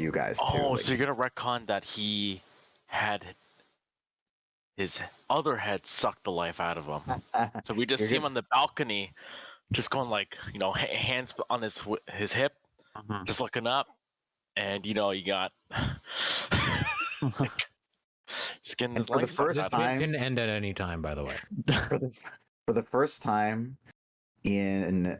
you guys too. Oh, like, so you're gonna retcon that he had his other head suck the life out of him. So we just You're see him good. on the balcony, just going like, hands on his hip, just looking up, and you got skin And his for the life sucked first out of him. time, Can end at any time, by the way. for the first time in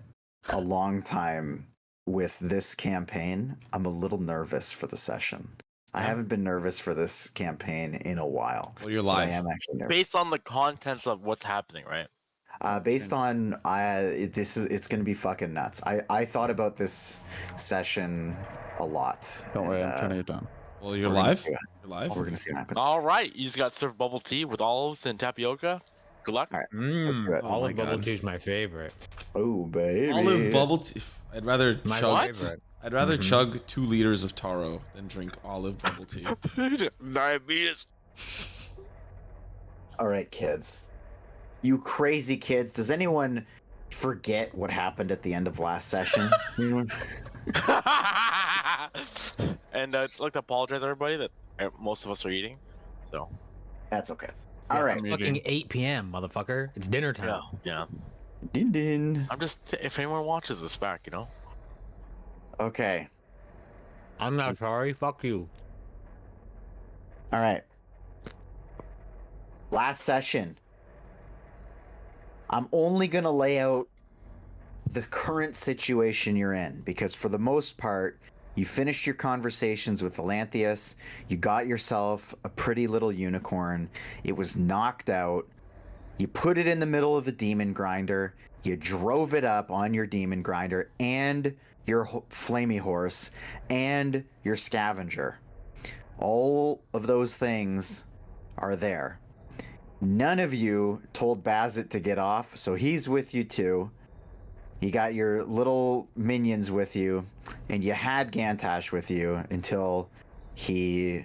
a long time with this campaign, I'm a little nervous for the session. I haven't been nervous for this campaign in a while. Well, you're but I live. am actually nervous. Based on the contents of what's happening, right? Based on it's gonna be fucking nuts. I thought about this session a lot. Don't worry, I'm turning it down. Well, you're we're gonna live. see what- You're live. We're gonna see what happens. All right, you just got served bubble tea with olives and tapioca. Good luck. All right. Let's do it. Oh Olive my bubble God. tea is my favorite. Oh baby. Olive bubble tea. I'd rather My chug. favorite. I'd rather chug 2 liters of taro than drink olive bubble tea. Diabetes. All right, kids. You crazy kids. Does anyone forget what happened at the end of last session? Anyone? And I'd like to apologize, everybody, that most of us are eating. So That's okay. All right. I'm Fucking eating. 8 p.m., motherfucker. It's dinner time. yeah. Din din. I'm just if anyone watches this back, Okay. I'm not sorry. Fuck you. All right. Last session. I'm only going to lay out the current situation you're in because for the most part, you finished your conversations with Elanthius. You got yourself a pretty little unicorn. It was knocked out. You put it in the middle of the demon grinder. You drove it up on your demon grinder and your flamey horse and your scavenger. All of those things are there. None of you told Bazit to get off, so he's with you too. You got your little minions with you, and you had Gantash with you until he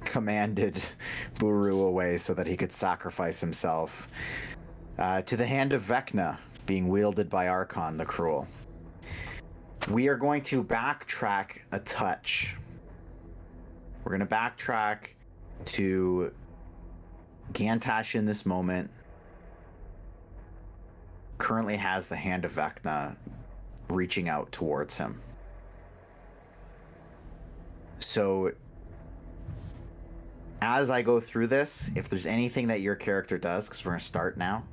commanded Buru away so that he could sacrifice himself to the hand of Vecna, being wielded by Archon the Cruel. We are going to backtrack a touch. We're going to backtrack to Gantash in this moment. Currently has the hand of Vecna reaching out towards him. So as I go through this, if there's anything that your character does, because we're going to start now,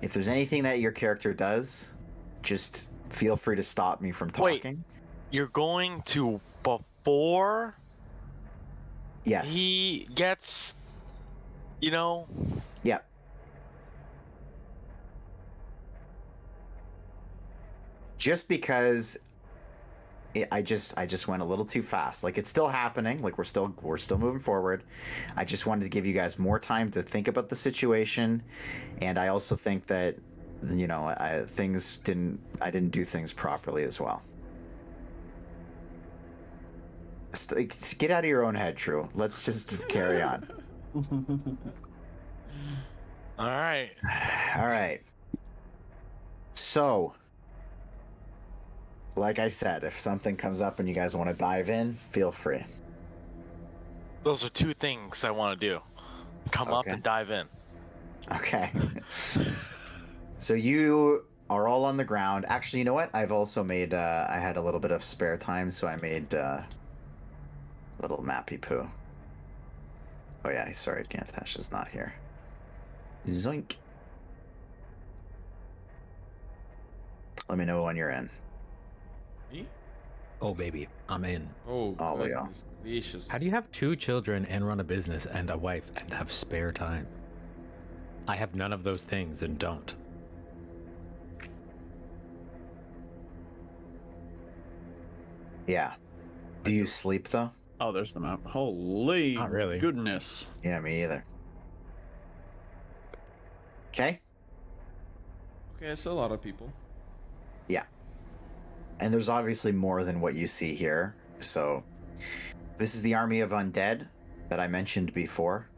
if there's anything that your character does, just feel free to stop me from talking. You're going to before Yes. he gets, Yep. Just because I just went a little too fast. Like it's still happening. Like we're still moving forward. I just wanted to give you guys more time to think about the situation, and I also think that I didn't do things properly as well. Get out of your own head, Trieu. Let's just carry on. All right. All right. So, like I said, if something comes up and you guys want to dive in, feel free. Those are 2 things I want to do. Come up Okay. and dive in. Okay. So you are all on the ground. Actually, you know what? I've also made, I had a little bit of spare time, so I made little mappy poo. Oh yeah, sorry, Gantash is not here. Zoink. Let me know when you're in. Me? Oh, baby. I'm in. Oh, Oh, Leo. goodness gracious. How do you have 2 children and run a business and a wife and have spare time? I have none of those things and don't. Yeah. Do you sleep though? Oh, there's the map. Holy Not really. goodness. Yeah, me either. Okay. Okay, it's a lot of people. And there's obviously more than what you see here. So this is the army of undead that I mentioned before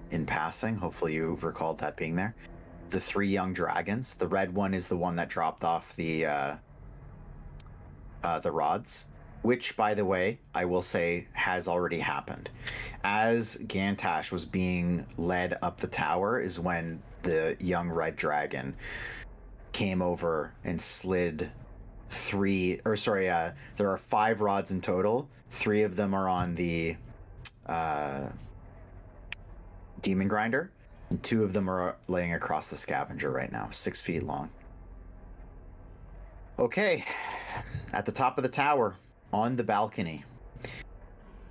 in passing. Hopefully you recalled that being there. The 3 young dragons. The red one is the one that dropped off the rods. which, by the way, I will say has already happened. As Gantash was being led up the tower is when the young red dragon came over and slid there are 5 rods in total. 3 of them are on the demon grinder, and 2 of them are laying across the scavenger right now, 6 feet long. Okay, at the top of the tower, on the balcony,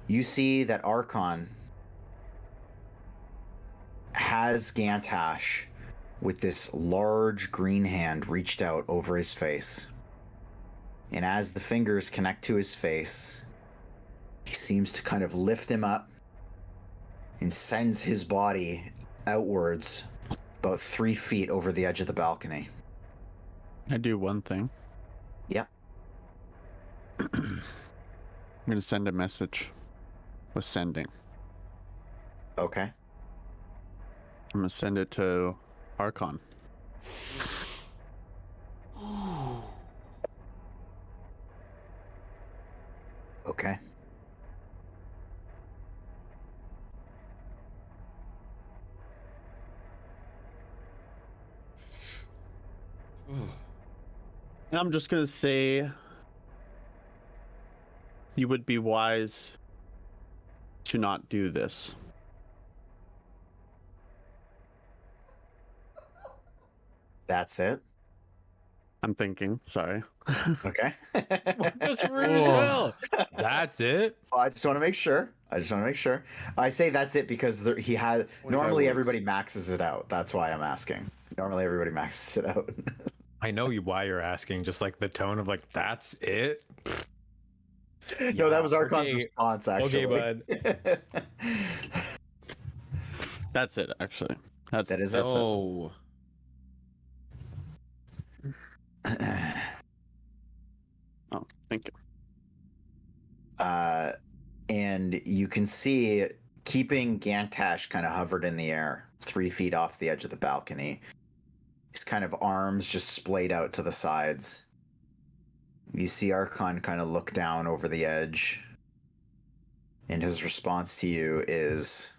you see that Archon has Gantash with this large green hand reached out over his face. And as the fingers connect to his face, he seems to kind of lift him up and sends his body outwards about 3 feet over the edge of the balcony. I do one thing. Yep. I'm going to send a message with sending. Okay. I'm going to send it to Archon. Okay. And I'm just going to say you would be wise to not do this. That's it. I'm thinking. Sorry. Okay. That's rude as hell. That's it. I just want to make sure. I say that's it because he had. 25 Normally, words. everybody maxes it out. That's why I'm asking. Normally, everybody maxes it out. I know why you're asking, just like the tone of like, that's it. No, that was Archon's okay. response, actually. Okay, bud. That's it, actually. That's That is that's it. Oh. Oh, thank you. And you can see, keeping Gantash kind of hovered in the air, 3 feet off the edge of the balcony. His kind of arms just splayed out to the sides. You see Archon kind of look down over the edge. And his response to you is,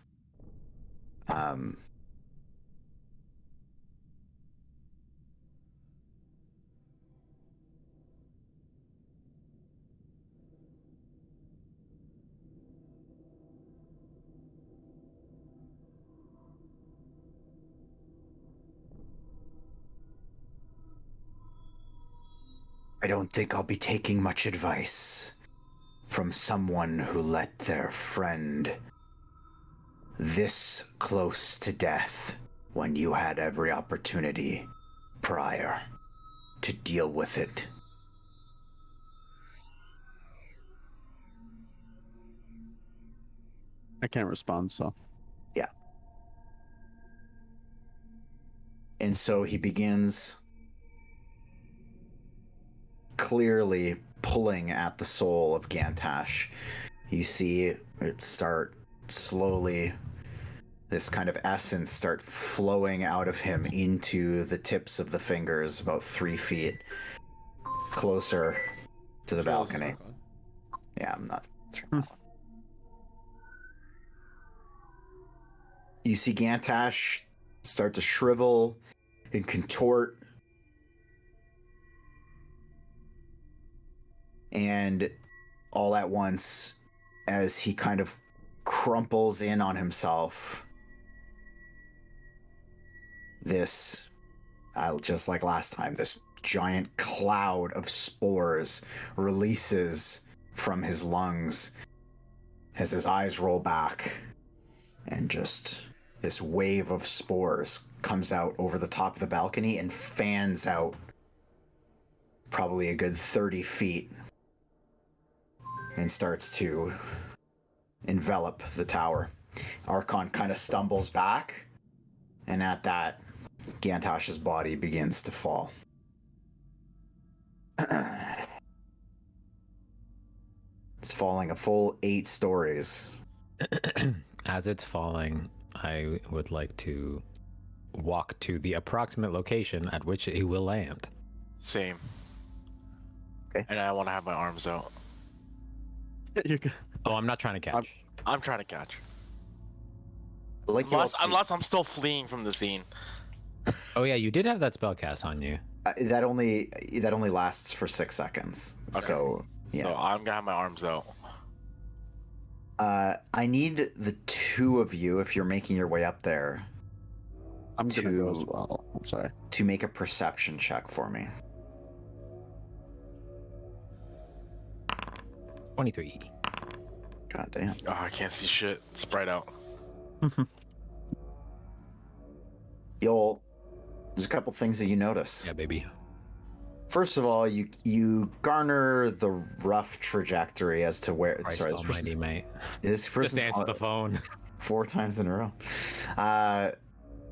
I don't think I'll be taking much advice from someone who let their friend this close to death when you had every opportunity prior to deal with it. I can't respond, so. Yeah. And so he begins clearly pulling at the soul of Gantash. You see it start slowly, this kind of essence start flowing out of him into the tips of the fingers about 3 feet closer to the balcony. Yeah, I'm not. You see Gantash start to shrivel and contort. And all at once, as he kind of crumples in on himself, this, just like last time, this giant cloud of spores releases from his lungs as his eyes roll back, and just this wave of spores comes out over the top of the balcony and fans out probably a good 30 feet and starts to envelop the tower. Archon kind of stumbles back, and at that, Gantash's body begins to fall. It's falling a full 8 stories. As it's falling, I would like to walk to the approximate location at which it will land. Same. Okay. And I want to have my arms out. You're good. Oh, I'm not trying to catch. I'm trying to catch. Like you Unless I'm still fleeing from the scene. Oh yeah, you did have that spell cast on you. that only lasts for 6 seconds. Okay. So yeah. So I'm gonna have my arms out. I need the two of you, if you're making your way up there, I'm gonna go as to- well. I'm sorry. to make a perception check for me. 23. God damn. Oh, I can't see shit. Sprite out. Yoll, there's a couple things that you notice. Yeah, baby. First of all, you garner the rough trajectory as to where. Christ sorry, almighty, mate. this Just person's answer the phone. 4 times in a row.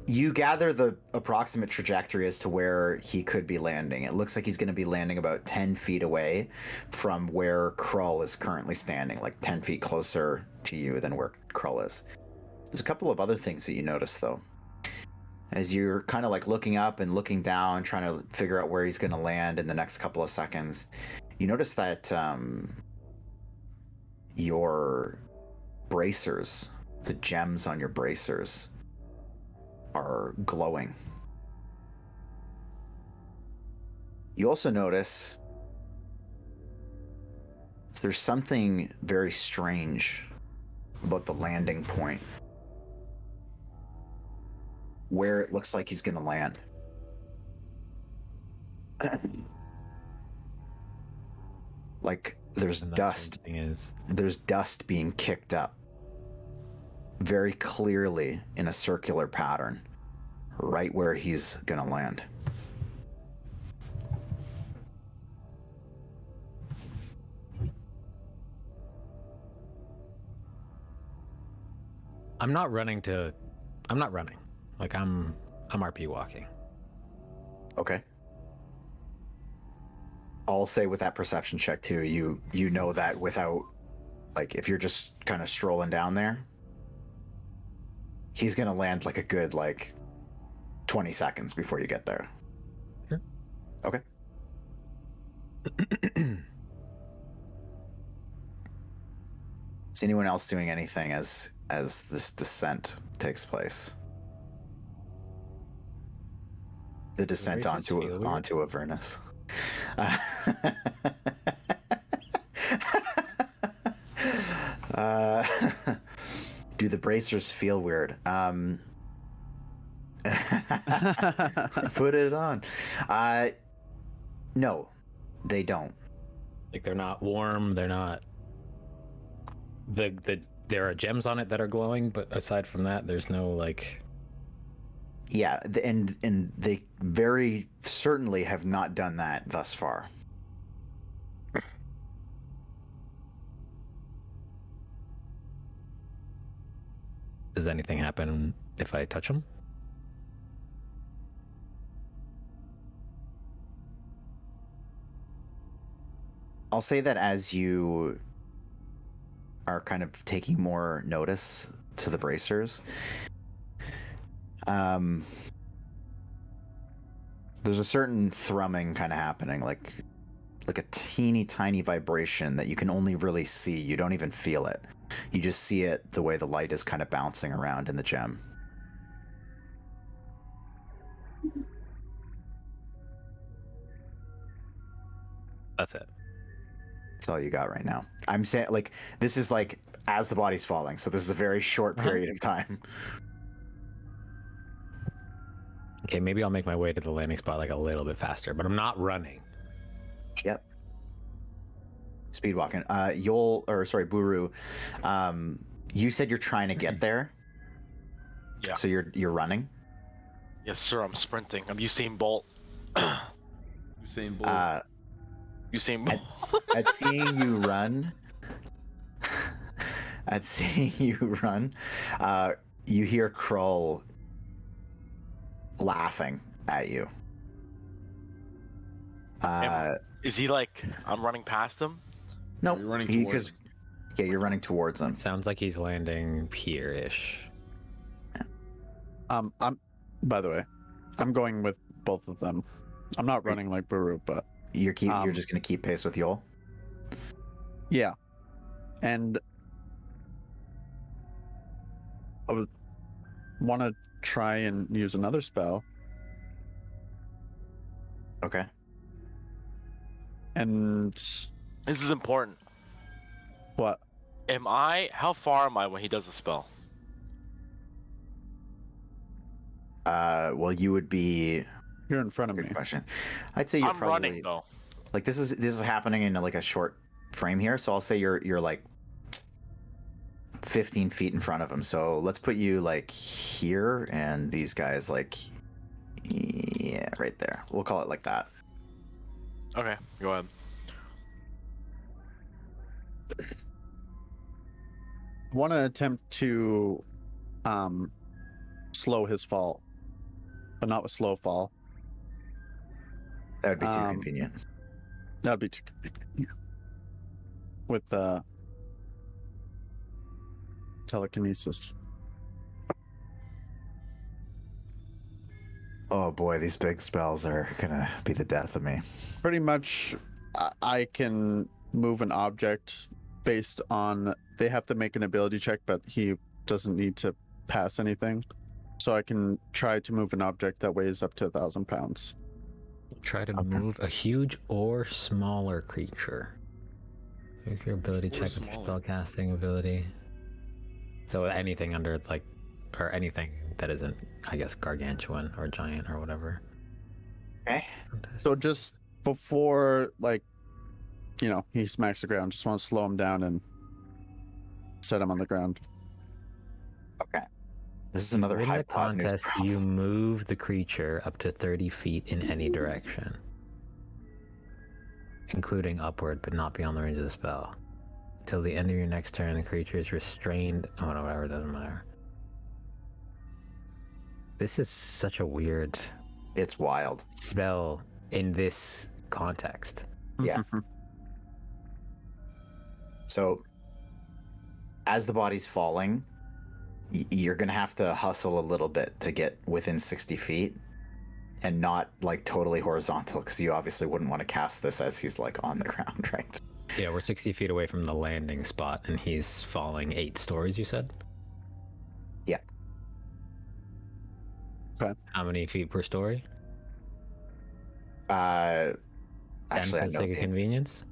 You gather the approximate trajectory as to where he could be landing. It looks like he's going to be landing about 10 feet away from where Krull is currently standing, like 10 feet closer to you than where Krull is. There's a couple of other things that you notice, though. As you're kind of like looking up and looking down, trying to figure out where he's going to land in the next couple of seconds, you notice that your bracers, the gems on your bracers, are glowing. You also notice there's something very strange about the landing point where it looks like he's going to land. Like there's And that dust. strange thing is, There's dust being kicked up very clearly in a circular pattern right where he's gonna land. I'm not running. Like I'm RP walking. Okay. I'll say with that perception check too, you know that without, like, if you're just kind of strolling down there, he's gonna land like a good 20 seconds before you get there. Sure. Okay. Is anyone else doing anything as this descent takes place? The descent Bracers feel weird. onto Avernus. Do the bracers feel weird? Put it on. No, they don't. Like they're not warm. They're not. There are gems on it that are glowing, but aside from that, there's no like. Yeah, and they very certainly have not done that thus far. Does anything happen if I touch them? I'll say that as you are kind of taking more notice to the bracers, there's a certain thrumming kind of happening, like a teeny tiny vibration that you can only really see. You don't even feel it. You just see it the way the light is kind of bouncing around in the gem. That's it. That's all you got right now. I'm saying, like, this is like as the body's falling, so this is a very short period of time. Okay, maybe I'll make my way to the landing spot like a little bit faster, but I'm not running. Yep. Speed walking. Yoll, or sorry, Buru. You said you're trying to get there. Yeah. So you're running. Yes, sir. I'm sprinting. I'm Usain Bolt. Usain Bolt. Usain Bolt. At seeing you run, you hear Krull laughing at you. Is he like I'm running past him? No, You're running towards because yeah, you're running towards him. Sounds like he's landing here-ish. I'm by the way, I'm going with both of them. I'm not running like Buru, but You're just gonna keep pace with Yoll. yeah. And I would want to try and use another spell. Okay. And This is important. what? How far am I when he does the spell? Well, you would be. You're in front of Good me. question. I'd say you're I'm probably running though. like this is happening in like a short frame here, so I'll say you're like 15 feet in front of him. So let's put you like here, and these guys like right there. We'll call it like that. Okay, go ahead. I want to attempt to slow his fall, but not with slow fall. That would be too convenient. That'd be too convenient. With telekinesis. Oh boy, these big spells are gonna be the death of me. Pretty much, I can move an object based on. They have to make an ability check, but he doesn't need to pass anything. So I can try to move an object that weighs up to 1,000 pounds. Try to move a huge or smaller creature. Make your ability check with your spellcasting ability. So anything under like, or anything that isn't, I guess, gargantuan or giant or whatever. Okay. So just before, like, he smacks the ground, just want to slow him down and set him on the ground. Okay. This is another In the hypotenuse contest, you move the creature up to 30 feet in any direction, including upward, but not beyond the range of the spell. Till the end of your next turn, the creature is restrained. Oh, no, whatever, doesn't matter. This is such a weird It's wild. spell in this context. Yeah. So, as the body's falling, you're gonna have to hustle a little bit to get within 60 feet, and not like totally horizontal, because you obviously wouldn't want to cast this as he's like on the ground, right? Yeah, we're 60 feet away from the landing spot, and he's falling 8 stories, you said? Yeah. Okay. How many feet per story? 10 10 for the sake of convenience?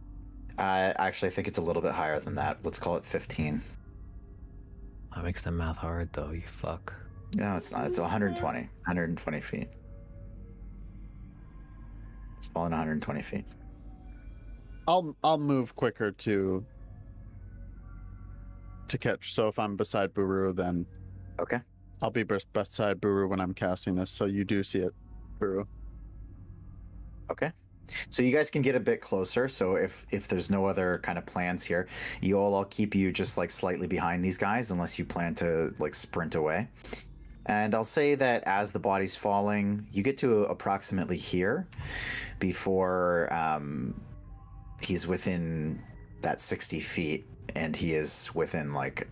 Actually, I think it's a little bit higher than that. Let's call it 15. That makes the math hard, though, you fuck. No, it's not. It's 120 feet. It's falling 120 feet. I'll move quicker to catch. So if I'm beside Buru, then Okay. I'll be beside Buru when I'm casting this. So you do see it, Buru. Okay. So you guys can get a bit closer. So if there's no other kind of plans here, I'll keep you just like slightly behind these guys unless you plan to like sprint away. And I'll say that as the body's falling, you get to approximately here before he's within that 60 feet, and he is within like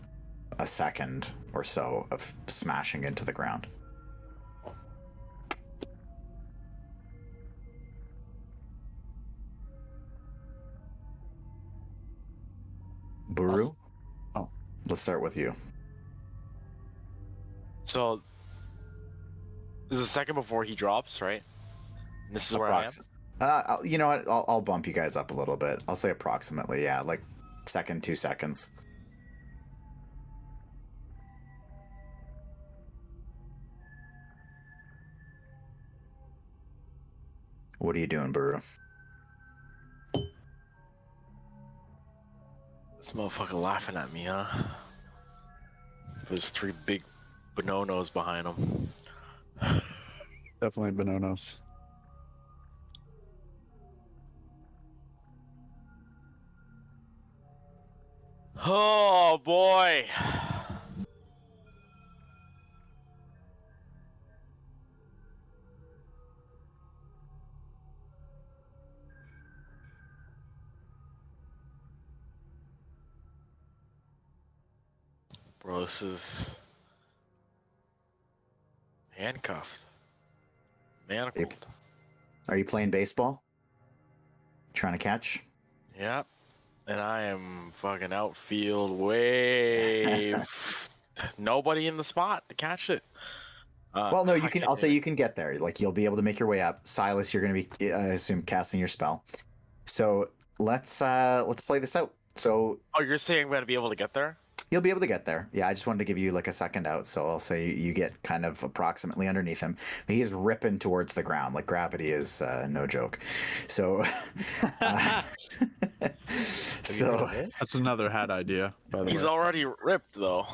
a second or so of smashing into the ground. Buru? Oh. Let's start with you. So this is a second before he drops, right? And this is where I am. You know what? I'll bump you guys up a little bit. I'll say approximately, yeah, like 2 seconds. What are you doing, Buru? This motherfucker laughing at me, huh? There's 3 big bononos behind him. Definitely Bononos. Oh boy. Bro, this is handcuffed. Are you playing baseball? Trying to catch? Yep. And I am fucking outfield way. Nobody in the spot to catch it. Well, no, you I can. can't I'll do say it. you can get there. Like you'll be able to make your way up. Silas, you're going to be, I assume, casting your spell. So let's play this out. So Oh, you're saying I'm gonna be able to get there? you'll be able to get there. Yeah, I just wanted to give you like a second out. So I'll say you get kind of approximately underneath him. He is ripping towards the ground. Like gravity is no joke. So, so That's another hat idea, by the He's way. already ripped though.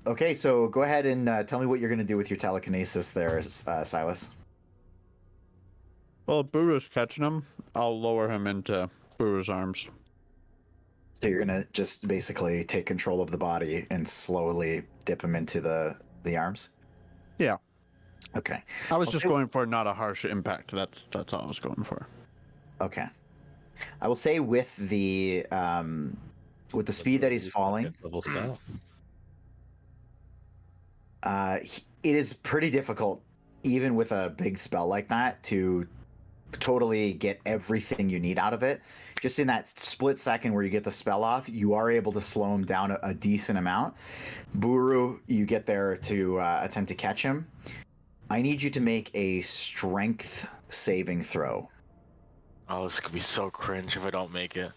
okay. So go ahead and tell me what you're going to do with your telekinesis there, Silas. Well, if Buru's catching him, I'll lower him into Buru's arms. So you're gonna just basically take control of the body and slowly dip him into the arms. Yeah. Okay. I was I'll just say- going for not a harsh impact. That's all I was going for. Okay. I will say with the speed that he's falling, Level spell. it is pretty difficult, even with a big spell like that, to totally get everything you need out of it. Just in that split second where you get the spell off, you are able to slow him down a decent amount. Buru, you get there to attempt to catch him. I need you to make a strength saving throw. Oh, this could be so cringe if I don't make it.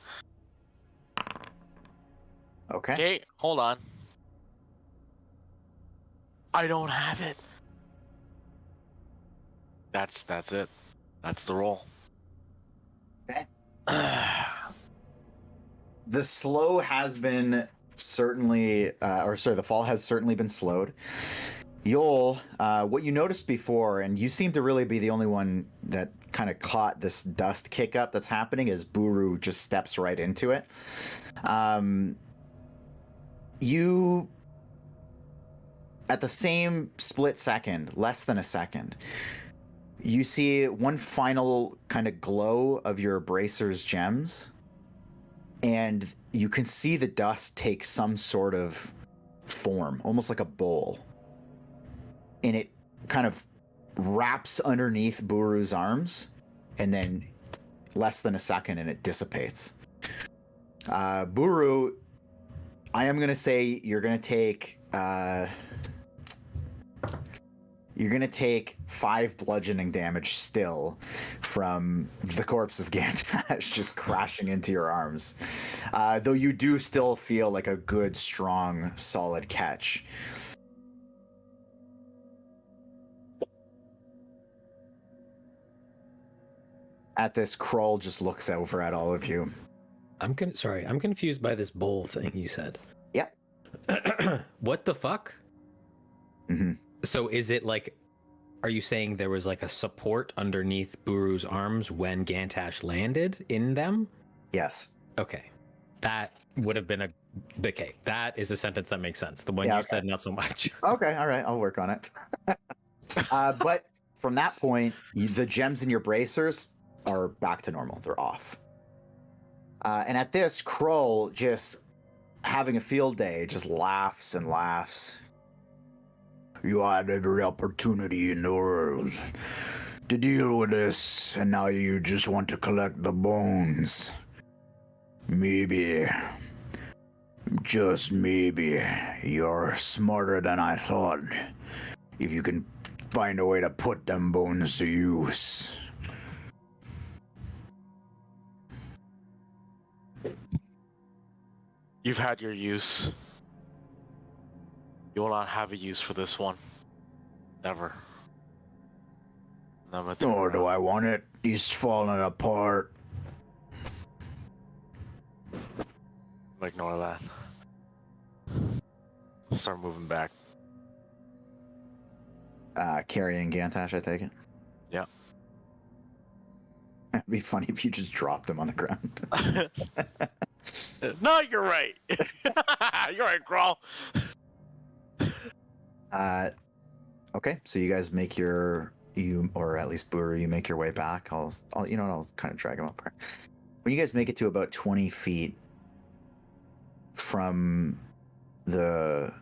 Okay. Okay, hold on. I don't have it. That's it. That's the roll. Okay. The slow has been certainly, the fall has certainly been slowed. Yoll, what you noticed before, and you seem to really be the only one that kind of caught this dust kick up that's happening, as Buru just steps right into it. You, at the same split second, less than a second, you see one final kind of glow of your bracer's gems, and you can see the dust take some sort of form, almost like a bowl. And it kind of wraps underneath Buru's arms, and then less than a second, and it dissipates. Buru, I am going to say you're going to take... You're going to take 5 bludgeoning damage still from the corpse of Gantash just crashing into your arms. Though you do still feel like a good, strong, solid catch. At this, Kroll just looks over at all of you. I'm confused by this bowl thing you said. Yep. What the fuck? Mm-hmm. So is it like, are you saying there was like a support underneath Buru's arms when Gantash landed in them? Yes. Okay. That would have been okay. That is a sentence that makes sense. The one Yeah, you okay. said, not so much. Okay, all right, I'll work on it. But from that point, the gems in your bracers are back to normal. They're off. And at this, Kroll, just having a field day, just laughs and laughs. You had every opportunity in the world to deal with this, and now you just want to collect the bones. Maybe, just maybe, you're smarter than I thought. If you can find a way to put them bones to use. You've had your use. You will not have a use for this one. Never. Nor do I want it. He's falling apart. Ignore that. Start moving back. Carrying Gantash, I take it? Yeah. It'd be funny if you just dropped him on the ground. No, you're right. You're right, Grawl. Okay, so you guys make or at least Buru, you make your way back. I'll kind of drag him up. When you guys make it to about 20 feet from the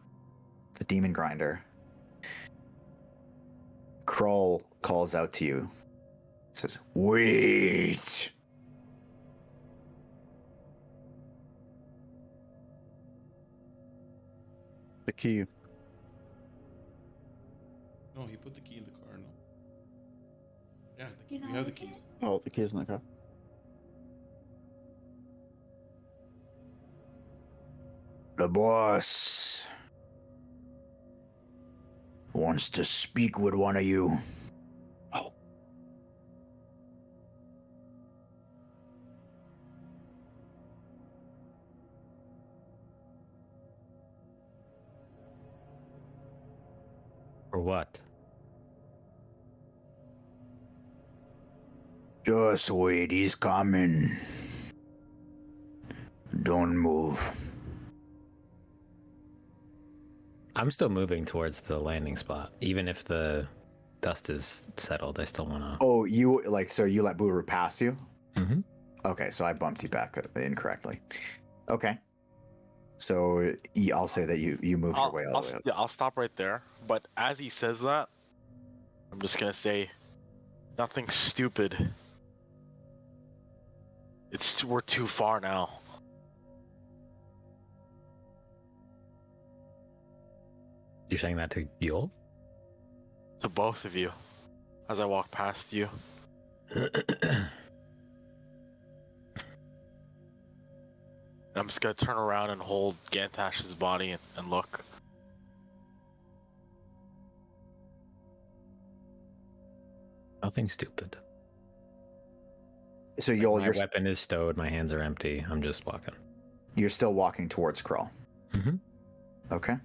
demon grinder, Kroll calls out to you. Says, "Wait!" the key. No, he put the key in the car. No. Yeah, we have the keys. Oh, the key's in the car. The boss wants to speak with one of you. Oh. For what? Just wait, he's coming. Don't move. I'm still moving towards the landing spot. Even if the dust is settled, I still want to... Oh, you so you let Buru pass you? Mm-hmm. Okay, so I bumped you back incorrectly. Okay. So I'll say that you moved your way all the way up. Yeah, I'll stop right there. But as he says that, I'm just gonna say, nothing stupid. We're too far now. You're saying that to Yoll? To both of you, as I walk past you. I'm just gonna turn around and hold Gantash's body and look. Nothing stupid. So Yoll, My weapon is stowed. My hands are empty. I'm just walking. You're still walking towards Krull. Mm-hmm. Okay.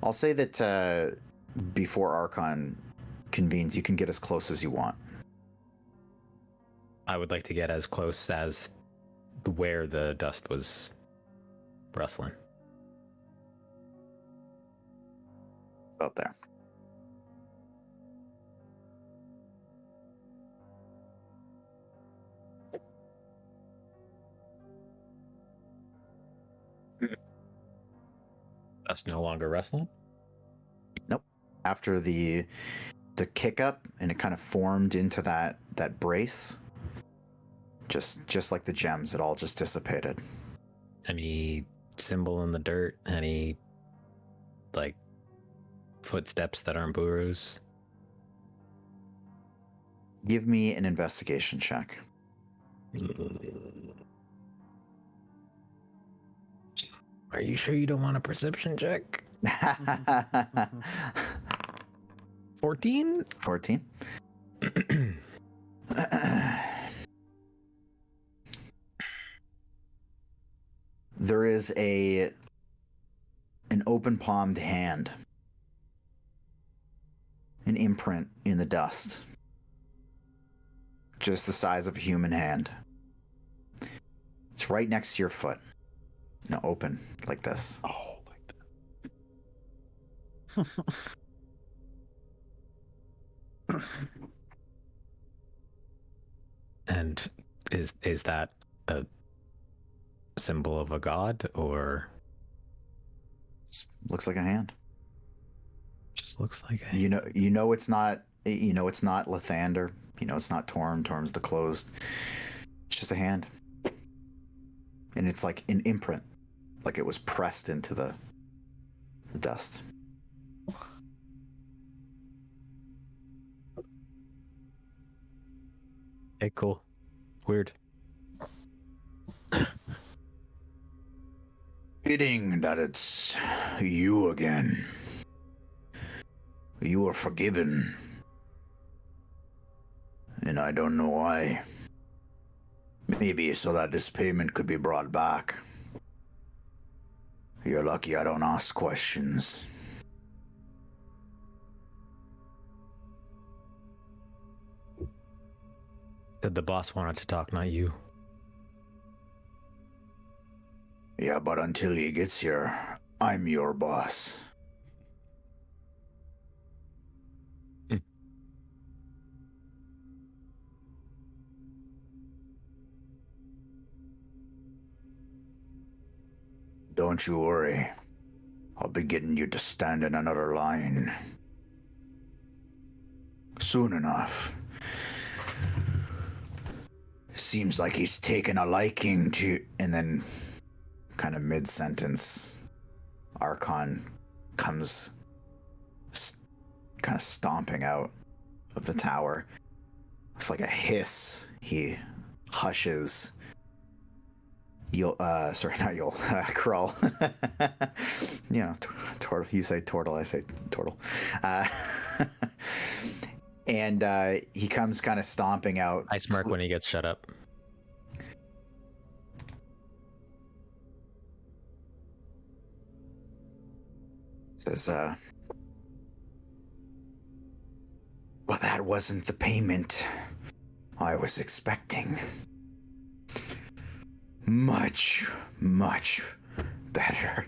I'll say that before Archon convenes, you can get as close as you want. I would like to get as close as where the dust was rustling. About there. Dust no longer rustling? Nope. After the kick up and it kind of formed into that brace, just like the gems, it all just dissipated. Any symbol in the dirt? Any like footsteps that aren't Buru's? Give me an investigation check. Are you sure you don't want a perception check? 14? 14. There is an open palmed hand, an imprint in the dust, just the size of a human hand. It's right next to your foot. No, open like this. Oh, like that. And is that a symbol of a god, or Looks like a hand. just looks like a... You know it's not Lathander. You know it's not Torm. Torm's the closed. It's just a hand. And it's like an imprint. Like it was pressed into the dust. Hey, cool. Weird. Fitting that it's you again. You are forgiven. And I don't know why. Maybe so that this payment could be brought back. You're lucky I don't ask questions. Said the boss wanted to talk, not you. Yeah, but until he gets here, I'm your boss. Don't you worry. I'll be getting you to stand in another line. Soon enough. Seems like he's taken a liking to... And then, kind of mid-sentence, Archon comes kind of stomping out of the tower. It's like a hiss. He hushes. Yoll, sorry, not Yoll, Krull. You know, Tortle. You say Tortle, I say Tortle. And he comes kind of stomping out. I smirk when he gets shut up. Says, well, that wasn't the payment I was expecting. Much, much better.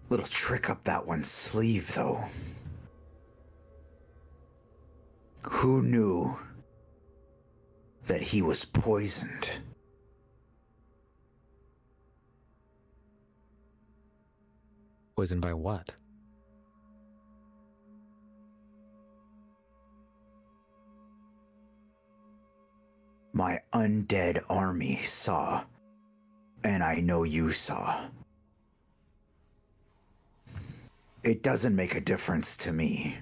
Little trick up that one's sleeve, though. Who knew that he was poisoned? Poisoned by what? My undead army saw, and I know you saw. It doesn't make a difference to me.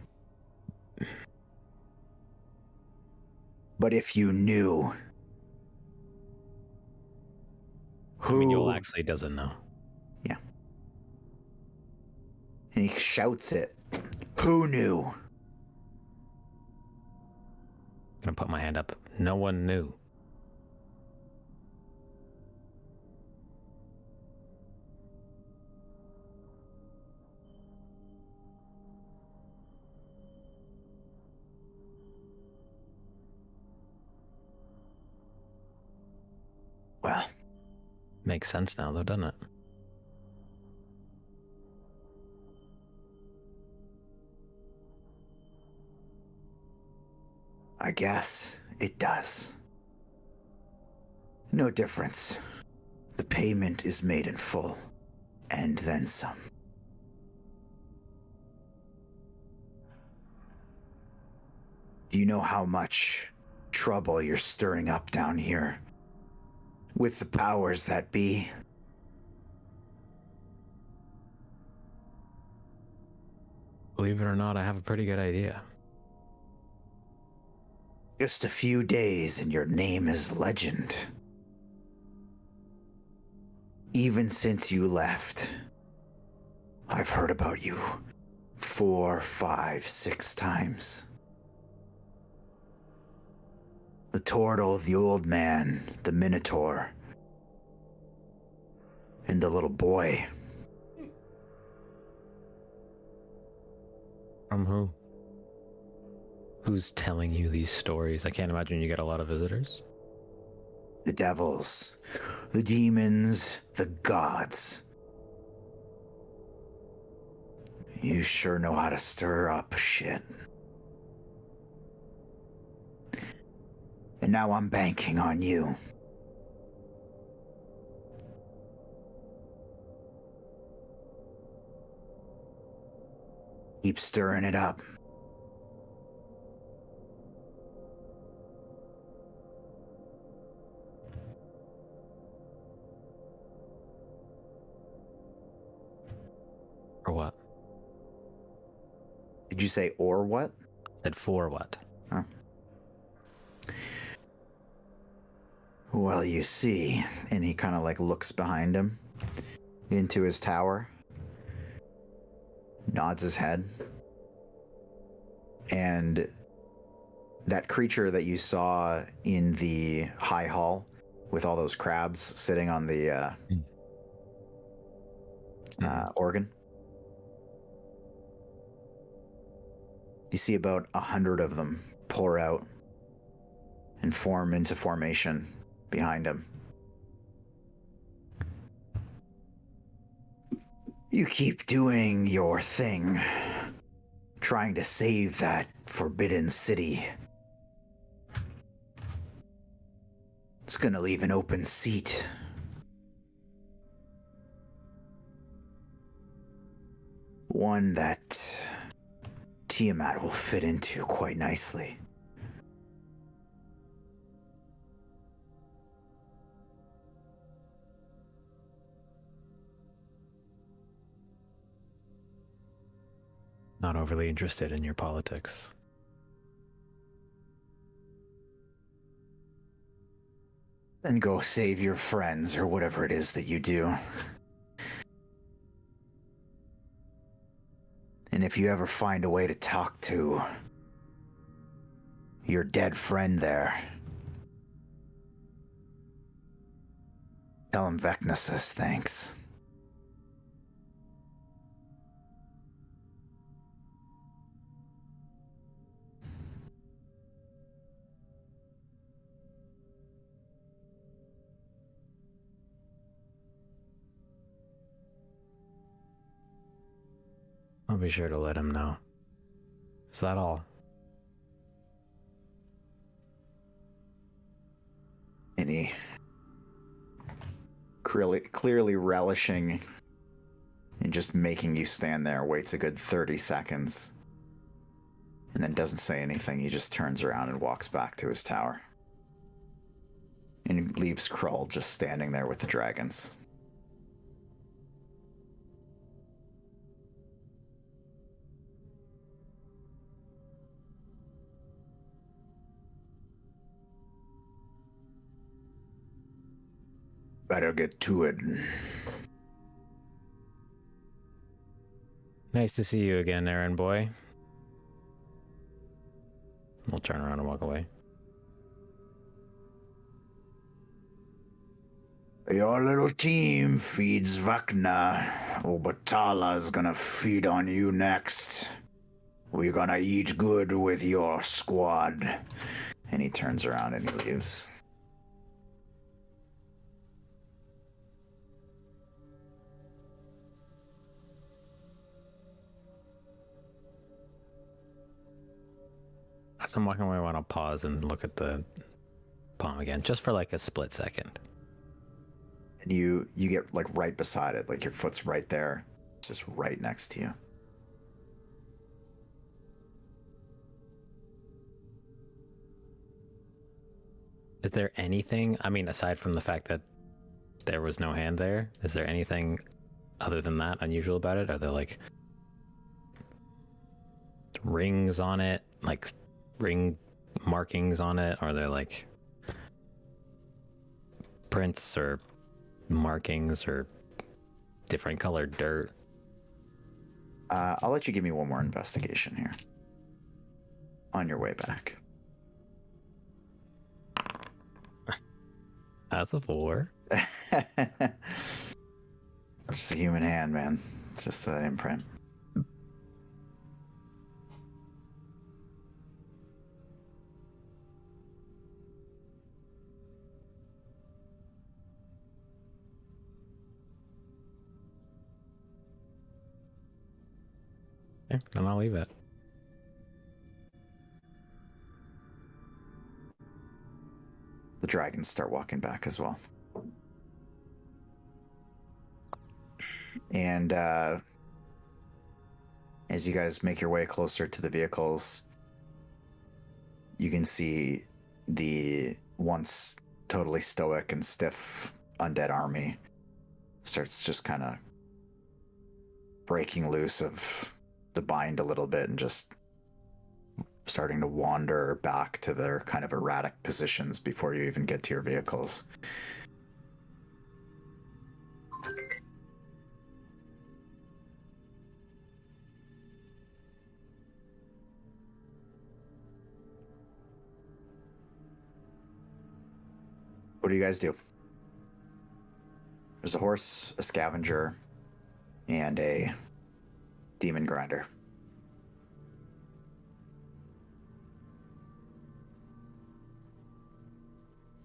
But if you knew, I mean, Yoll actually doesn't know. Yeah. And he shouts it. Who knew? I'm gonna put my hand up. No one knew. Well, makes sense now, though, doesn't it? I guess it does. No difference. The payment is made in full, and then some. Do you know how much trouble you're stirring up down here with the powers that be? Believe it or not, I have a pretty good idea. Just a few days and your name is legend. Even since you left, I've heard about you 4, 5, 6 times. The Tortle, the old man, the Minotaur, and the little boy. From who? Who's telling you these stories? I can't imagine you get a lot of visitors. The devils, the demons, the gods. You sure know how to stir up shit. And now I'm banking on you. Keep stirring it up. Or what? Did you say or what? Said for what? Huh. Well, you see, and he kind of like looks behind him into his tower, nods his head, and that creature that you saw in the high hall with all those crabs sitting on the organ. You see about 100 of them pour out and form into formation behind him. You keep doing your thing, trying to save that forbidden city. It's gonna leave an open seat. One that Tiamat will fit into quite nicely. Not overly interested in your politics. Then go save your friends or whatever it is that you do. And if you ever find a way to talk to your dead friend there, tell him Vecna says thanks. I'll be sure to let him know. Is that all? And he, clearly relishing in just making you stand there, waits a good 30 seconds, and then doesn't say anything. He just turns around and walks back to his tower. And leaves Krull just standing there with the dragons. Better get to it. Nice to see you again, errand boy. We'll turn around and walk away. Your little team feeds Vecna. Obatala's gonna feed on you next. We're gonna eat good with your squad. And he turns around and he leaves. As I'm walking away, I want to pause and look at the palm again, just for like a split second. And you get like right beside it, like your foot's right there. It's just right next to you. Is there anything, I mean, aside from the fact that there was no hand there, is there anything other than that unusual about it? Are there like rings on it, like ring markings on it? Are there like prints or markings or different colored dirt? I'll let you give me one more investigation here. On your way back. That's a 4. It's just a human hand, man. It's just an imprint. Okay, then I'll leave it. The dragons start walking back as well. And as you guys make your way closer to the vehicles, you can see the once totally stoic and stiff undead army starts just kind of breaking loose of the bind a little bit and just starting to wander back to their kind of erratic positions before you even get to your vehicles. What do you guys do? There's a horse, a scavenger, and a demon grinder.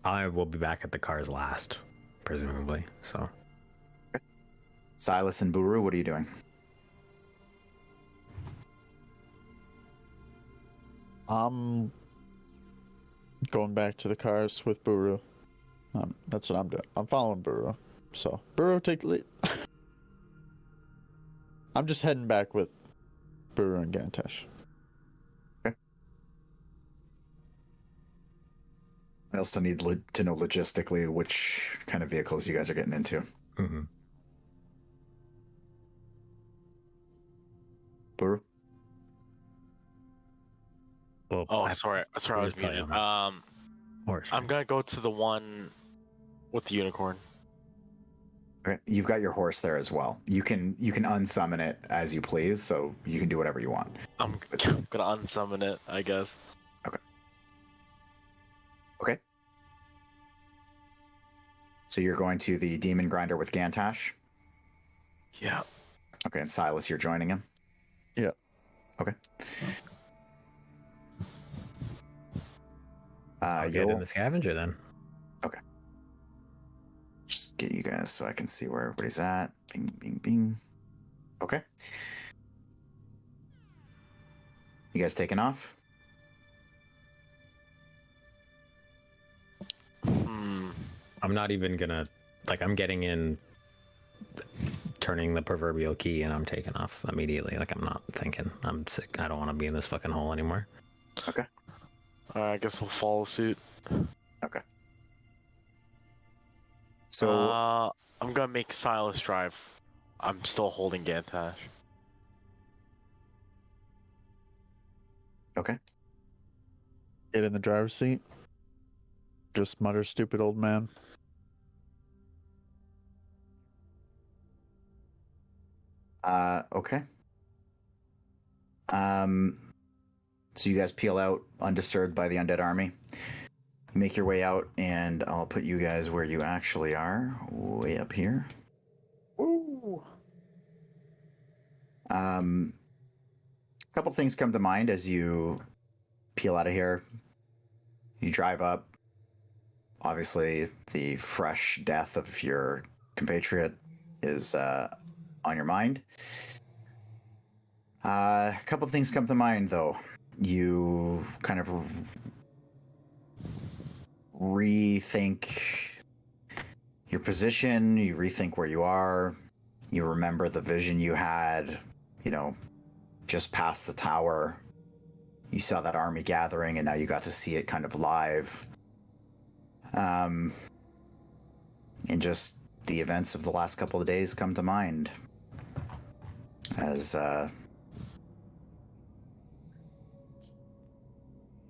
I will be back at the cars last, presumably, so. Silas and Buru, what are you doing? I'm going back to the cars with Buru. That's what I'm doing. I'm following Buru. So, Buru, take the lead. I'm just heading back with Buru and Gantash. I also need to know logistically which kind of vehicles you guys are getting into. Mm-hmm. Buru? Well, Oh, sorry, I was just play muted. on horse. I'm gonna go to the one with the unicorn. Okay, you've got your horse there as well. You can unsummon it as you please, so you can do whatever you want. I'm gonna unsummon it, I guess. Okay. So you're going to the demon grinder with Gantash. Yeah. Okay, and Silas, you're joining him. Yeah. Okay. I'll get in Yoll, the scavenger then. just get you guys so I can see where everybody's at. Bing, bing, bing. Okay. You guys taking off? I'm not even gonna I'm getting in, turning the proverbial key, and I'm taking off immediately. Like, I'm not thinking. I'm sick. I don't want to be in this fucking hole anymore. Okay. I guess we'll follow suit. Okay. So I'm gonna make Silas drive. I'm still holding Gantash. okay. Get in the driver's seat. Just mutter, stupid old man. Okay. So you guys peel out undisturbed by the undead army. Make your way out, and I'll put you guys where you actually are, way up here. Woo! A couple things come to mind as you peel out of here. You drive up. Obviously, the fresh death of your compatriot is on your mind. A couple things come to mind, though. You kind of rethink your position, you rethink where you are, you remember the vision you had, just past the tower. You saw that army gathering, and now you got to see it kind of live. And just the events of the last couple of days come to mind as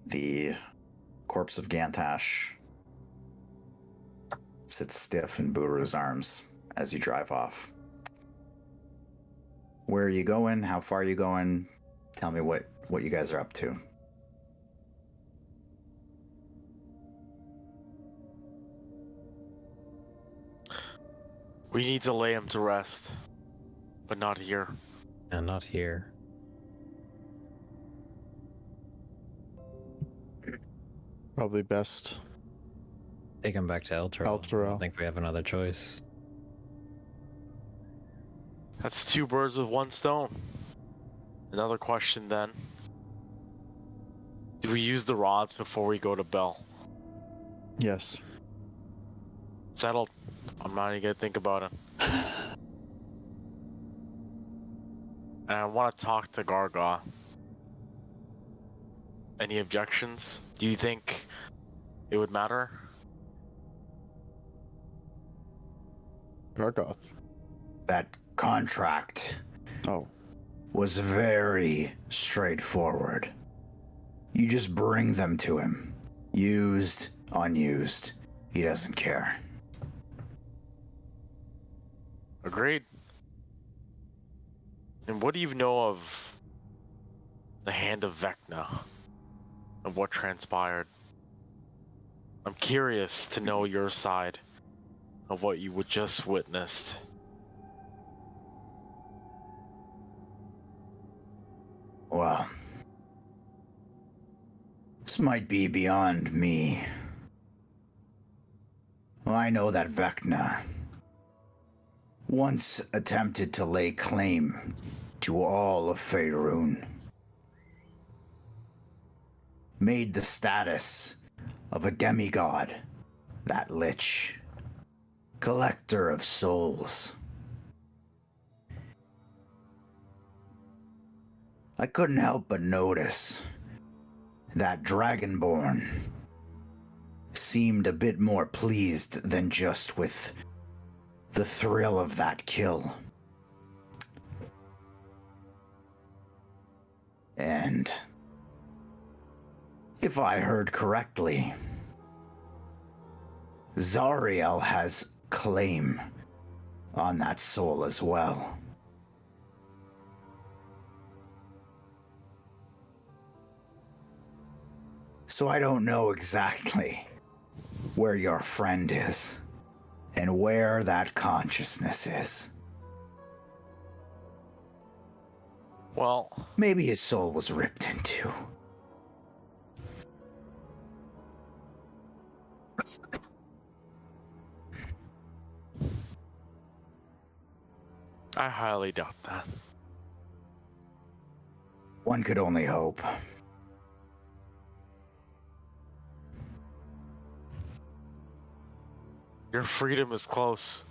the corpse of Gantash sits stiff in Buru's arms as you drive off. Where are you going? How far are you going? Tell me what you guys are up to. We need to lay him to rest, but not here. And not here. Probably best. Take him back to Elturel. I Elturel. don't think we have another choice. That's two birds with one stone. Another question then. Do we use the rods before we go to Bell? Yes. Settled. I'm not even gonna think about it. And I want to talk to Garga. Any objections? Do you think it would matter? Gargoth. That contract Oh. was very straightforward. You just bring them to him. Used, unused. He doesn't care. Agreed. And what do you know of the hand of Vecna? Of what transpired? I'm curious to know your side of what you would just witnessed. Well, this might be beyond me. Well, I know that Vecna once attempted to lay claim to all of Faerun. Made the status of a demigod, that lich. Collector of souls. I couldn't help but notice that Dragonborn seemed a bit more pleased than just with the thrill of that kill. And If I heard correctly, Zariel has claim on that soul as well. So I don't know exactly where your friend is and where that consciousness is. Well, Maybe his soul was ripped into. I highly doubt that. One could only hope. Your freedom is close.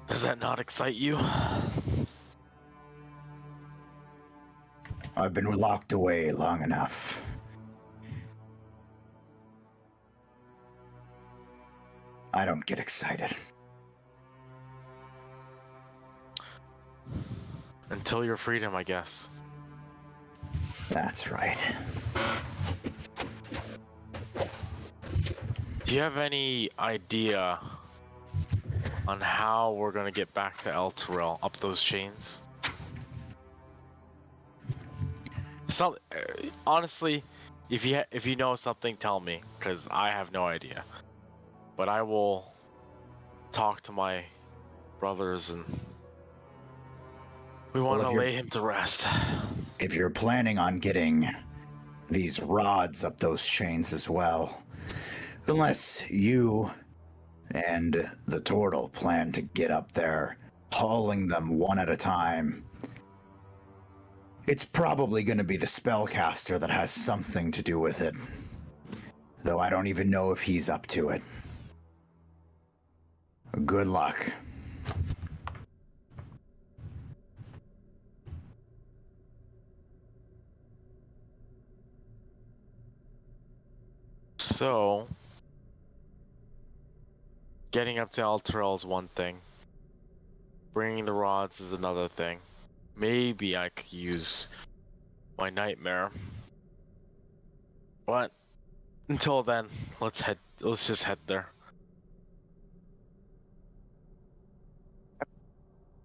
Does that not excite you? I've been locked away long enough. I don't get excited. Until your freedom, I guess. That's right. Do you have any idea on how we're gonna get back to El Tortle up those chains? Honestly, if you know something, tell me, because I have no idea. But I will talk to my brothers, and we want to lay him to rest. If you're planning on getting these rods up those chains as well, unless you and the Tortle plan to get up there, hauling them one at a time, it's probably going to be the spellcaster that has something to do with it. Though I don't even know if he's up to it. Good luck. So, getting up to El Tortle is one thing. Bringing the rods is another thing. Maybe I could use my nightmare. But until then, let's just head there.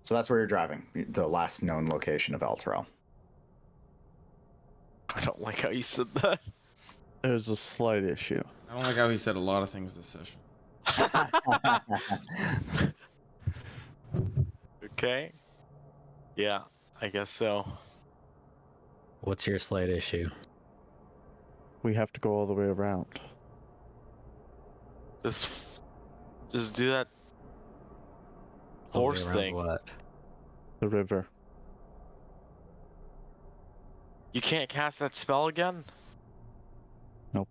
So that's where you're driving, the last known location of El Tortle. I don't like how you said that. There's a slight issue. I don't like how he said a lot of things this session. Okay. Yeah, I guess so. What's your slight issue? We have to go all the way around. Just do that All the way horse around thing. What? The river. You can't cast that spell again? Nope.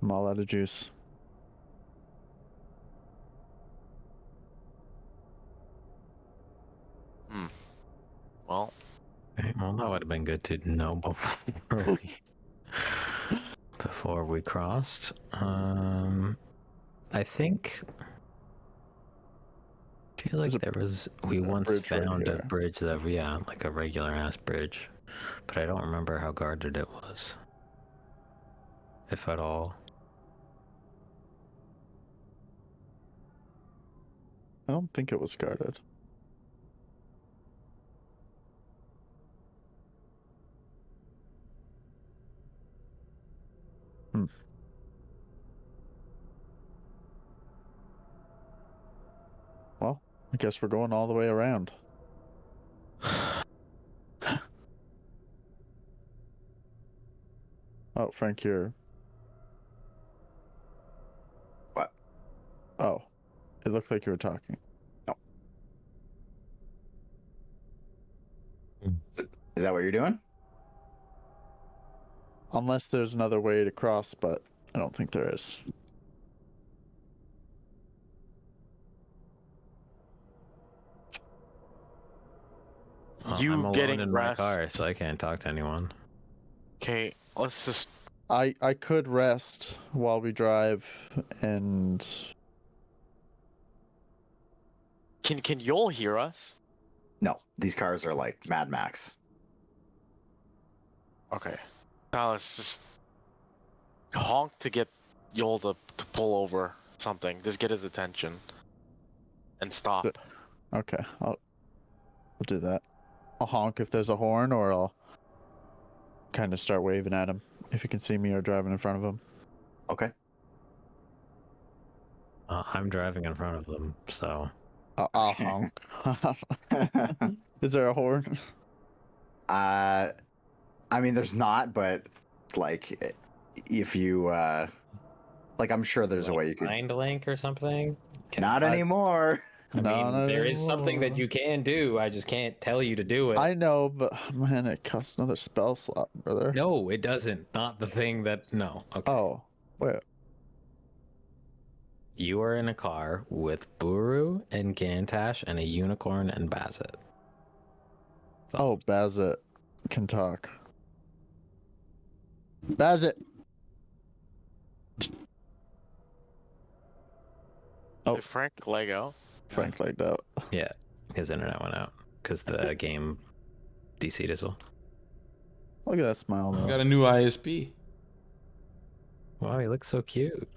I'm all out of juice. Well, Okay, well, that would have been good to know before we crossed. I think. I feel like we once bridge right found a here. bridge that, yeah, like a regular ass bridge, but I don't remember how guarded it was, if at all. I don't think it was guarded. Well, I guess we're going all the way around. Oh, Frank, you're... What? Oh, it looked like you were talking. Is that what you're doing? Unless there's another way to cross, but I don't think there is. Well, You I'm alone getting in rest. my car, so I can't talk to anyone. Okay, let's just. I could rest while we drive and Can Yoll hear us? No, these cars are like Mad Max. Okay. Silas, just honk to get Yoll to pull over something. Just get his attention. And stop. Okay, I'll do that. I'll honk if there's a horn, or I'll kind of start waving at him if he can see me or driving in front of him. Okay. I'm driving in front of them, so I'll honk. Is there a horn? I mean, there's not, but like, if you like, I'm sure there's a way you could. Mind link or something. Not anymore. I No, mean, no, there is something that no. you can do. I just can't tell you to do it. I know, but man, it costs another spell slot, brother. No, it doesn't. Not the thing that. No. Okay. Oh, wait. You are in a car with Buru and Gantash and a unicorn and Bazet. Oh, Bazet can talk. Bazet. Oh. Did Phrank leg out? Frank lagged out. Yeah, his internet went out because the game DC'd as well. Look at that smile, I though. got a new ISP. Wow, he looks so cute.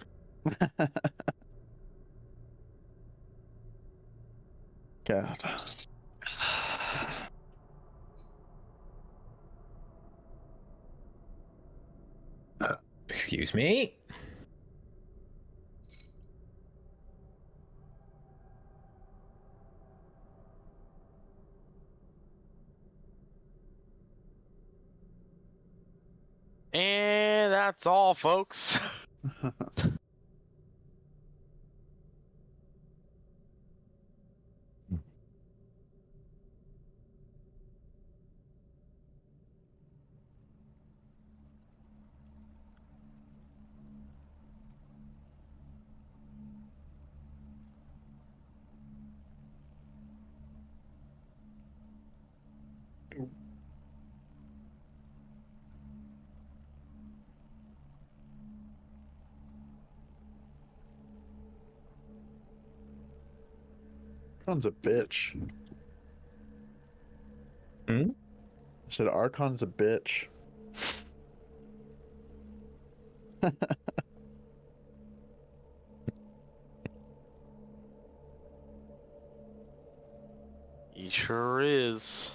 God. Excuse me. And that's all, folks. Archon's a bitch. Hmm? I said Archon's a bitch. He sure is.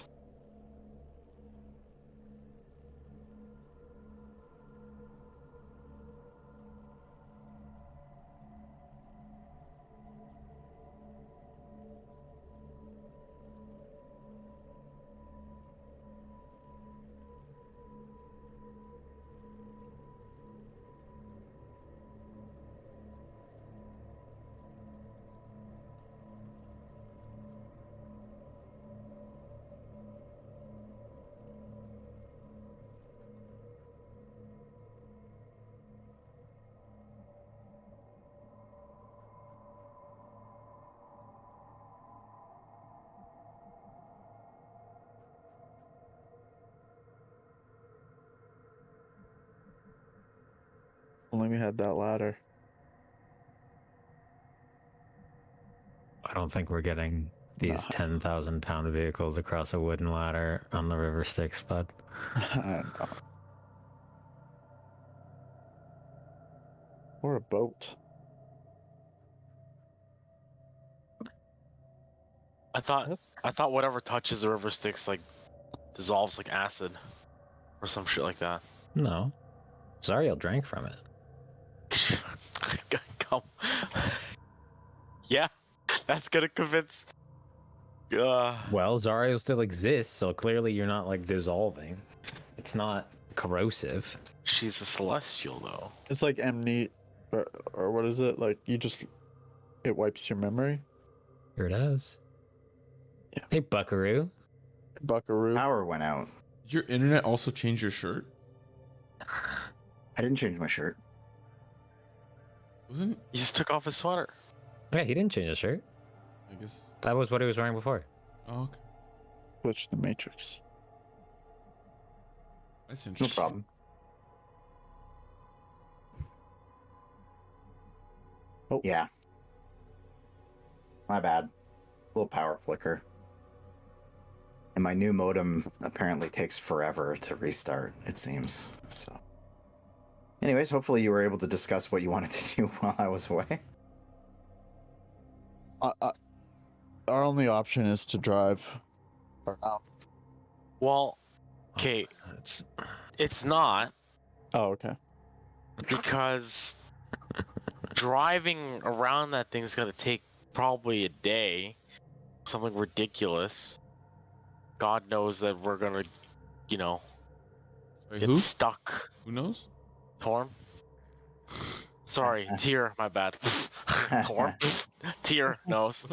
Only we had that ladder. I don't think we're getting these Nah. 10,000-pound vehicles across a wooden ladder on the river Styx, bud. I know. Or a boat. I thought whatever touches the river Styx like dissolves like acid or some shit like that. No. Zariel drank from it. Come. Yeah, that's gonna convince. Well, Zariel still exists, so clearly you're not like dissolving. It's not corrosive. She's a celestial though. It's like amnesia, or what is it? Like it wipes your memory. Here it is. Yeah. Hey, Buckaroo. Buckaroo. Power went out. Did your internet also change your shirt? I didn't change my shirt. Wasn't? He just took off his sweater. Yeah, he didn't change his shirt. I guess. That was what he was wearing before. Oh, okay. Switch the Matrix. That's No interesting. problem. Oh. Yeah. My bad. little power flicker. And my new modem apparently takes forever to restart, it seems. So, anyways, hopefully you were able to discuss what you wanted to do while I was away. Our only option is to drive for now. Well, okay, it's not Oh, okay. because driving around that thing's gonna take probably a day, something ridiculous. God knows that we're gonna, you know, Sorry, get who? stuck. Who knows? Torm? Sorry, Tier, my bad. Torm? Tier knows.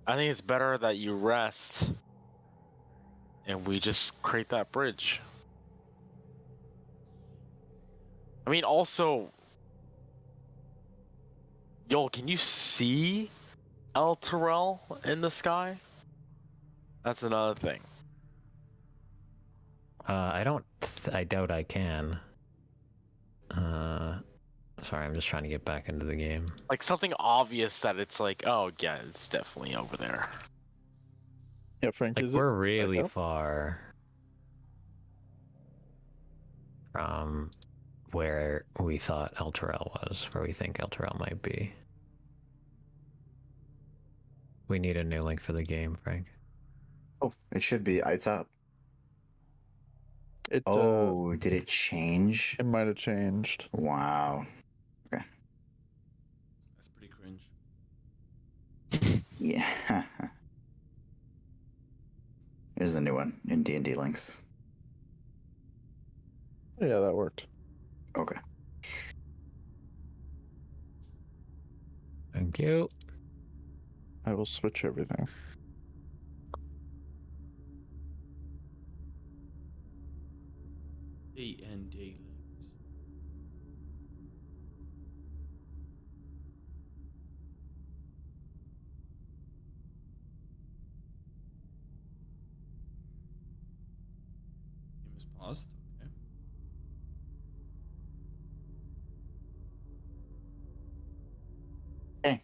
I think it's better that you rest and we just create that bridge. I mean, also, Yoll, can you see El Terrell in the sky? That's another thing. I doubt I can. Sorry, I'm just trying to get back into the game. Like something obvious that it's like, oh yeah, it's definitely over there. Yeah, Frank, Like, is we're it really back up? far from where we thought El Terrell was, where we think El Terrell might be. We need a new link for the game, Frank. Oh, it should be. It's up. It Oh, did it change? it might have changed. Wow. That's pretty cringe. Yeah. Here's the new one in D&D links. Yeah, that worked. Okay. Thank you. I will switch everything. DnD links. Game is paused. Okay.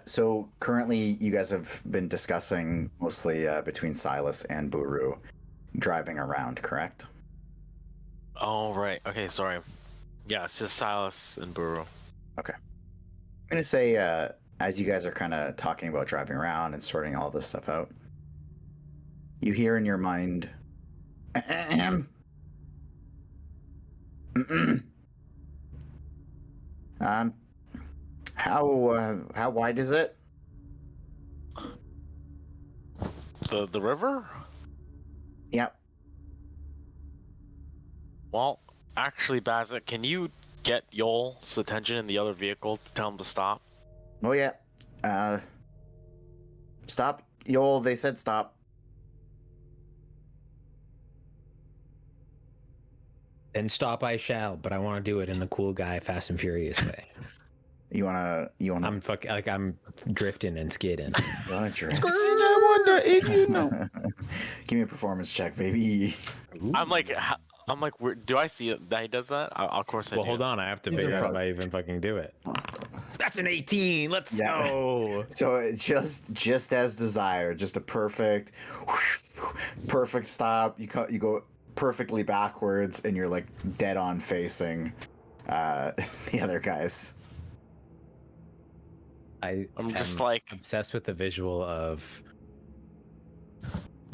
So currently you guys have been discussing mostly between Silas and Buru driving around, correct? Oh, right. Okay, sorry. Yeah, it's just Silas and Buru. I'm going to say, as you guys are kind of talking about driving around and sorting all this stuff out, you hear in your mind, ahem. How wide is it? The river? Yep. Well, actually, Bazit, can you get Yoll's attention in the other vehicle to tell him to stop? Oh yeah. Stop, Yoll. They said stop. Then stop I shall, but I want to do it in the cool guy Fast and Furious way. You wanna? I'm drifting and skidding. You wanna drift? I wonder if you know. Give me a performance check, baby. I'm like, do I see it that he does that? Of course I do. Well, hold on, I have to He's figure out if impressed. I even fucking do it. That's an 18. Let's Yeah. go. So it just as desired, just a perfect stop. You go perfectly backwards, and you're like dead on facing the other guys. I'm just am like, obsessed with the visual of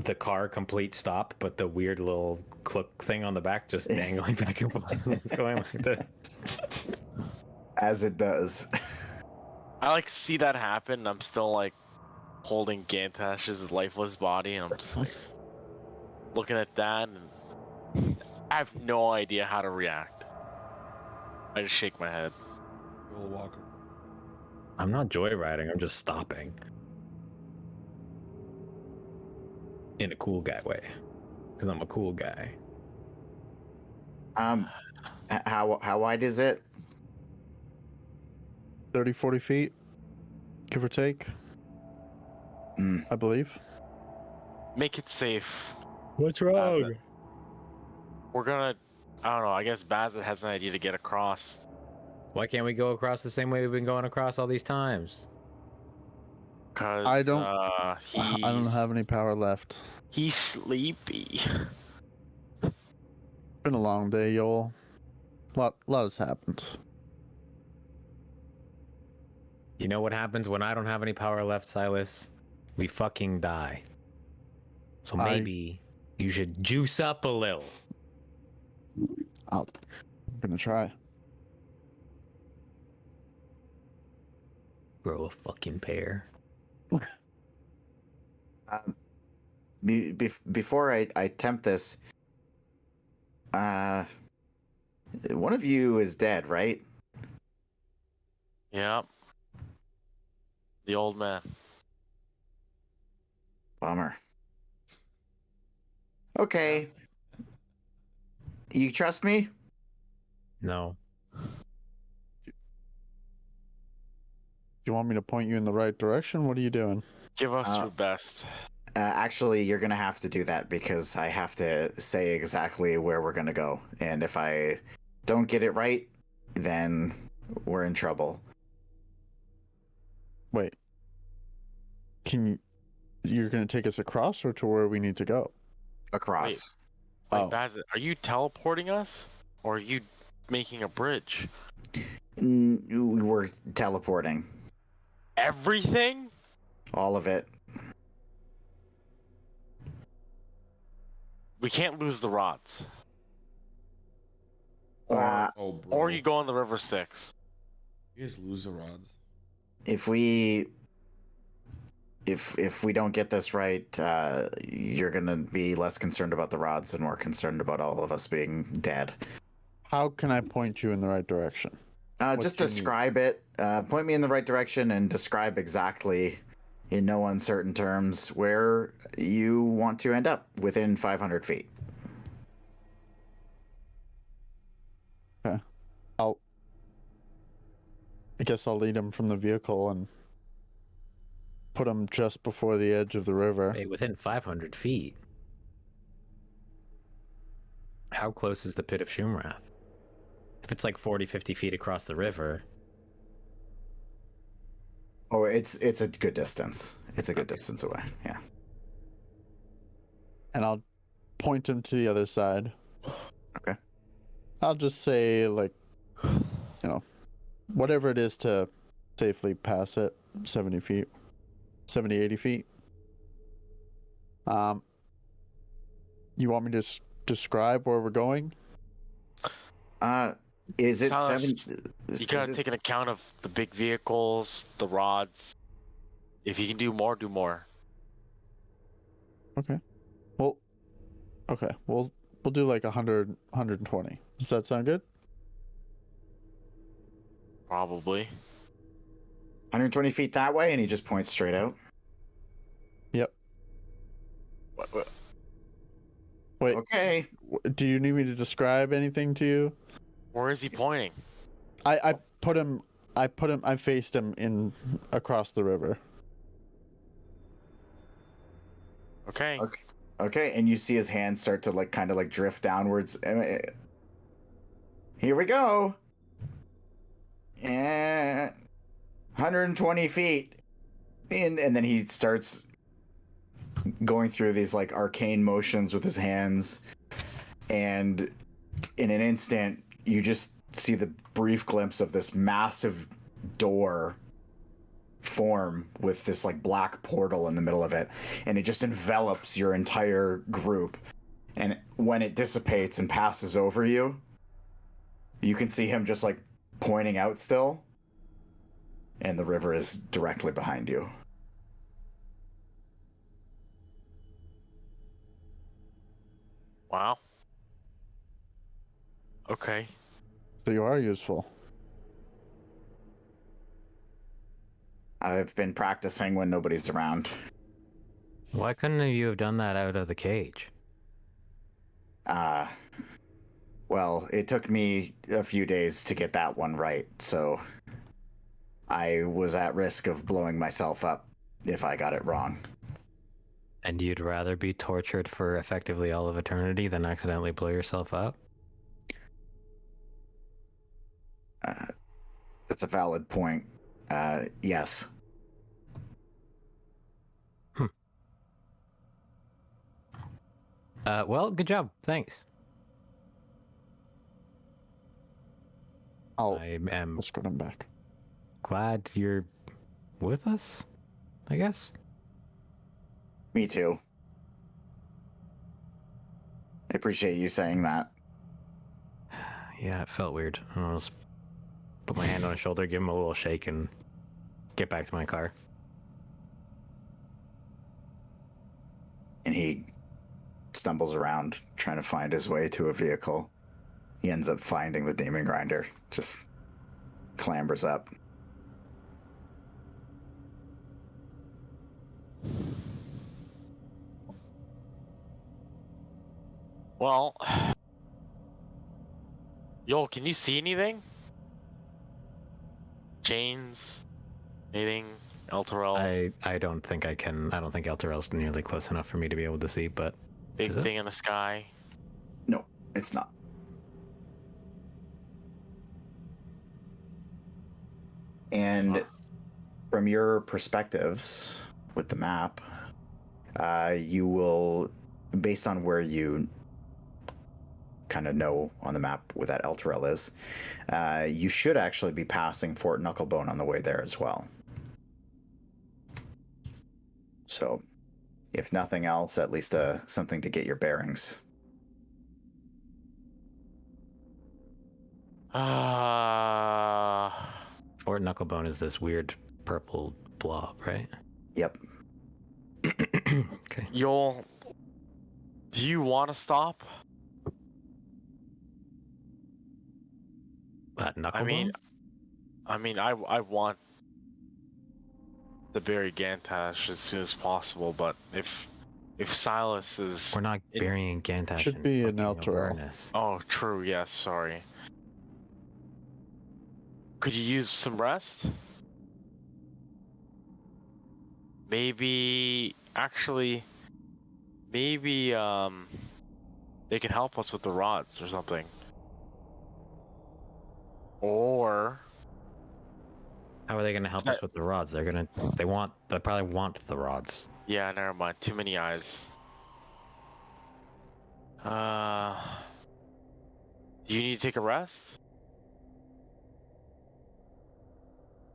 the car complete stop, but the weird little click thing on the back just dangling back and forth. It's going like that. As it does. I like see that happen. And I'm still like holding Gantash's lifeless body, and I'm just like looking at that, and I have no idea how to react. I just shake my head. Yoll Walker. I'm not joyriding, I'm just stopping. In a cool guy way. Because I'm a cool guy. How wide is it? 30, 40 feet, give or take. I believe. Make it safe. What's We're gonna I don't know. I guess Bazet has an idea to get across. Why can't we go across the same way we've been going across all these times? Cause I don't he's have any power left. he's sleepy. Been a long day, Yoll. Lot has happened. You know what happens when I don't have any power left, Silas? We fucking die. So maybe you should juice up a little. I'm gonna try. Grow a fucking pair. Before I attempt this, one of you is dead, right? Yep. The old man. Bummer. Okay. You trust me? No. Do you want me to point you in the right direction? What are you doing? Give us your best. Actually, you're going to have to do that because I have to say exactly where we're going to go. And if I don't get it right, then we're in trouble. Wait. You're going to take us across or to where we need to go? Across. Wait, Bazet, are you teleporting us? Or are you making a bridge? We're teleporting. Everything? All of it. We can't lose the rods. Uh, Bro. Or you go on the river Styx. You guys lose the rods. if we don't get this right, you're gonna be less concerned about the rods and more concerned about all of us being dead. How can I point you in the right direction? Just do you need? describe it. Point me in the right direction and describe exactly, in no uncertain terms, where you want to end up within 500 feet. Okay. I guess I'll lead him from the vehicle and put him just before the edge of the river. Hey, within 500 feet. How close is the pit of Shumrath? If it's like 40, 50 feet across the river. Oh, it's a good distance. It's a good distance away. Yeah. And I'll point him to the other side. Okay. I'll just say, like, whatever it is to safely pass it, 70 feet. 70, 80 feet. You want me to describe where we're going? Is it Silas, 7? You gotta take an account of the big vehicles, the rods. If you can do more, do more. Okay. Well, okay. We'll do like 100, 120. Does that sound good? Probably. 120 feet that way, and he just points straight out. Yep. What? Wait. Okay. Do you need me to describe anything to you? Where is he pointing? I faced him in across the river. Okay. Okay, and you see his hands start to kind of drift downwards. Here we go. And 120 feet. And then he starts going through these arcane motions with his hands. And in an instant, you just see the brief glimpse of this massive door form with this black portal in the middle of it, and it just envelops your entire group. And when it dissipates and passes over you, you can see him just pointing out still, and the river is directly behind you. Wow. Okay. So you are useful. I've been practicing when nobody's around. Why couldn't you have done that out of the cage? Well, it took me a few days to get that one right, so I was at risk of blowing myself up if I got it wrong. And you'd rather be tortured for effectively all of eternity than accidentally blow yourself up? That's a valid point. Yes. Well, good job. Thanks. I'll I am escort him back. glad you're with us, I guess. Me too. I appreciate you saying that. Yeah, it felt weird. I just put my hand on his shoulder, give him a little shake, and get back to my car. And he stumbles around trying to find his way to a vehicle. He ends up finding the demon grinder, just clambers up. Well, Yoll, can you see anything? Chains? Anything? Elturel? I don't think I can. I don't think Elturel's nearly close enough for me to be able to see, but Big is it? thing in the sky? No, it's not. And from your perspectives with the map, you will, based on where you kind of know on the map where that Elturel is, you should actually be passing Fort Knucklebone on the way there as well. So, if nothing else, at least something to get your bearings. Fort Knucklebone is this weird purple blob, right? Yep. Okay. Yoll, do you want to stop? Knucklebone? I mean, I want to bury Gantash as soon as possible, but if Silas is... We're not burying Gantash. Should in be an fucking Elturel. Avernus. Oh, true, yes, sorry. Could you use some rest? Maybe, actually, maybe, they can help us with the rods or something. Or... How are they gonna help us with the rods? They probably want the rods. Yeah, never mind. Too many eyes. Do you need to take a rest?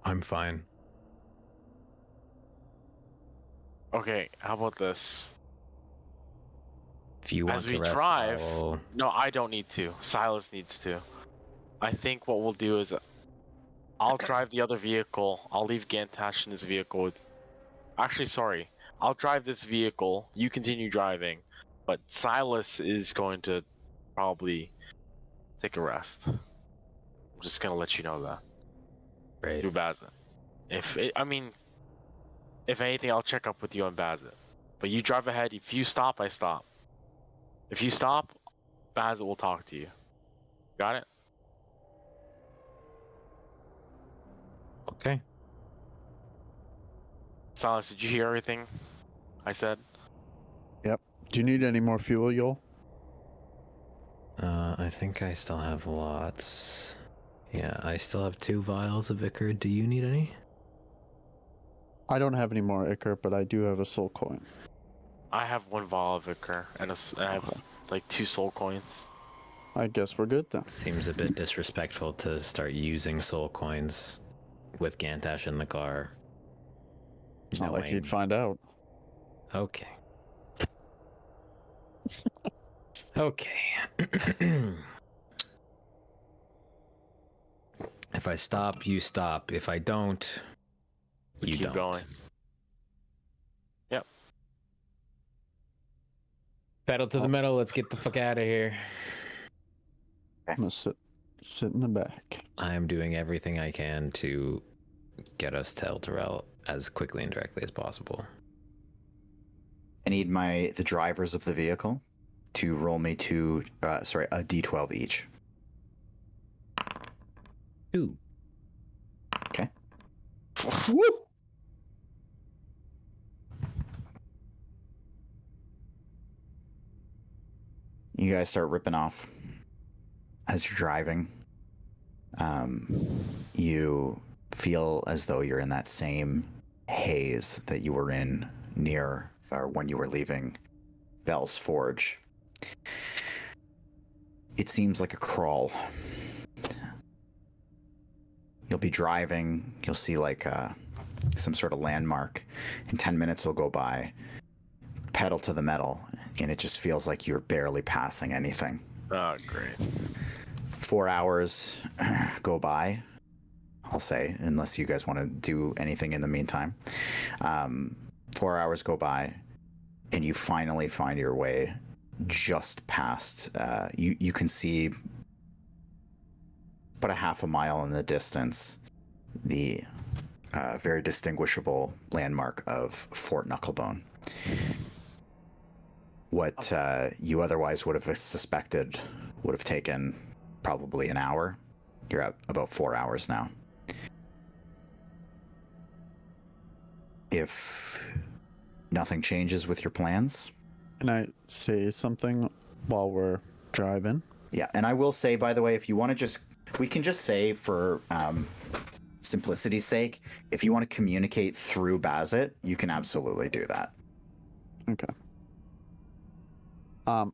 I'm fine. Okay, how about this? If you want As to we rest, drive... I'll... No, I don't need to. Silas needs to. I think what we'll do is I'll drive the other vehicle. I'll leave Gantash in his vehicle with... Actually, sorry. I'll drive this vehicle. You continue driving. But Silas is going to probably take a rest. I'm just going to let you know that. Great. Through Bazit. If anything, I'll check up with you on Bazit. But you drive ahead. If you stop, I stop. If you stop, Bazit will talk to you. Got it? Okay. Silas, did you hear everything I said? Do you need any more fuel, Yoll? I think I still have lots. Yeah, I still have 2 vials of Ichor. Do you need any? I don't have any more Ichor, but I do have a soul coin. I have 1 vial of Ichor, and I have like 2 soul coins. I guess we're good then. Seems a bit disrespectful to start using soul coins with Gantash in the car. It's not like he'd find out. Okay. Okay. If I stop, you stop. If I don't, you Keep don't. going. Yep. Pedal to the metal. Let's get the fuck out of here. I'm gonna sit in the back. I am doing everything I can to get us to Elturel as quickly and directly as possible. I need the drivers of the vehicle to roll me a d12 each. 2. Okay. Whoop! You guys start ripping off as you're driving. You feel as though you're in that same haze that you were in near or when you were leaving Bell's Forge. It seems like a crawl. You'll be driving, you'll see like some sort of landmark, and 10 minutes will go by, pedal to the metal, and it just feels like you're barely passing anything. Oh, great. 4 hours go by, I'll say, unless you guys want to do anything in the meantime. 4 hours go by, and you finally find your way just past. You can see about a half a mile in the distance the very distinguishable landmark of Fort Knucklebone. What you otherwise would have suspected would have taken probably an hour. You're at about 4 hours now. If nothing changes with your plans. Can I say something while we're driving? Yeah, and I will say, by the way, if you want to we can just say for simplicity's sake, if you want to communicate through Bazit, you can absolutely do that. Okay. I'm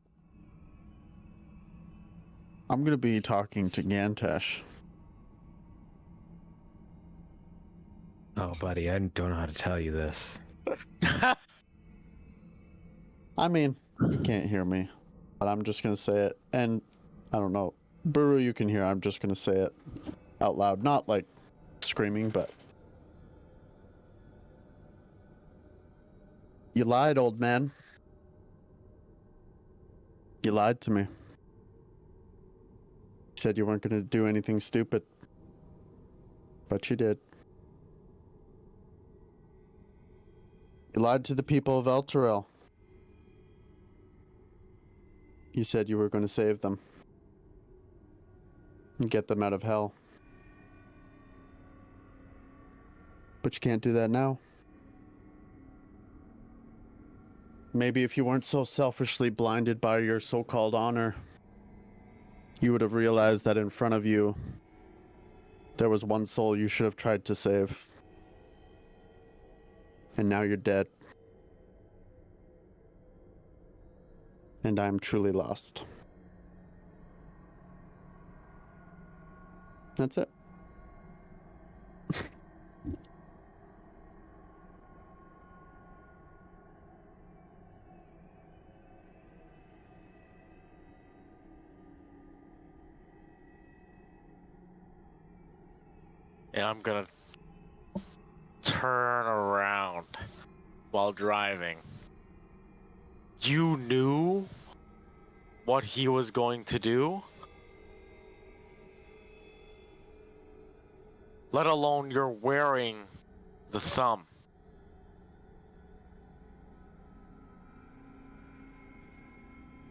going to be talking to Gantash. Oh, buddy, I don't know how to tell you this. I mean, you can't hear me, but I'm just going to say it. And I don't know. Buru, you can hear. I'm just going to say it out loud. Not like screaming, but... You lied, old man. You lied to me. You said you weren't going to do anything stupid. But you did. You lied to the people of Elturel. You said you were going to save them. And get them out of hell. But you can't do that now. Maybe if you weren't so selfishly blinded by your so-called honor, you would have realized that in front of you, there was one soul you should have tried to save. And now you're dead. And I'm truly lost. That's it. And I'm gonna turn around while driving. You knew what he was going to do? Let alone you're wearing the thumb.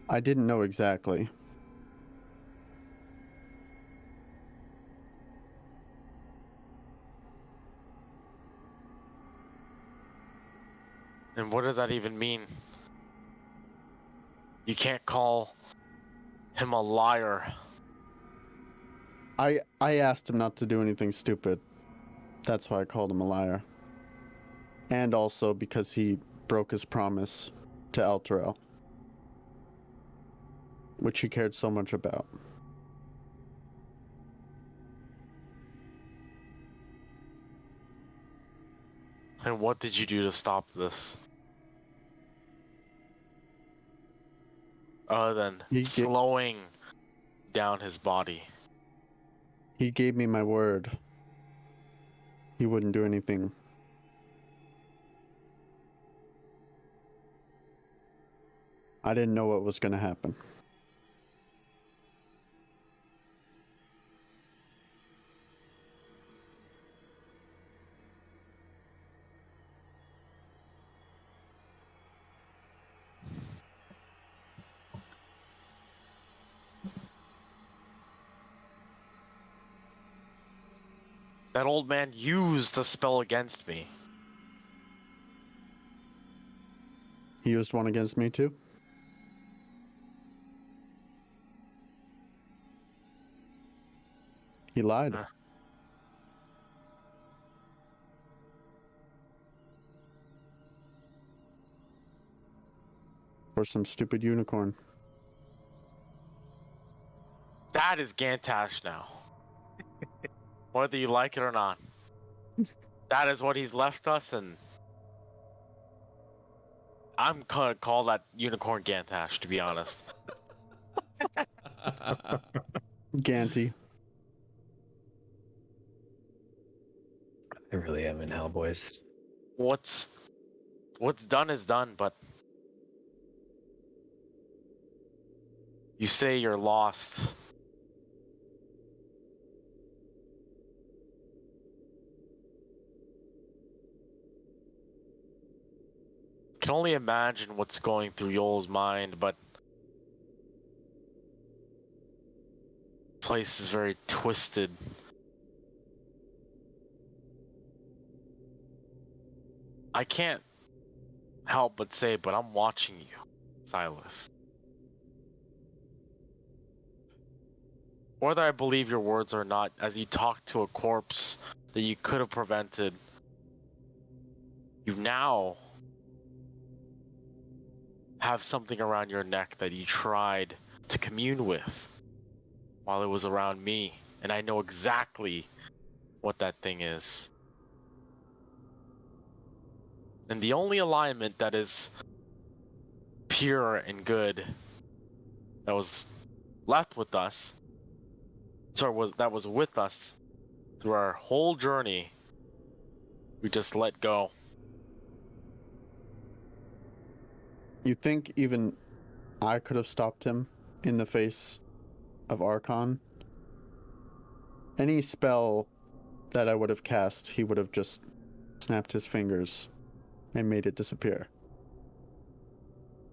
I didn't know exactly. And what does that even mean? You can't call him a liar. I asked him not to do anything stupid. That's why I called him a liar. And also because he broke his promise to Elturel, which he cared so much about. And what did you do to stop this? Other than slowing down his body. He gave me my word. He wouldn't do anything. I didn't know what was going to happen. That old man used the spell against me. He used one against me too? He lied. For some stupid unicorn. That is Gantash now. Whether you like it or not. That is what he's left us, and I'm gonna call that unicorn Gantash, to be honest. Ganty. I really am in hell, boys. What's done is done, but you say you're lost. I can only imagine what's going through Yoll's mind, but the place is very twisted. I can't help but say, but I'm watching you, Silas. Whether I believe your words or not, as you talk to a corpse that you could have prevented, you now have something around your neck that you tried to commune with while it was around me, and I know exactly what that thing is. And the only alignment that is pure and good that was left with us, that was with us through our whole journey, we just let go. You think even I could have stopped him in the face of Archon? Any spell that I would have cast, he would have just snapped his fingers and made it disappear.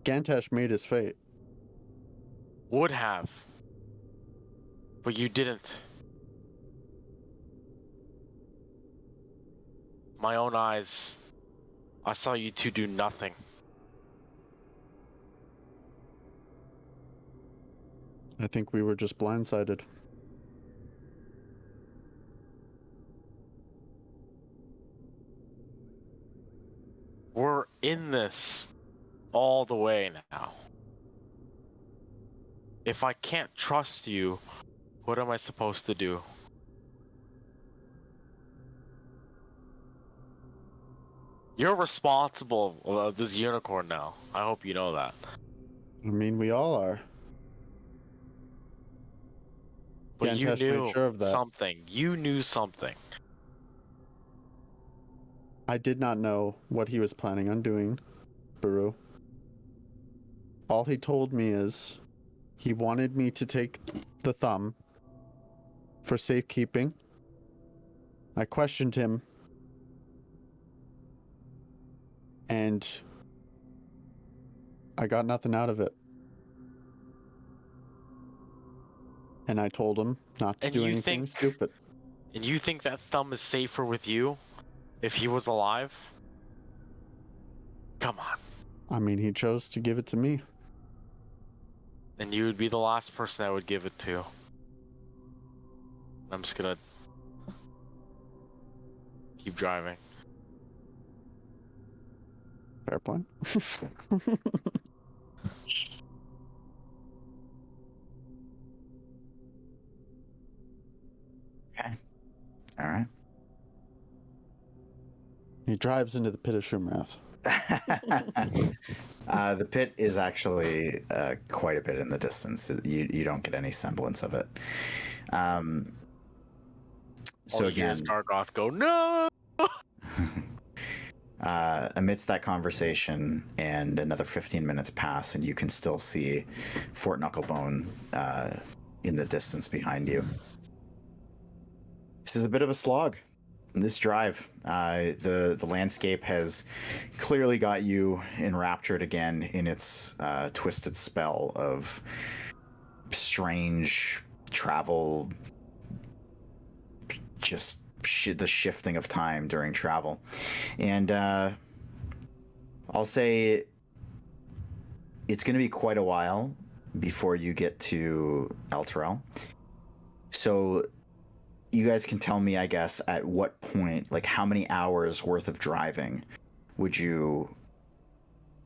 Gantash made his fate. Would have. But you didn't. My own eyes, I saw you two do nothing. I think we were just blindsided. We're in this all the way now. If I can't trust you, what am I supposed to do? You're responsible for this unicorn now. I hope you know that. I mean, we all are. But Gantash you made knew sure of that. something. You knew something. I did not know what he was planning on doing, Buru. All he told me is he wanted me to take the thumb for safekeeping. I questioned him, and I got nothing out of it. And I told him not to do anything stupid. And you think that thumb is safer with you if he was alive? Come on. I mean, he chose to give it to me. And you would be the last person I would give it to. I'm just gonna keep driving. Fair point. Okay. All right. He drives into the pit of Shumrath. The pit is actually quite a bit in the distance. You don't get any semblance of it. So again, Gargoth go, no! amidst that conversation, and another 15 minutes pass, and you can still see Fort Knucklebone in the distance behind you. This is a bit of a slog. This drive, the landscape has clearly got you enraptured again in its twisted spell of strange travel, just the shifting of time during travel. And I'll say it's going to be quite a while before you get to Elturel. So you guys can tell me, I guess, at what point, like how many hours worth of driving would you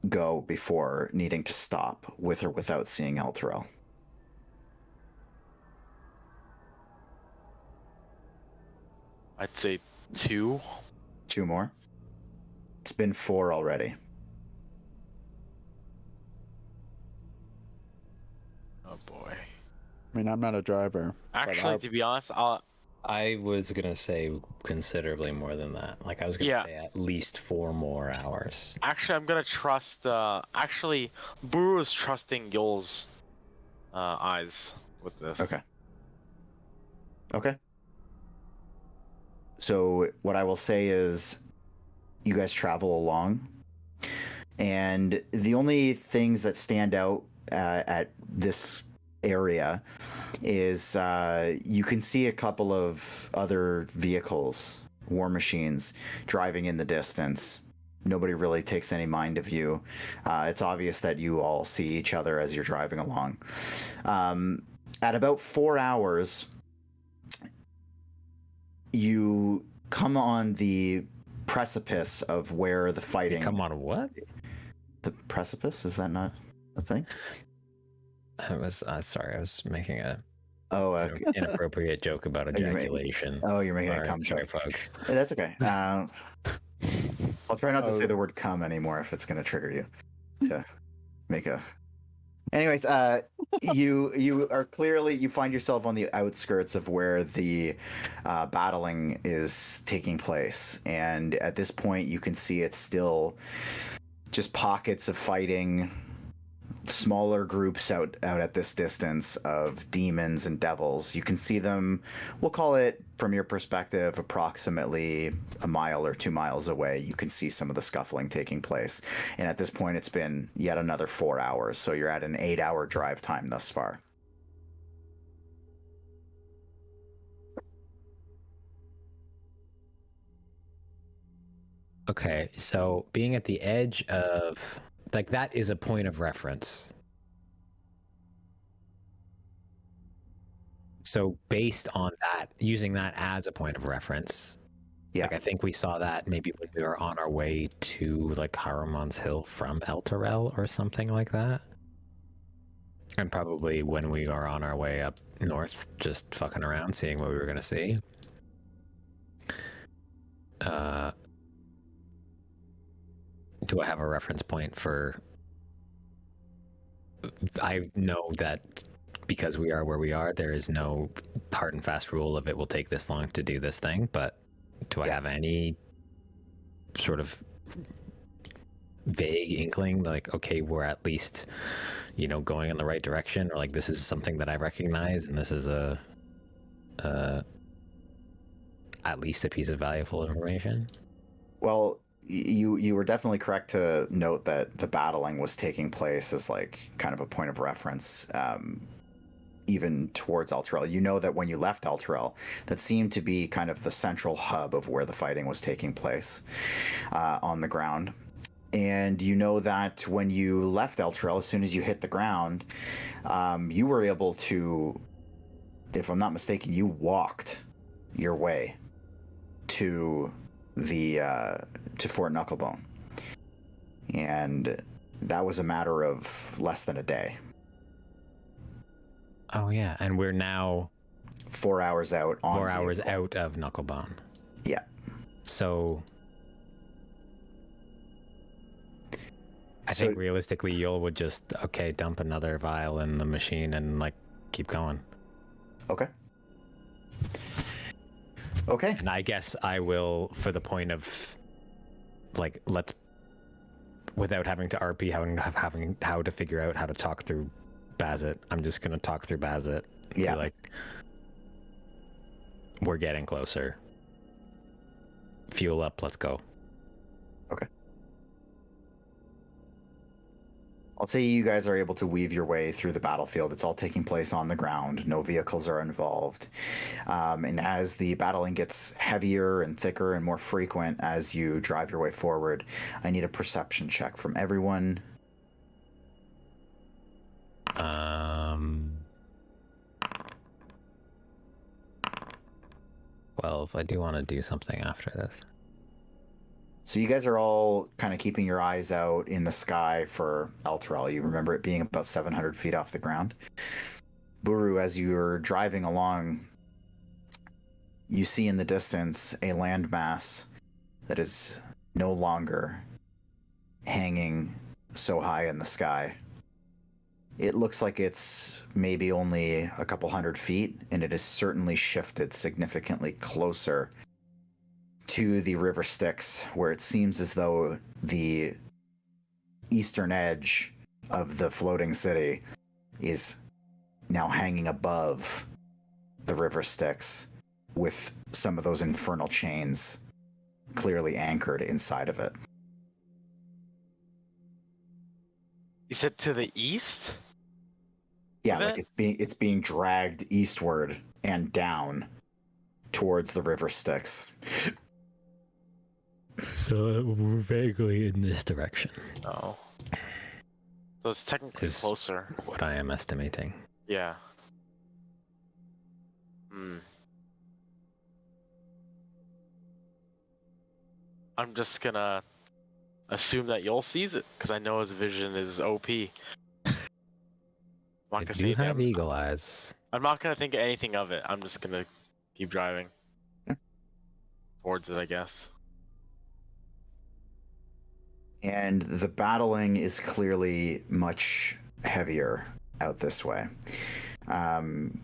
go before needing to stop with or without seeing Elturel? I'd say 2. 2 more? It's been 4 already. Oh boy. I mean, I'm not a driver. but Actually, to be honest, I was gonna say considerably more than that. Like I was gonna say at least 4 more hours. actually, I'm gonna trust. Actually, Buru is trusting Yoll's eyes with this. Okay. Okay. So what I will say is you guys travel along, and the only things that stand out at this area is you can see a couple of other vehicles, war machines, driving in the distance. Nobody really takes any mind of you. It's obvious that you all see each other as you're driving along. At about 4 hours, you come on the precipice of where the fighting... Come on what? The precipice? Is that not a thing? I was sorry, I was making a Okay. inappropriate joke about ejaculation. You're making a Sorry, cum sorry, joke. folks. That's okay. I'll try not to say the word cum anymore if it's going to trigger you to make a... Anyways, you are clearly, you find yourself on the outskirts of where the battling is taking place. And at this point, you can see it's still just pockets of fighting, smaller groups out at this distance of demons and devils. You can see them, we'll call it, from your perspective, approximately a mile or 2 miles away. You can see some of the scuffling taking place. And at this point, it's been yet another 4 hours. So you're at an 8-hour drive time thus far. Okay, so being at the edge of, like, that is a point of reference. So based on that, using that as a point of reference, Yeah. like I think we saw that maybe when we were on our way to like Haramon's Hill from Elturel or something like that. And probably when we are on our way up north, just fucking around, seeing what we were going to see. Do I have a reference point for... I know that because we are where we are, there is no hard and fast rule of it will take this long to do this thing, but do I have any sort of vague inkling, like, okay, we're at least, going in the right direction, or like this is something that I recognize and this is at least a piece of valuable information? Well, you were definitely correct to note that the battling was taking place as like kind of a point of reference, even towards Elturel. You know that when you left Elturel, that seemed to be kind of the central hub of where the fighting was taking place on the ground. And you know that when you left Elturel, as soon as you hit the ground, you were able to, if I'm not mistaken, you walked your way to the to Fort Knucklebone, and that was a matter of less than a day. Oh yeah, and we're now 4 hours out on 4 hours vehicle. out of Knucklebone. Yeah. So I think realistically, Yoll would just dump another vial in the machine and like keep going. Okay. Okay. And I guess I will, for the point of, like, let's, without having to RP, having how to figure out how to talk through Bazit, I'm just gonna talk through Bazit. Yeah. Be like, we're getting closer. Fuel up. Let's go. Okay. I'll say you guys are able to weave your way through the battlefield. It's all taking place on the ground. No vehicles are involved. And as the battling gets heavier and thicker and more frequent as you drive your way forward, I need a perception check from everyone. 12. I do want to do something after this. So you guys are all kind of keeping your eyes out in the sky for Elturel. You remember it being about 700 feet off the ground. Buru, as you're driving along, you see in the distance a landmass that is no longer hanging so high in the sky. It looks like it's maybe only a couple hundred feet, and it has certainly shifted significantly closer to the river Styx, where it seems as though the eastern edge of the floating city is now hanging above the river Styx, with some of those infernal chains clearly anchored inside of it. You said to the east? Yeah, like it's being dragged eastward and down towards the river Styx. So we're vaguely in this direction. Oh. So it's technically Is closer. what I am estimating. Yeah. Hmm. I'm just gonna assume that Yoll sees it, because I know his vision is OP. I'm not I gonna do say have them. eagle eyes. I'm not gonna think anything of it. I'm just gonna keep driving towards it, I guess. And the battling is clearly much heavier out this way.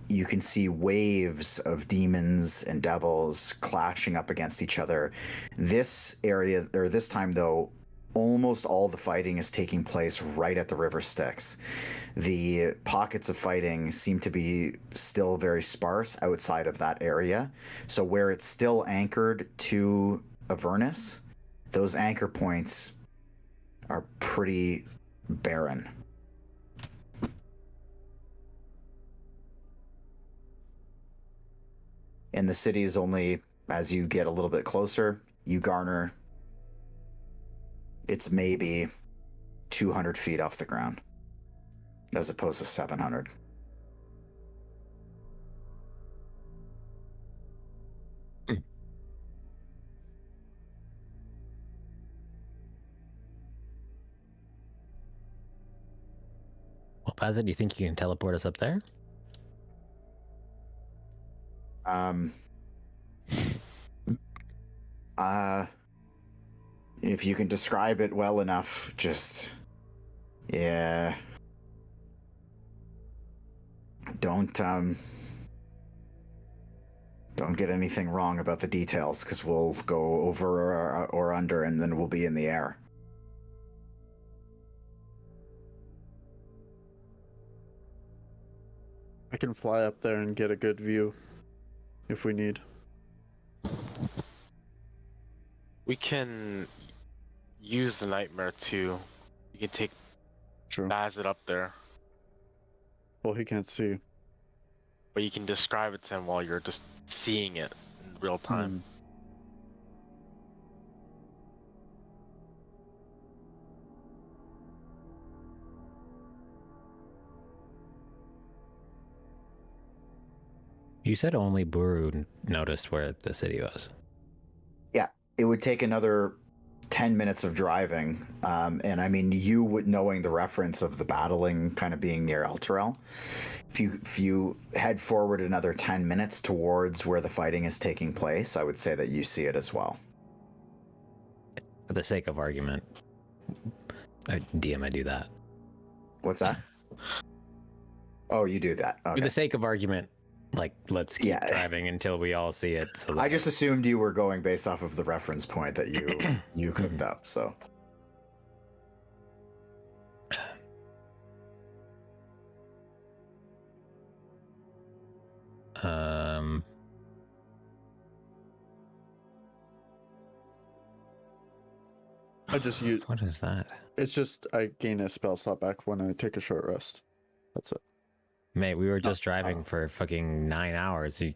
You can see waves of demons and devils clashing up against each other. This area, or this time though, almost all the fighting is taking place right at the river Styx. The pockets of fighting seem to be still very sparse outside of that area. So where it's still anchored to Avernus, those anchor points are pretty barren. And the city is only, as you get a little bit closer, you garner, it's maybe 200 feet off the ground, as opposed to 700. Well, Pazit, do you think you can teleport us up there? If you can describe it well enough, just, yeah. Don't get anything wrong about the details, because we'll go over or under, and then we'll be in the air. I can fly up there and get a good view if we need. We can use the nightmare too. You can take True. Bazit up there, Well, he can't see. but you can describe it to him while you're just seeing it in real time. You said only Buru noticed where the city was. Yeah, it would take another 10 minutes of driving. And I mean, you would, knowing the reference of the battling kind of being near Elturel, if you head forward another 10 minutes towards where the fighting is taking place, I would say that you see it as well. For the sake of argument, I do that. What's that? Oh, you do that. Okay. For the sake of argument, like, let's keep driving until we all see it. So I just assumed you were going based off of the reference point that you cooked up, so. I just use. What is that? It's just I gain a spell slot back when I take a short rest. That's it. Mate, we were just driving for fucking 9 hours. You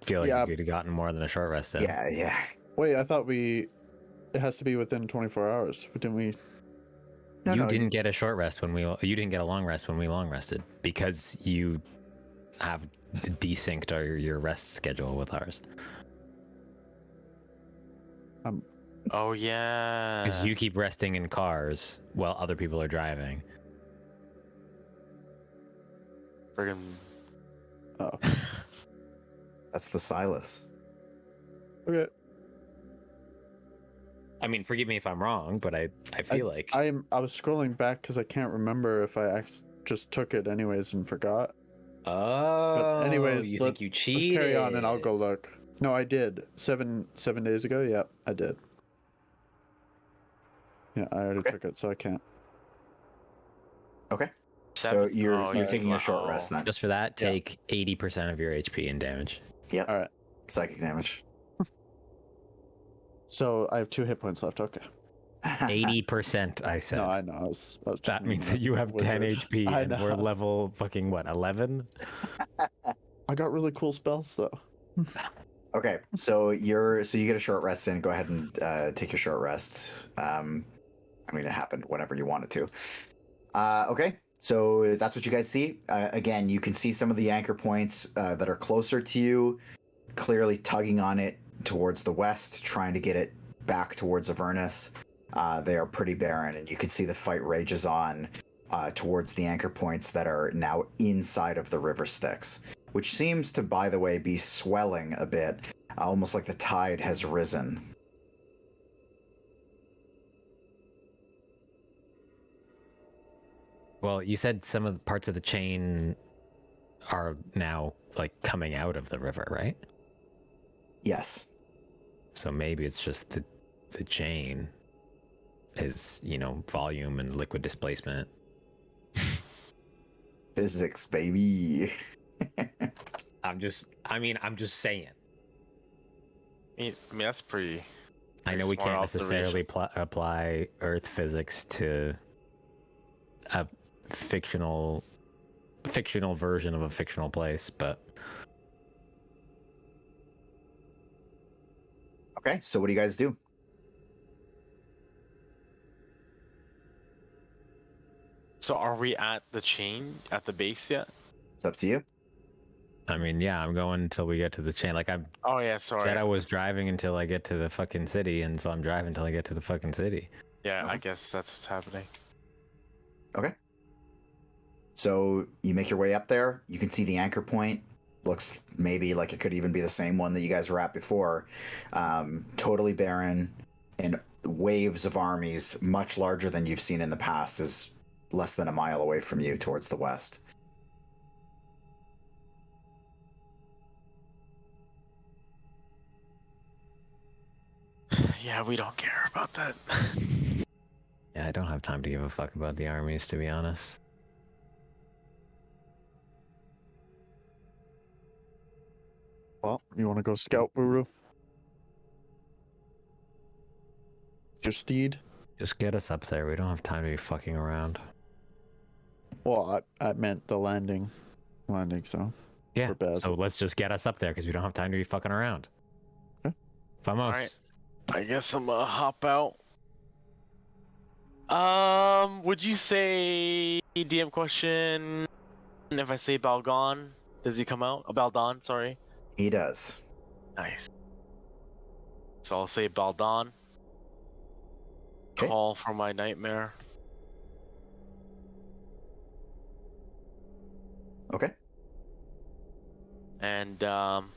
feel like you could have gotten more than a short rest in. Yeah. Wait, I thought it has to be within 24 hours. Didn't we? You didn't get a short rest you didn't get a long rest when we long rested because you have desynced your rest schedule with ours. Oh yeah. Because you keep resting in cars while other people are driving. Friggin' Oh, That's the Silas. okay. I mean, forgive me if I'm wrong, but I feel like I was scrolling back because I can't remember if I just took it anyways and forgot. Oh, anyways, you think you Let's cheated? carry on and I'll go look. No, I did. 7 days ago. Yep, I did. Yeah, I already took it, so I can't. Okay. Seven. So you're Oh, taking a wow. short rest then. Just for that, Yeah. take 80% of your HP in damage. Yep. All right. Psychic damage. So I have 2 hit points left. Okay. 80%, I said. No, I know. I was just That means meaning that you have 10 wizard. HP, I and know. we're level fucking what, 11? I got really cool spells though. Okay, so you get a short rest in. Go ahead and take your short rest. I mean, it happened whenever you wanted to. Okay, so that's what you guys see. Again, you can see some of the anchor points that are closer to you, clearly tugging on it towards the west, trying to get it back towards Avernus. They are pretty barren, and you can see the fight rages on towards the anchor points that are now inside of the river Styx, which seems to, by the way, be swelling a bit, almost like the tide has risen. Well, you said some of the parts of the chain are now, like, coming out of the river, right? Yes. So maybe it's just the chain is, volume and liquid displacement. Physics, baby. I'm just saying. I mean, that's pretty. I know we smart can't necessarily observation. apply Earth physics to a fictional version of a fictional place, but Okay, so what do you guys do? So are we at the chain at the base yet? It's up to you. I mean, yeah, I'm going until we get to the chain. Like I Oh yeah, sorry. said, I was driving until I get to the fucking city, and so I'm driving until I get to the fucking city. Yeah, I guess that's what's happening. Okay. So you make your way up there. You can see the anchor point. Looks maybe like it could even be the same one that you guys were at before. Totally barren, and waves of armies, much larger than you've seen in the past, is less than a mile away from you towards the west. Yeah, we don't care about that. Yeah, I don't have time to give a fuck about the armies, to be honest. Well, you want to go scout, Buru? Your steed? Just get us up there. We don't have time to be fucking around. Well, I meant the landing zone. Yeah, For Baz. so let's just get us up there because we don't have time to be fucking around. Okay. Vamos. All right. I guess I'm gonna hop out. Would you say DM question? If I say Balgon, does he come out? Baldon, sorry. He does. Nice. So I'll say Baldon. Okay. Call for my nightmare. Okay. And I'm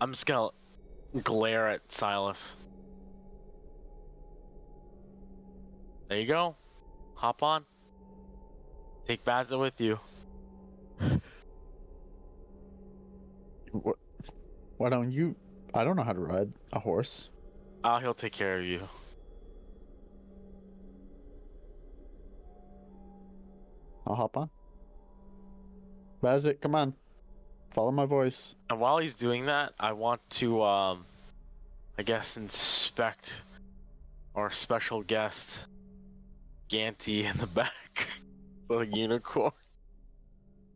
just gonna glare at Silas. There you go. Hop on. Take Bazza with you. Why don't you? I don't know how to ride a horse. He'll take care of you. I'll hop on. Bazit, come on. Follow my voice. And while he's doing that, I want to, I guess, inspect our special guest, Ganty, in the back. The unicorn.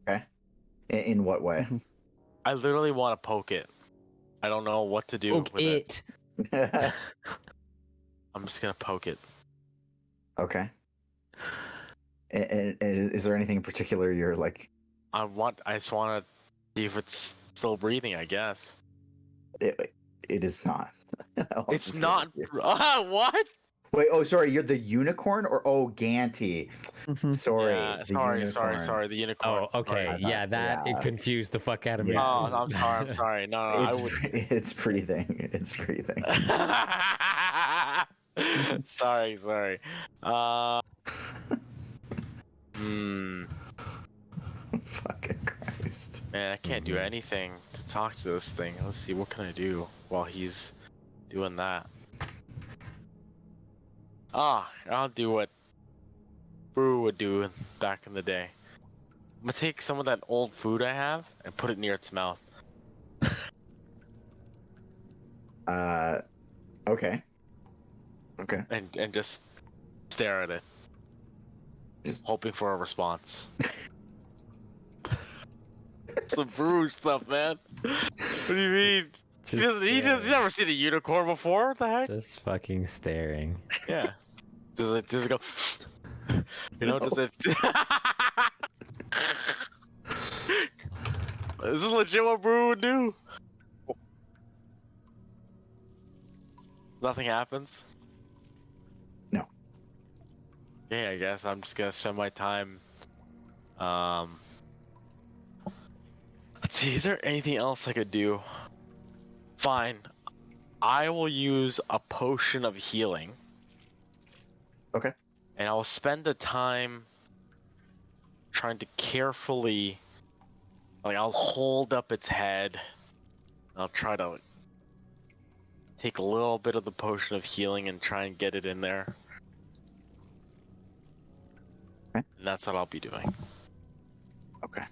Okay. In what way? I literally want to poke it. I don't know what to do with it. I'm just gonna poke it. Okay. And is there anything in particular you're like? I just want to see if it's still breathing, I guess. It is not. I'll It's just not. give it to you. What? Wait, oh, sorry, you're the unicorn or Ganty? Mhm. Sorry, Yeah, the sorry, unicorn. sorry. The unicorn. Oh, okay. I thought- Yeah, that it yeah. confused the fuck out of me. Yeah. Oh, I'm sorry. I'm sorry. No, I It's would. it's breathing. It's breathing. sorry. Uh. Hmm. Fucking Christ. Man, I can't do anything to talk to this thing. Let's see, what can I do while he's doing that? I'll do what Buru would do back in the day. I'm gonna take some of that old food I have and put it near its mouth. Okay. Okay. And just stare at it. Just- hoping for a response. Some Buru stuff, man. What do you mean? He's never seen a unicorn before. What the heck? Just fucking staring. Yeah. Does it go? You know, does it? This is legit what Buru would do. Nothing happens. No. Yeah, I guess I'm just gonna spend my time. Let's see. Is there anything else I could do? Fine. I will use a potion of healing. Okay. And I'll spend the time trying to carefully, like, I'll hold up its head. I'll try to take a little bit of the potion of healing and try and get it in there. Okay. And that's what I'll be doing. Okay.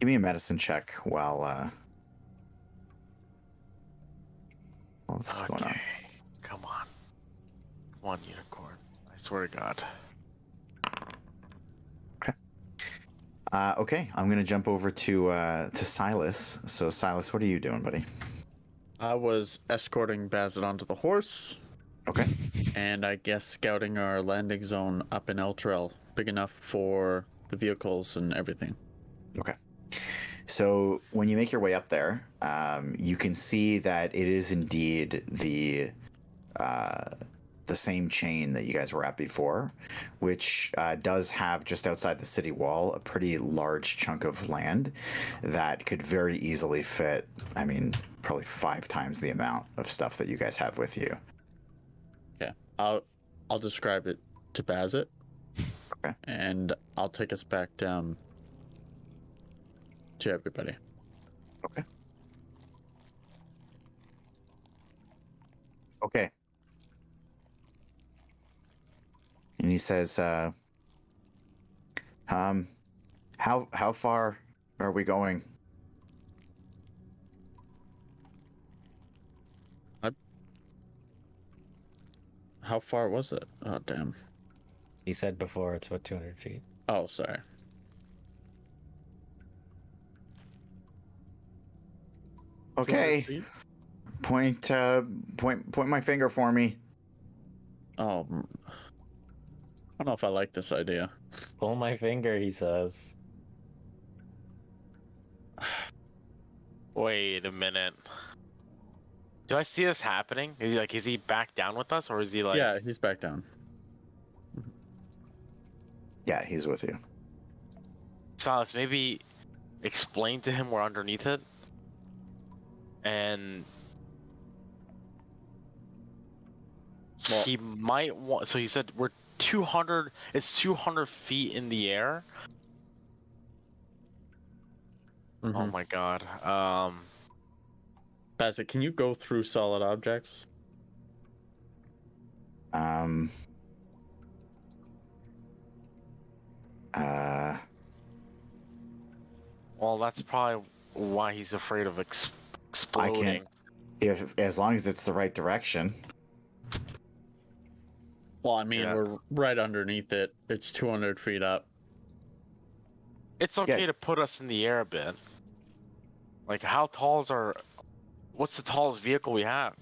Give me a medicine check while what's going on? Come on. Come on, unicorn. I swear to God. Okay, I'm gonna jump over to Silas. So Silas, what are you doing, buddy? I was escorting Bazit onto the horse, Okay. and I guess scouting our landing zone up in Elturel, big enough for the vehicles and everything. Okay. So when you make your way up there, you can see that it is indeed the same chain that you guys were at before, which does have just outside the city wall a pretty large chunk of land that could very easily fit, I mean, probably 5 times the amount of stuff that you guys have with you. Yeah, I'll describe it to Bazit. Okay. And I'll take us back down to everybody. Okay. Okay. And he says, how far are we going? How far was it? Oh, damn. He said before it's what 200 feet. Oh, sorry. Okay. 200 feet? Point my finger for me. Oh, I don't know if I like this idea. Pull my finger, he says. Wait a minute. Do I see this happening? Is he back down with us, or is he like? Yeah, he's back down. Yeah, he's with you. Silas, maybe explain to him we're underneath it, and he might want. So he said we're 200. It's 200 feet in the air. Mm-hmm. Oh my God. Bazit, can you go through solid objects? Well, that's probably why he's afraid of exploding. If as long as it's the right direction. Well, I mean, Yeah. we're right underneath it. It's 200 feet up. It's okay to put us in the air a bit. Like, how tall is our? What's the tallest vehicle we have?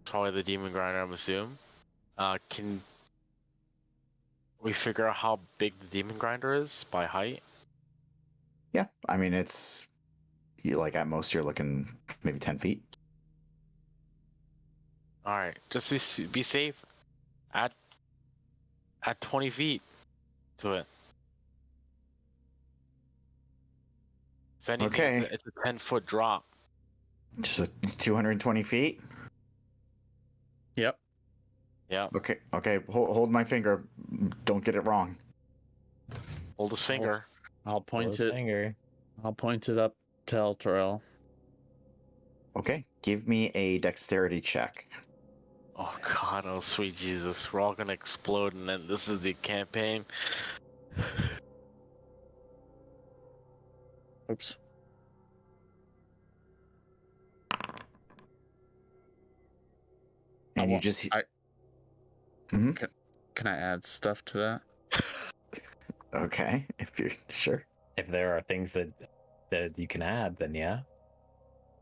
Probably the demon grinder, I'm assuming. Can we figure out how big the demon grinder is by height? Yeah, I mean it's you like at most you're looking maybe 10 feet. All right, just be safe. At 20 feet to it. If anything, Okay. it's a 10-foot drop. Just 220 feet. Yep. Yeah. Okay. Hold my finger. Don't get it wrong. Hold his finger. I'll point Close it. finger. I'll point it up to Tortle. Okay. Give me a dexterity check. Oh God, oh sweet Jesus, we're all gonna explode, and then this is the campaign. Oops. And you just. Mhm. Can I add stuff to that? Okay, if you're sure. If there are things that you can add, then yeah.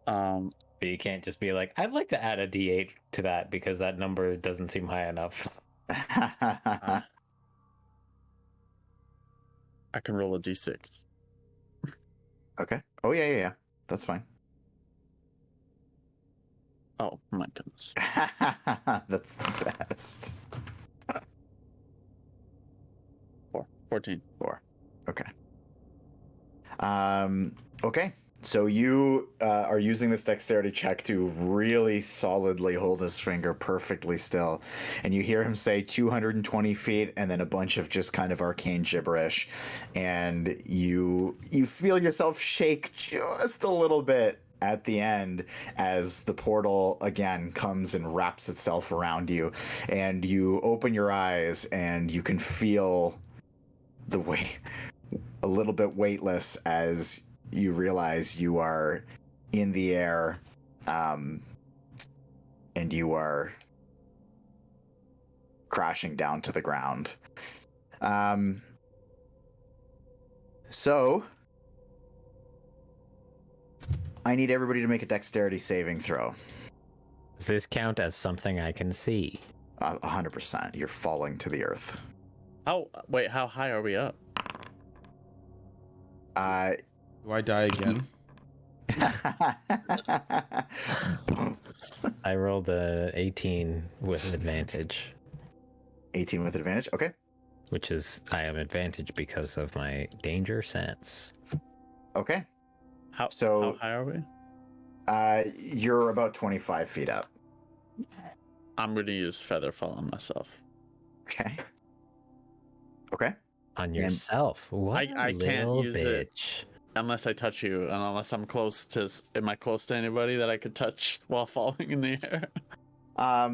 But you can't just be like, I'd like to add a D8 to that because that number doesn't seem high enough. I can roll a D6. Okay. Oh yeah. That's fine. Oh my goodness. That's the best. 14. 4. Okay. Okay. So you are using this dexterity check to really solidly hold his finger perfectly still, and you hear him say 220 feet, and then a bunch of just kind of arcane gibberish, and you feel yourself shake just a little bit at the end as the portal again comes and wraps itself around you, and you open your eyes and you can feel the weight a little bit weightless as you realize you are in the air, and you are crashing down to the ground. So I need everybody to make a dexterity saving throw. Does this count as something I can see? 100%. You're falling to the earth. How high are we up? Do I die again? I rolled a 18 with advantage. 18 with advantage. Okay. Which is, I have advantage because of my danger sense. Okay. How high are we? You're about 25 feet up. I'm going to use Featherfall on myself. Okay. On yourself? What I a can't little use bitch. it unless I touch you, and unless I'm close to... Am I close to anybody that I could touch while falling in the air? I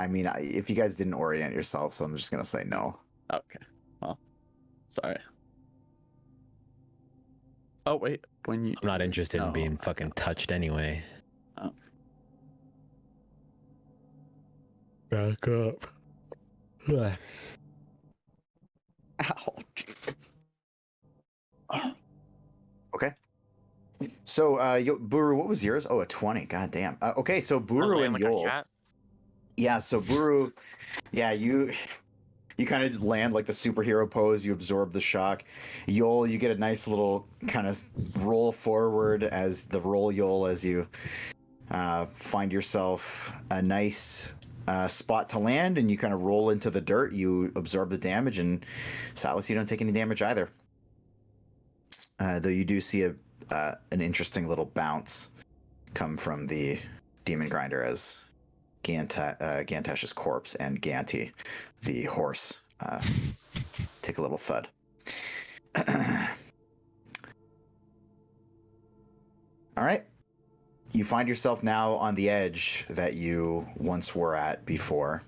mean, if you guys didn't orient yourself, so I'm just gonna say no. Okay. Well, sorry. Oh, wait. When you... I'm not interested in No, being I fucking got touched anyway. Oh. Back up. Ow, Jesus. Okay. So, Buru, what was yours? Oh, a 20. God damn. Okay, so Buru and Like a Yoll. cat? Yeah, so Buru, yeah, you kind of land like the superhero pose. You absorb the shock. Yoll, you get a nice little kind of roll forward as the roll Yoll as you find yourself a nice spot to land, and you kind of roll into the dirt. You absorb the damage, and Silas, you don't take any damage either. Though you do see an interesting little bounce come from the demon grinder as Gantash's corpse and Ganti, the horse, take a little thud. All right. You find yourself now on the edge that you once were at before.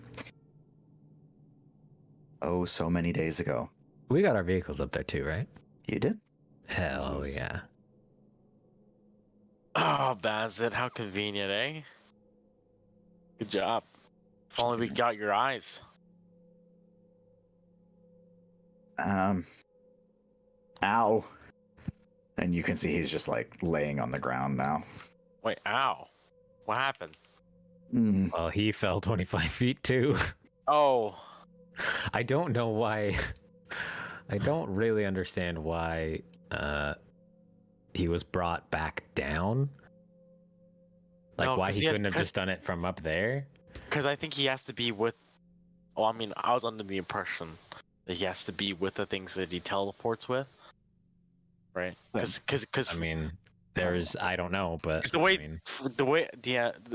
Oh, so many days ago. We got our vehicles up there too, right? You did? Hell yeah. Oh, Bazit, how convenient, eh? Good job. If only we got your eyes. Ow. And you can see he's just like laying on the ground now. Wait, ow. What happened? Well, he fell 25 feet too. Oh. I don't know why. I don't really understand why he was brought back down? Like, No, why 'cause he he has- couldn't have 'cause- just done it from up there? Because I think he has to be with. Well, I mean, I was under the impression that he has to be with the things that he teleports with, right? Because I mean, there's I don't know, but the way I mean,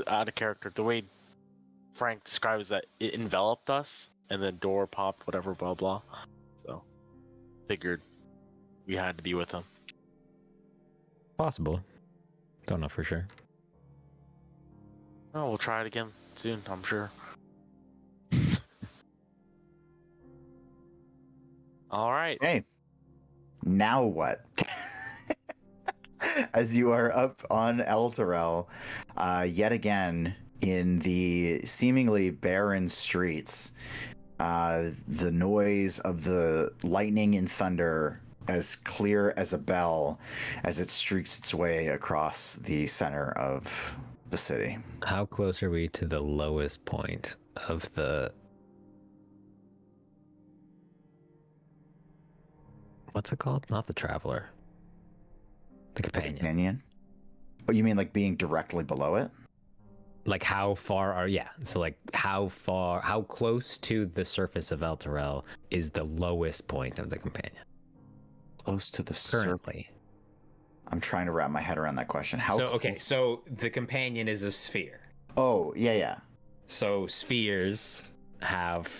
out of character, the way Phrank describes that it enveloped us and the door popped, whatever, blah blah. So figured we had to be with him. possible. Don't know for sure. Oh, we'll try it again soon, I'm sure. All right. Hey, now what? As you are up on Elturel, yet again in the seemingly barren streets, the noise of the lightning and thunder as clear as a bell as it streaks its way across the center of the city. How close are we to the lowest point of the... What's it called? Not the Traveler. The Companion. Companion? Oh, you mean like being directly below it? Like how far are... Yeah, so like how close to the surface of Elturel is the lowest point of the Companion? Close to the surface. Currently. I'm trying to wrap my head around that question. So the Companion is a sphere. Oh, yeah. So spheres have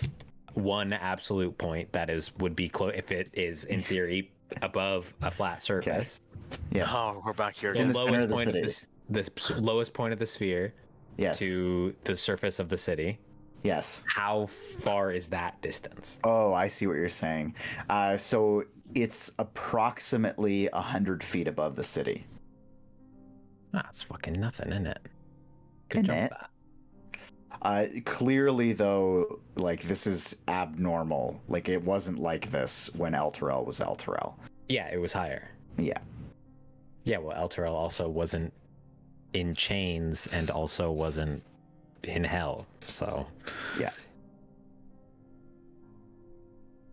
one absolute point that would be close if it is in theory above a flat surface. Yes. Oh, we're back here. It's in the center of the Lowest point city. the lowest point of the sphere Yes. to the surface of the city. Yes. How far is that distance? Oh, I see what you're saying. So it's approximately 100 feet above the city. That's fucking nothing, isn't it? Good Isn't job, it? that. Clearly, though, like this is abnormal. Like it wasn't like this when Elturel was Elturel. Yeah, it was higher. Yeah. Yeah, well, Elturel also wasn't in chains and also wasn't in hell, so... Yeah.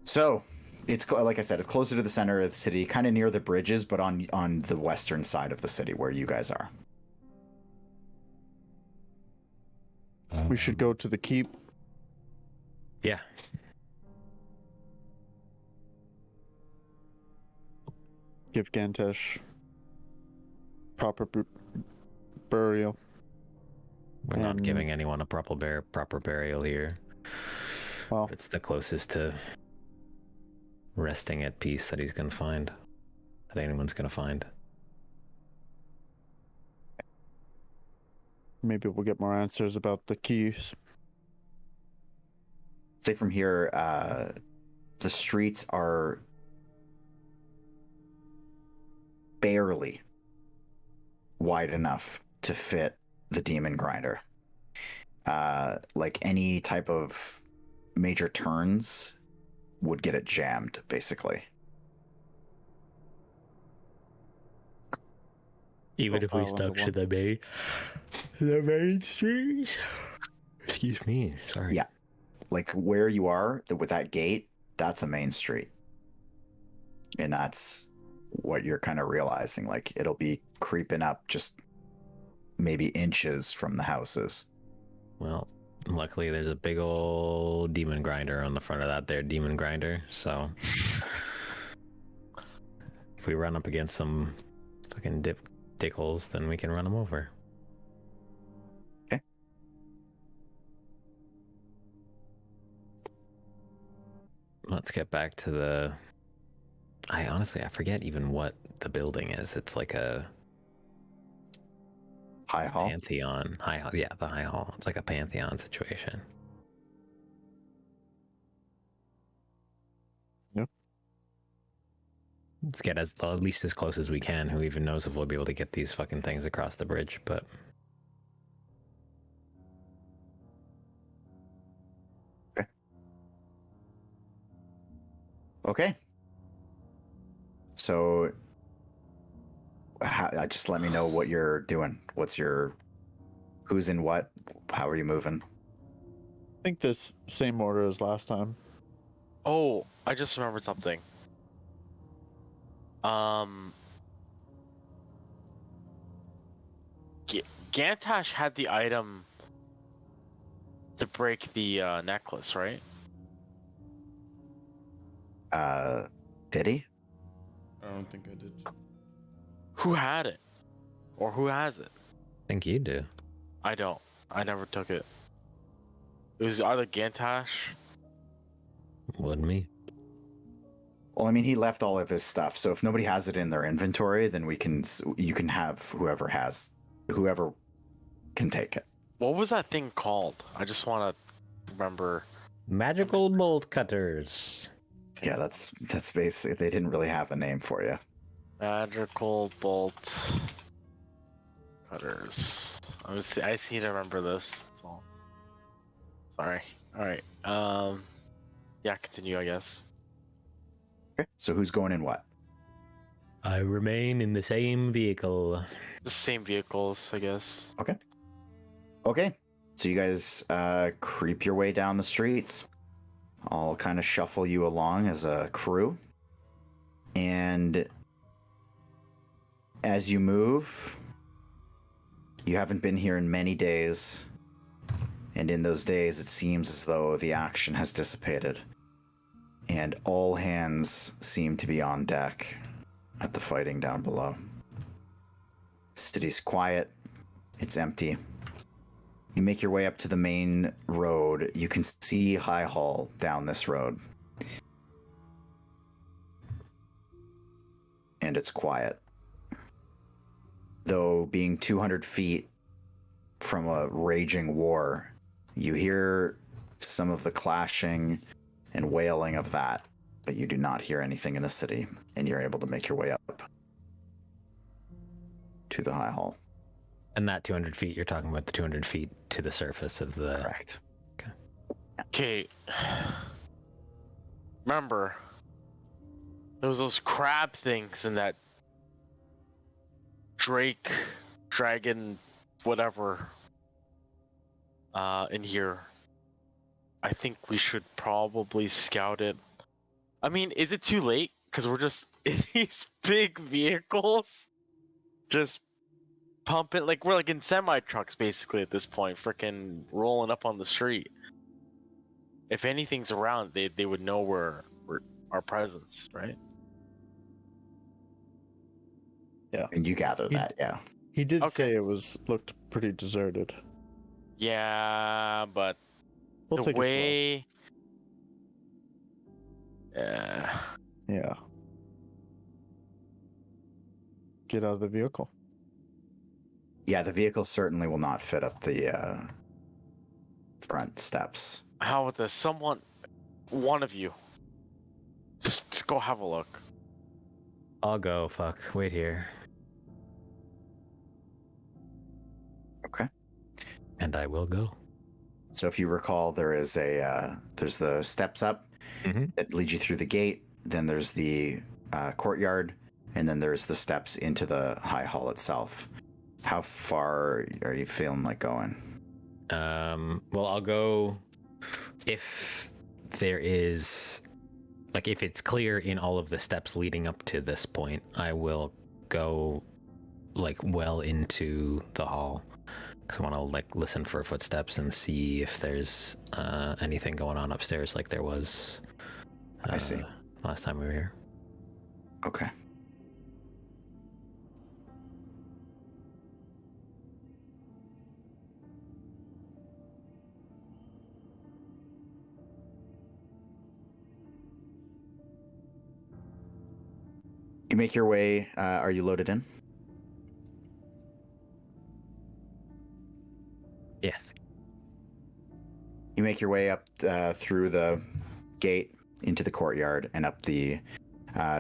So, it's like I said, it's closer to the center of the city, kind of near the bridges, but on the western side of the city where you guys are. We should go to the keep. Yeah. Give Gantash proper burial. We're not And- giving anyone a proper burial here. Well, It's the closest to resting at peace that he's gonna find. That anyone's gonna find. maybe we'll get more answers about the keys. Say from here, the streets are barely wide enough to fit the demon grinder. Like any type of major turns would get it jammed, basically. Even if we Profile stuck under to the main streets. Excuse me, sorry. Yeah. Like where you are with that gate, that's a main street. And that's what you're kind of realizing. Like it'll be creeping up just maybe inches from the houses. Well, luckily there's a big old demon grinder on the front of that there demon grinder, so if we run up against some fucking dickholes, then we can run them over. Okay. Let's get back to the... I forget even what the building is. It's like a High hall. pantheon. Yeah, the high hall. It's like a pantheon situation. Yep. Let's get at least as close as we can. Who even knows if we'll be able to get these fucking things across the bridge, but... Okay. So, just let me know what you're doing. Who's in what? How are you moving? I think this same order as last time. Oh, I just remembered something. Gantash had the item to break the necklace, right? Did he? I don't think I did. Who had it? Or who has it? I think you do. I don't. I never took it. It was either Gantash. Wouldn't me. Well, I mean, he left all of his stuff, so if nobody has it in their inventory, then you can have whoever can take it. What was that thing called? I just want to remember. Magical bolt cutters. Yeah, that's basically, they didn't really have a name for you. Magical bolt cutters. I seem to remember this. That's all. Sorry. All right. Yeah, continue, I guess. Okay. So who's going in what? I remain in the same vehicle. The same vehicles, I guess. Okay. So you guys creep your way down the streets. I'll kind of shuffle you along as a crew. And as you move, you haven't been here in many days. And in those days, it seems as though the action has dissipated. And all hands seem to be on deck at the fighting down below. City's quiet. It's empty. You make your way up to the main road. You can see High Hall down this road. And it's quiet. Though being 200 feet from a raging war, you hear some of the clashing and wailing of that, but you do not hear anything in the city, and you're able to make your way up to the High Hall. And that 200 feet, you're talking about the 200 feet to the surface of the... Correct. Okay. Remember, there was those crab things in that dragon, whatever, in here. I think we should probably scout it. I mean, is it too late? Because we're just in these big vehicles, just pumping, like we're like in semi-trucks basically at this point, freaking rolling up on the street. If anything's around, they would know we're our presence, right? Yeah. And you gather that, yeah. He did Okay. say it looked pretty deserted. Yeah, but We'll the take way... it slow. Yeah. Get out of the vehicle. Yeah, the vehicle certainly will not fit up the front steps. How about this? One of you, just go have a look. I'll go, fuck. Wait here. Okay. And I will go. So if you recall, there's the steps up that lead you through the gate. Then there's the courtyard, and then there's the steps into the High Hall itself. How far are you feeling like going? Well, I'll go if there is, like, if it's clear in all of the steps leading up to this point, I will go, like, well into the hall. Because I want to, like, listen for footsteps and see if there's anything going on upstairs like there was I see. last time we were here. Okay. You make your way. Are you loaded in? Yes. You make your way up through the gate into the courtyard and up the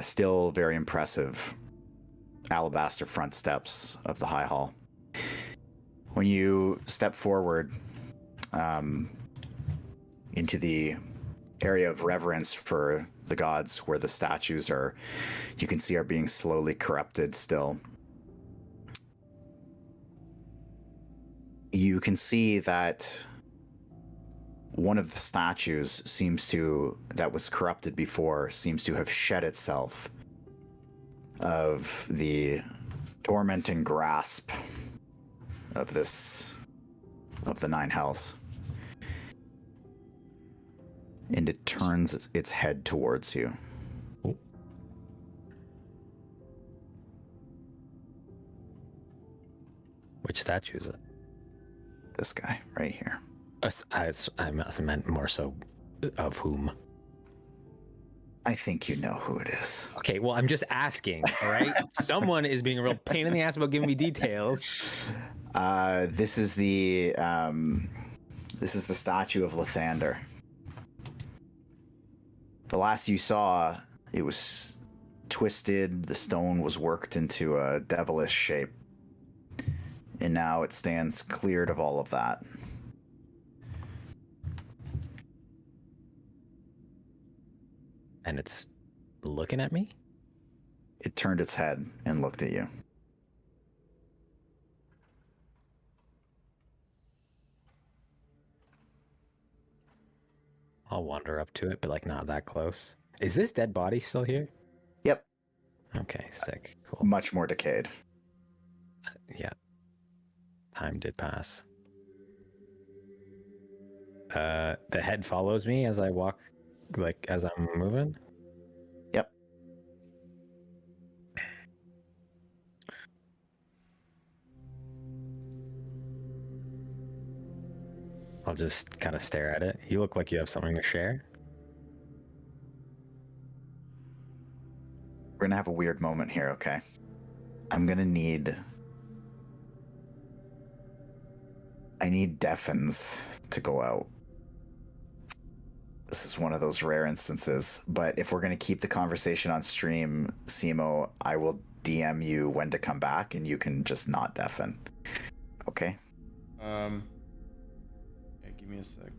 still very impressive alabaster front steps of the High Hall. When you step forward into the area of reverence for the gods, where the statues are, you can see are being slowly corrupted still. You can see that one of the statues that was corrupted before seems to have shed itself of the tormenting grasp of the Nine Hells. And it turns its head towards you. Ooh. Which statue is it? This guy right here. I meant more so of whom. I think you know who it is. Okay, well, I'm just asking, all right? Someone is being a real pain in the ass about giving me details. This is the statue of Lathander. The last you saw, it was twisted. The stone was worked into a devilish shape, and now it stands cleared of all of that. And it's looking at me? It turned its head and looked at you. I'll wander up to it, but like not that close. Is this dead body still here? Yep. Okay, sick. Cool. Much more decayed. Yeah. Time did pass. The head follows me as I walk, like as I'm moving? Yep. I'll just kind of stare at it. You look like you have something to share. We're gonna have a weird moment here, okay? I'm gonna need... I need Deafens to go out. This is one of those rare instances, but if we're gonna keep the conversation on stream, Simo, I will DM you when to come back and you can just not deafen. Okay? Yeah, give me a sec.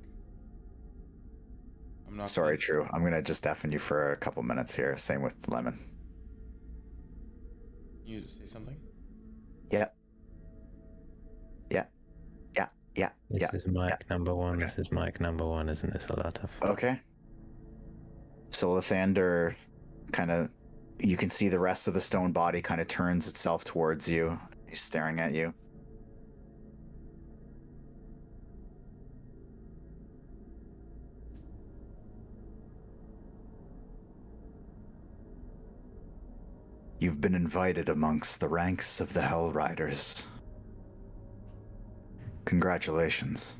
I'm not. Sorry, Trieu. I'm gonna just deafen you for a couple minutes here. Same with Lemon. You say something? Yeah. This is mic number one. Okay. This is mic number one. Isn't this a lot of fun? Okay. So Lathander kind of, you can see the rest of the stone body kind of turns itself towards you. He's staring at you. You've been invited amongst the ranks of the Hell Riders. Congratulations.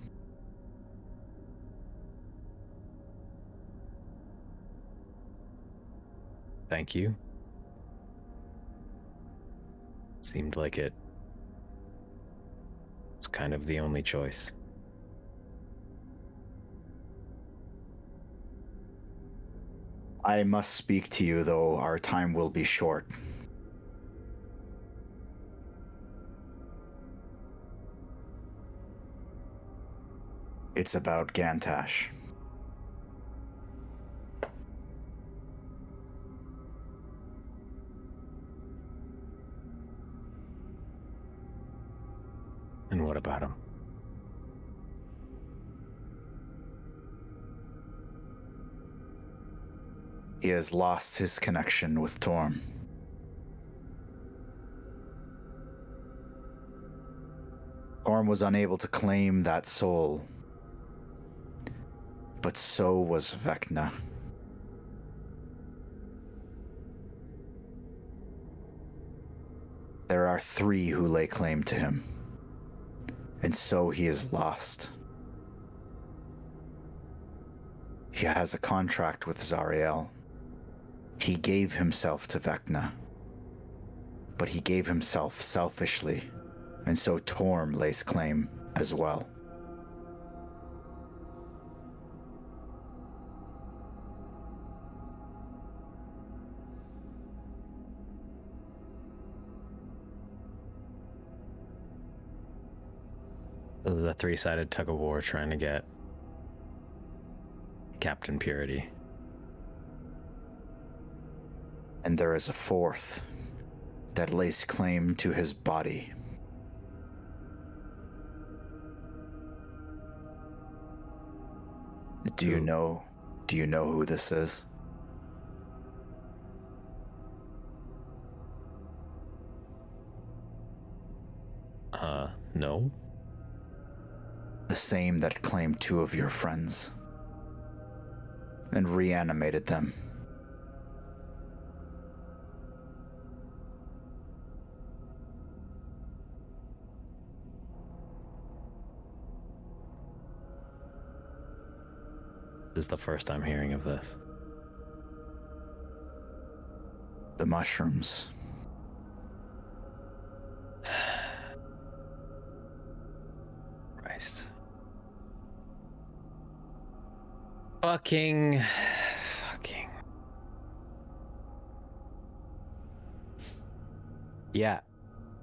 Thank you. Seemed like it was kind of the only choice. I must speak to you, though our time will be short. It's about Gantash. And what about him? He has lost his connection with Torm. Torm was unable to claim that soul, but so was Vecna. There are 3 who lay claim to him, and so he is lost. He has a contract with Zariel. He gave himself to Vecna, but he gave himself selfishly, and so Torm lays claim as well. This is a 3-sided tug of war trying to get Captain Purity. And there is a 4th that lays claim to his body. Do you know who this is? No. The same that claimed 2 of your friends and reanimated them. This is the first I'm hearing of this. The mushrooms. Christ. Fucking. Yeah.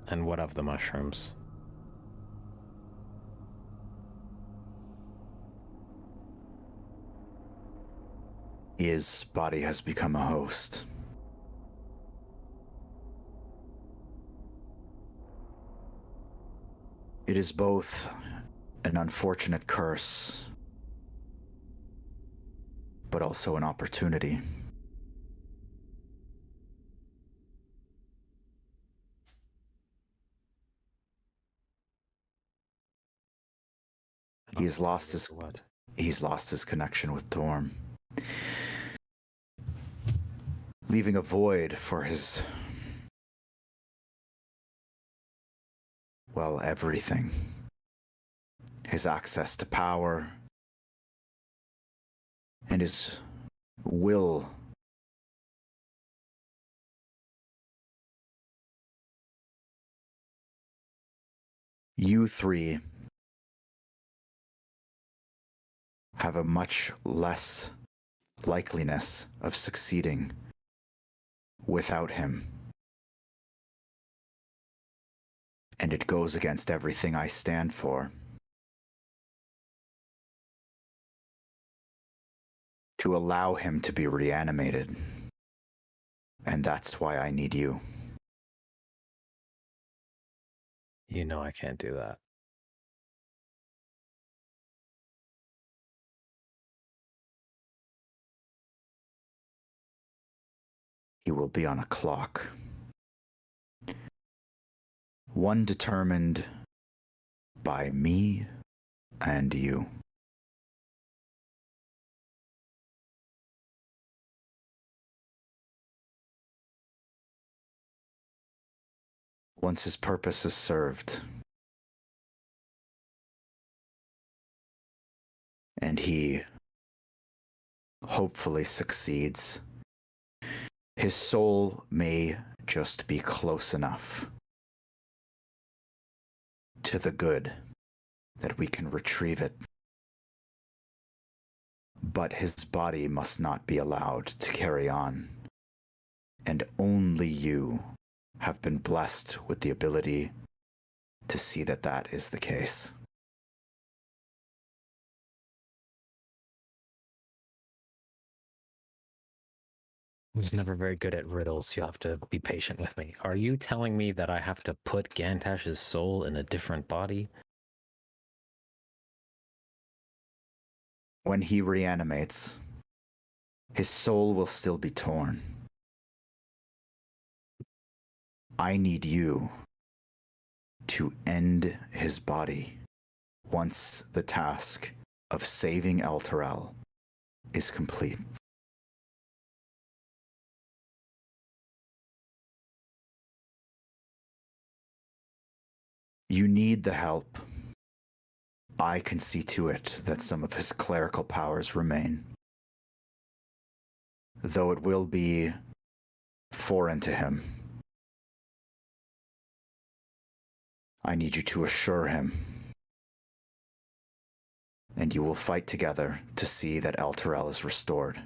And what of the mushrooms? His body has become a host. It is both an unfortunate curse, but also an opportunity. He's lost his connection with Dorm, leaving a void for his, well, everything. His access to power and his will. You 3 have a much less likeliness of succeeding without him. And it goes against everything I stand for. To allow him to be reanimated. And that's why I need you. You know I can't do that. He will be on a clock. One determined by me and you. Once his purpose is served, and he hopefully succeeds, his soul may just be close enough to the good that we can retrieve it. But his body must not be allowed to carry on, and only you have been blessed with the ability to see that that is the case. I was never very good at riddles. You'll have to be patient with me. Are you telling me that I have to put Gantash's soul in a different body? When he reanimates, his soul will still be torn. I need you to end his body once the task of saving Elturel is complete. You need the help. I can see to it that some of his clerical powers remain. Though it will be foreign to him. I need you to assure him. And you will fight together to see that Elturel is restored.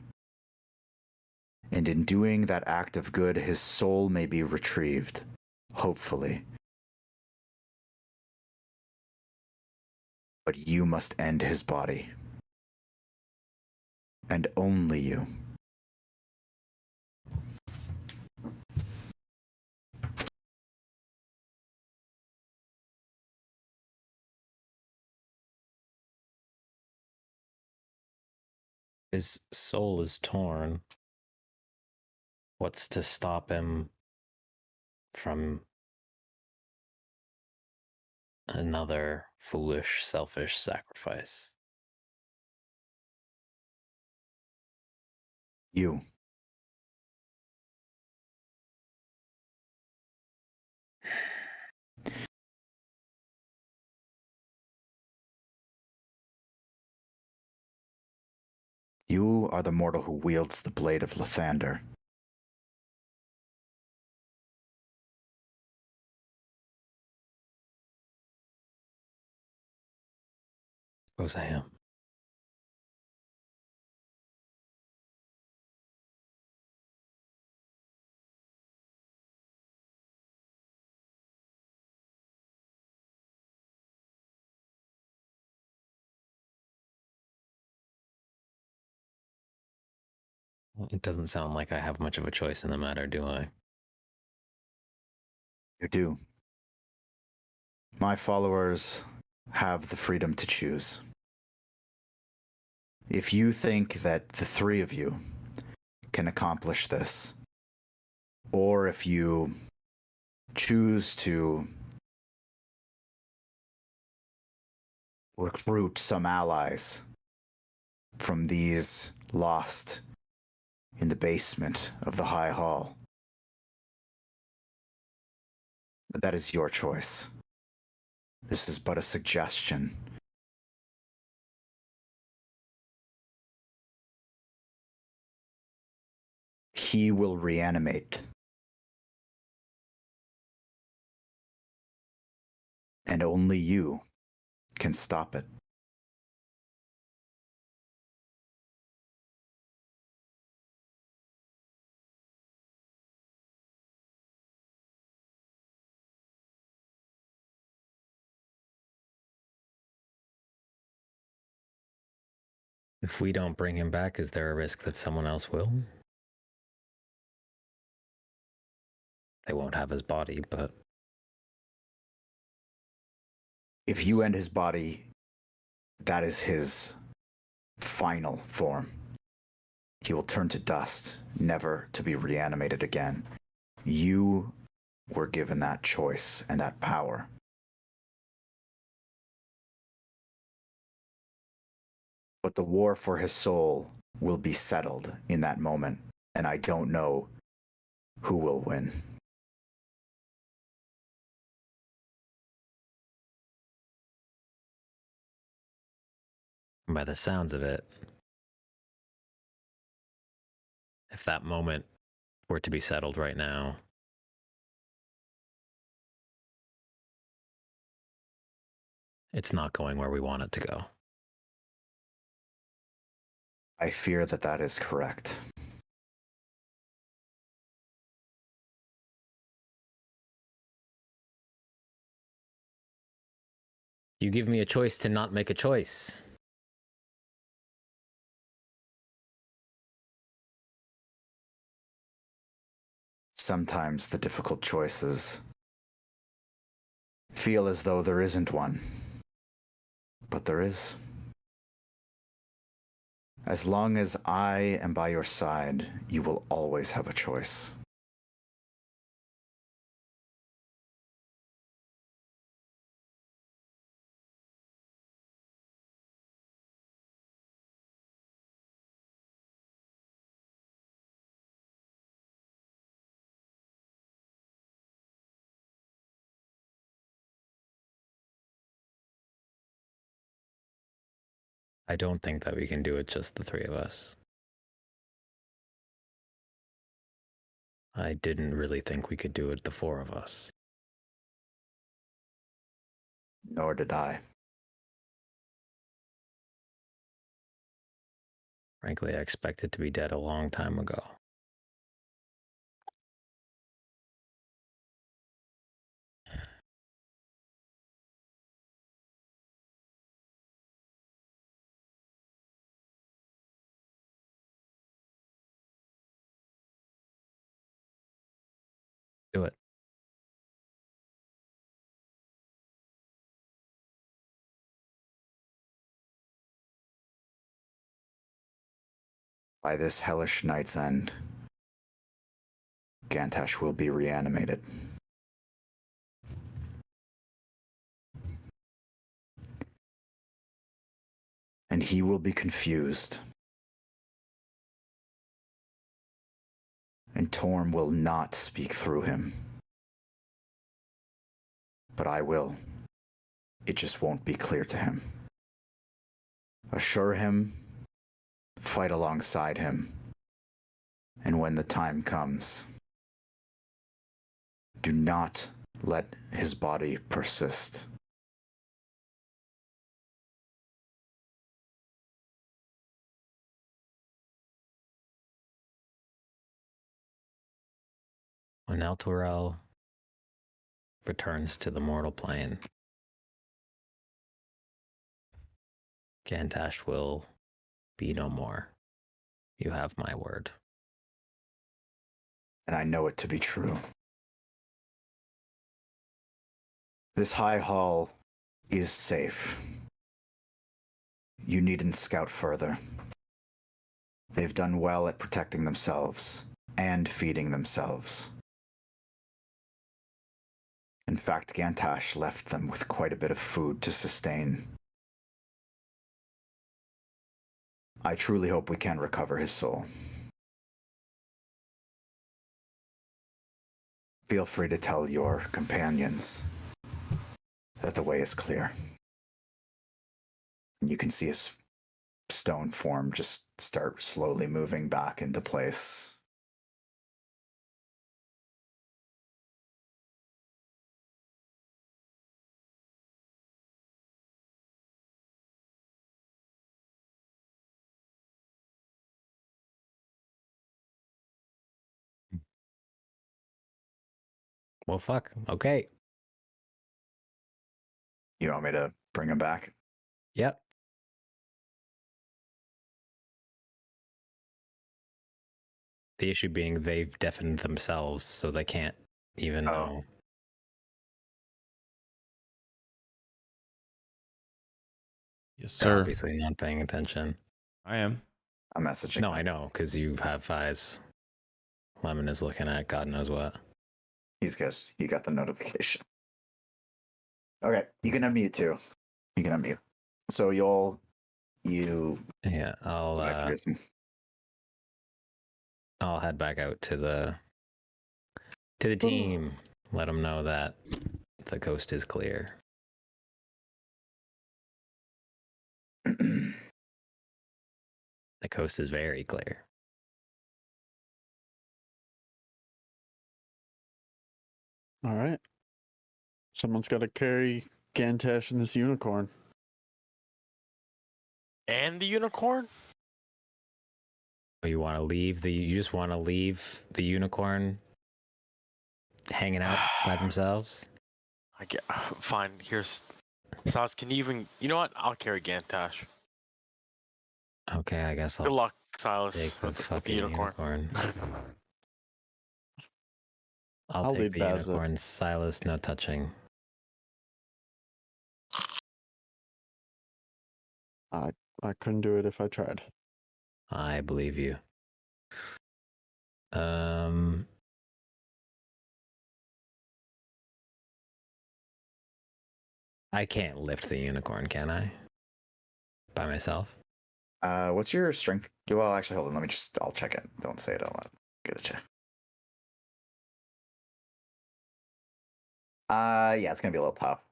And in doing that act of good, his soul may be retrieved, hopefully. But you must end his body. And only you. His soul is torn. What's to stop him from another foolish, selfish sacrifice. You. You are the mortal who wields the blade of Lathander. Suppose I am. It doesn't sound like I have much of a choice in the matter, do I? You do. My followers have the freedom to choose. If you think that the three of you can accomplish this, or if you choose to recruit some allies from these lost in the basement of the High Hall, that is your choice. This is but a suggestion. He will reanimate. And only you can stop it. If we don't bring him back, is there a risk that someone else will? They won't have his body, but... If you end his body, that is his final form. He will turn to dust, never to be reanimated again. You were given that choice and that power. But the war for his soul will be settled in that moment, and I don't know who will win. By the sounds of it, if that moment were to be settled right now, it's not going where we want it to go. I fear that that is correct. You give me a choice to not make a choice. Sometimes the difficult choices feel as though there isn't one, but there is. As long as I am by your side, you will always have a choice. I don't think that we can do it just the three of us. I didn't really think we could do it the four of us. Nor did I. Frankly, I expected to be dead a long time ago. Do it. By this hellish night's end, Gantash will be reanimated. and he will be confused. And Torm will not speak through him. But I will. It just won't be clear to him. Assure him, fight alongside him, and when the time comes, do not let his body persist. When Elturel returns to the mortal plane, Gantash will be no more. You have my word. And I know it to be true. This high hall is safe. You needn't scout further. They've done well at protecting themselves and feeding themselves. In fact, Gantash left them with quite a bit of food to sustain. I truly hope we can recover his soul. Feel free to tell your companions that the way is clear. You can see his stone form just start slowly moving back into place. Well, fuck. Okay. You want me to bring him back? Yep. The issue being they've deafened themselves, so they can't even know. Yes, They're sir. obviously not paying attention. I am. I'm messaging No, them. I know, because you have eyes. Lemon is looking at God knows what. He's good. He got the notification. Okay, you can unmute too. You can unmute. So Yoll, you Yeah, go back to your thing. I'll head back out to the team. Let them know that the coast is clear. The coast is very clear. All right. Someone's got to carry Gantash and this unicorn. And the unicorn? Oh, you want to leave you just want to leave the unicorn hanging out by themselves? I get fine. Here's Silas. Can you even? You know what? I'll carry Gantash. Okay, I guess Good I'll luck, Silas. take the with the fucking unicorn. I'll I'll take leave the Baz up. unicorn. Silas, no touching. I couldn't do it if I tried. I believe you. I can't lift the unicorn, can I? By myself? What's your strength? Well, actually, hold on. I'll check it. Don't say it out loud. Get a check. Yeah, it's gonna be a little tough.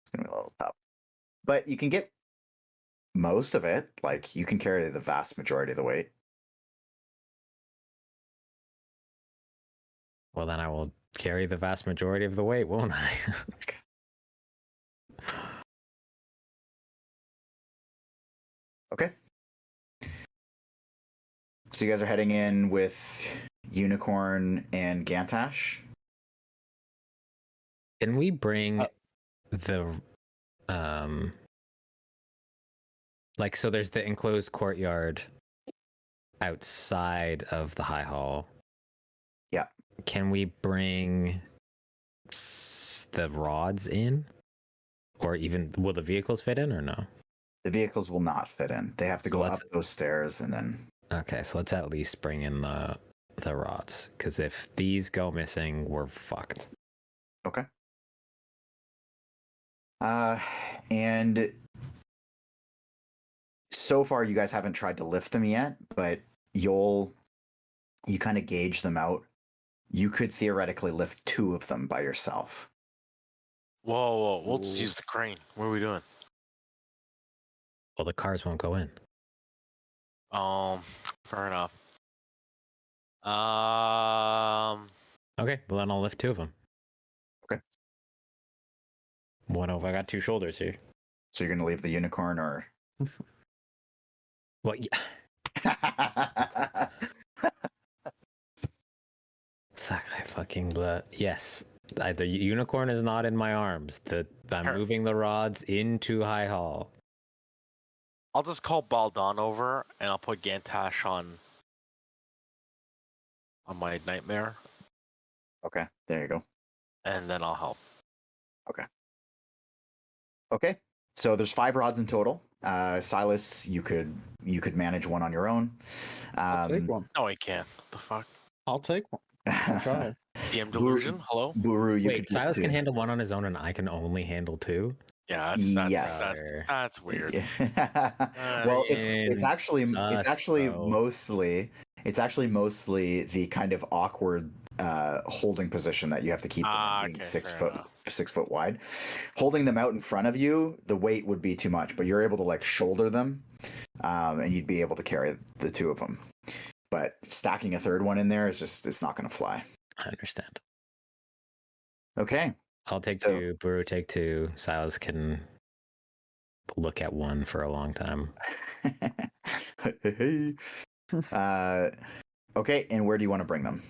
It's gonna be a little tough. But you can get most of it. Like, you can carry the vast majority of the weight. Well, then I will carry the vast majority of the weight, won't I? Okay. So you guys are heading in with Unicorn and Gantash? Can we bring the like, so there's the enclosed courtyard outside of the high hall. Yeah. Can we bring the rods in? Or even, will the vehicles fit in or no? The vehicles will not fit in. They have to go up those stairs and then... Okay, so let's at least bring in the rods. Because if these go missing, we're fucked. Okay. And so far you guys haven't tried to lift them yet, but Yoll, you kind of gauge them out. You could theoretically lift 2 of them by yourself. Whoa, we'll just use the crane. What are we doing? Well, the cars won't go in. Fair enough. Okay, well then I'll lift 2 of them. Okay. One over. I got 2 shoulders here. So you're going to leave the unicorn or? Well, yeah. Sacre fucking blood. Yes. The unicorn is not in my arms. I'm moving the rods into High Hall. I'll just call Baldur over, and I'll put Gantash on my nightmare, Okay, there you go. and then I'll help. Okay, so there's 5 rods in total. Silas, you could manage one on your own. I'll take one. No, I can't. What the fuck? I'll take one. I'll try. DM delusion? Hello? Buru, you Wait, could Silas do can handle one on his own, and I can only handle 2. Yeah, Yes. that's weird. Well, it's actually Sus, mostly the kind of awkward holding position that you have to keep them in, being Okay, 6 fair foot enough. 6 foot wide. Holding them out in front of you, the weight would be too much, but you're able to like shoulder them, and you'd be able to carry the 2 of them. But stacking a 3rd one in there is it's not going to fly. I understand. Okay. I'll take So- 2. Buru take 2. Silas can look at 1 for a long time. Okay, and where do you want to bring them?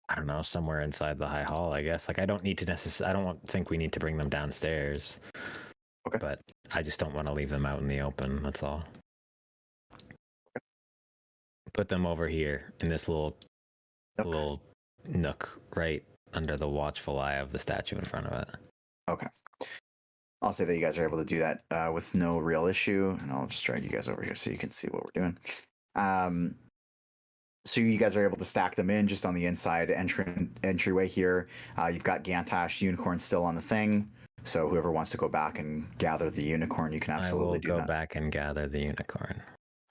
I don't know, somewhere inside the High Hall, I guess. Like, I don't need to I don't think we need to bring them downstairs. Okay. But I just don't want to leave them out in the open, that's all. Okay. Put them over here in this little nook right under the watchful eye of the statue in front of it. Okay. I'll say that you guys are able to do that with no real issue, and I'll just drag you guys over here so you can see what we're doing. So you guys are able to stack them in just on the inside entryway here. You've got Gantash unicorn still on the thing, so whoever wants to go back and gather the unicorn, you can absolutely do I will that. go back and gather the unicorn.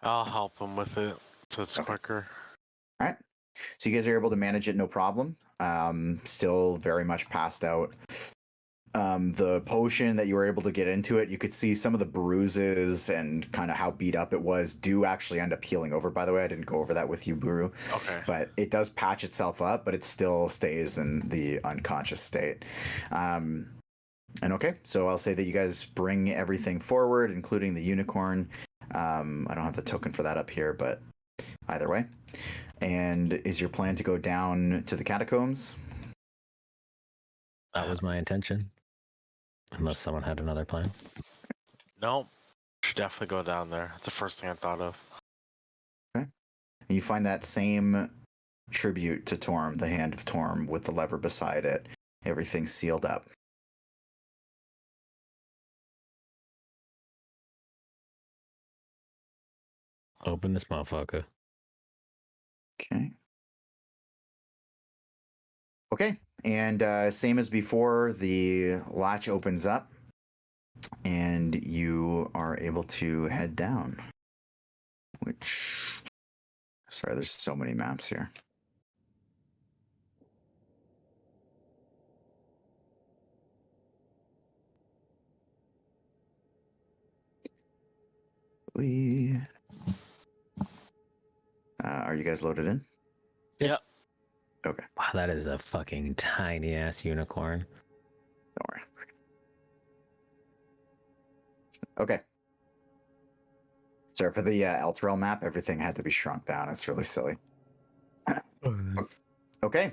I'll help him with it, so it's quicker. All right. So you guys are able to manage it no problem. Still very much passed out. The potion that you were able to get into it, you could see some of the bruises and kind of how beat up it was do actually end up healing over. By the way, I didn't go over that with you, Buru. Okay. But it does patch itself up, but it still stays in the unconscious state. And okay, so I'll say that you guys bring everything forward, including the unicorn. I don't have the token for that up here, but either way. And is your plan to go down to the catacombs? That was my intention. Unless someone had another plan. Nope. Should definitely go down there. That's the first thing I thought of. Okay. And you find that same tribute to Torm, the Hand of Torm, with the lever beside it. Everything sealed up. Open this motherfucker. Okay. Okay, and same as before, the latch opens up, and you are able to head down. Which, sorry, there's so many maps here. Are you guys loaded in? Yep. Okay. Wow, that is a fucking tiny ass unicorn. Don't worry. Okay. Sorry, for the Elturel map, everything had to be shrunk down. It's really silly. Okay.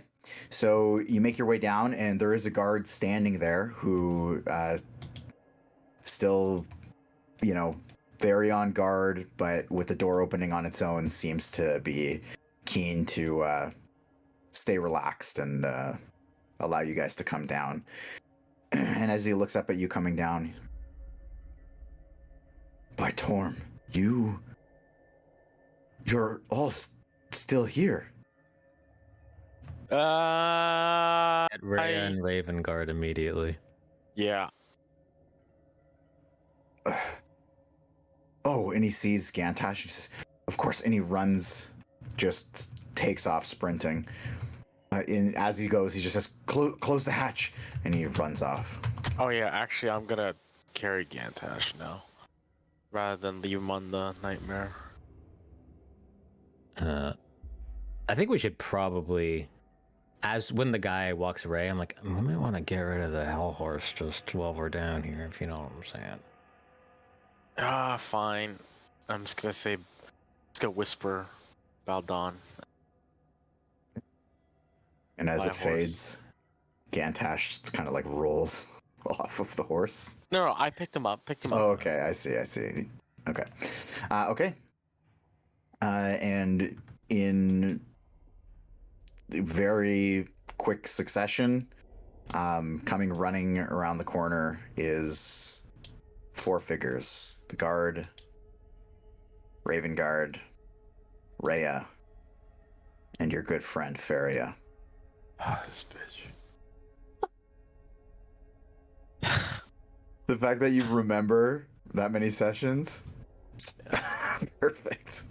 So you make your way down, and there is a guard standing there who still, very on guard, but with the door opening on its own, seems to be keen to stay relaxed and allow you guys to come down. And as he looks up at you coming down, by Torm, you're all still here. Get Rhea and Raven guard immediately. Yeah. Oh, and he sees Gantash. He says, "Of course," and he runs, just takes off sprinting. As he goes, he just says, "Close the hatch," and he runs off. Oh yeah, actually, I'm gonna carry Gantash now, rather than leave him on the nightmare. I think we should probably, when the guy walks away, I'm like, we might want to get rid of the hell horse just while we're down here, if you know what I'm saying. Ah, fine. I'm just gonna say, just gonna whisper, Baldur. And as My it fades, Gantash kind of like rolls off of the horse. No, I picked him up. Oh, okay. I see. Okay. Okay. And in very quick succession, coming running around the corner is 4 figures: the guard, Raven Guard, Rhea, and your good friend Faria. Ah, this bitch. The fact that you remember that many sessions, perfect.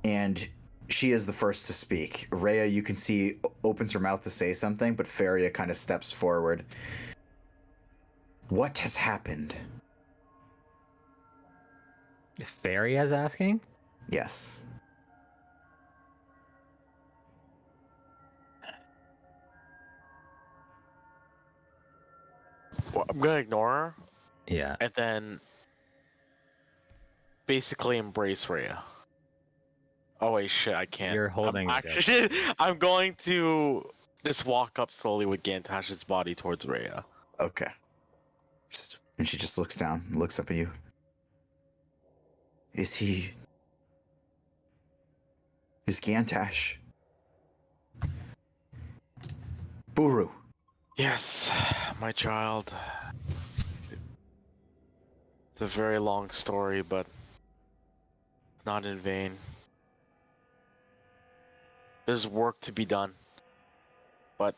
And she is the first to speak. Rhea, you can see, opens her mouth to say something, but Faria kind of steps forward. What has happened? Faria's asking? Yes. Well, I'm gonna ignore her. Yeah. And then basically embrace Rhea. Oh wait, shit, I can't. You're holding I'm going to just walk up slowly with Gantash's body towards Rhea. Okay. And she just looks down, looks up at you. Is Gantash? Buru. Yes, my child. It's a very long story, but not in vain. There's work to be done, but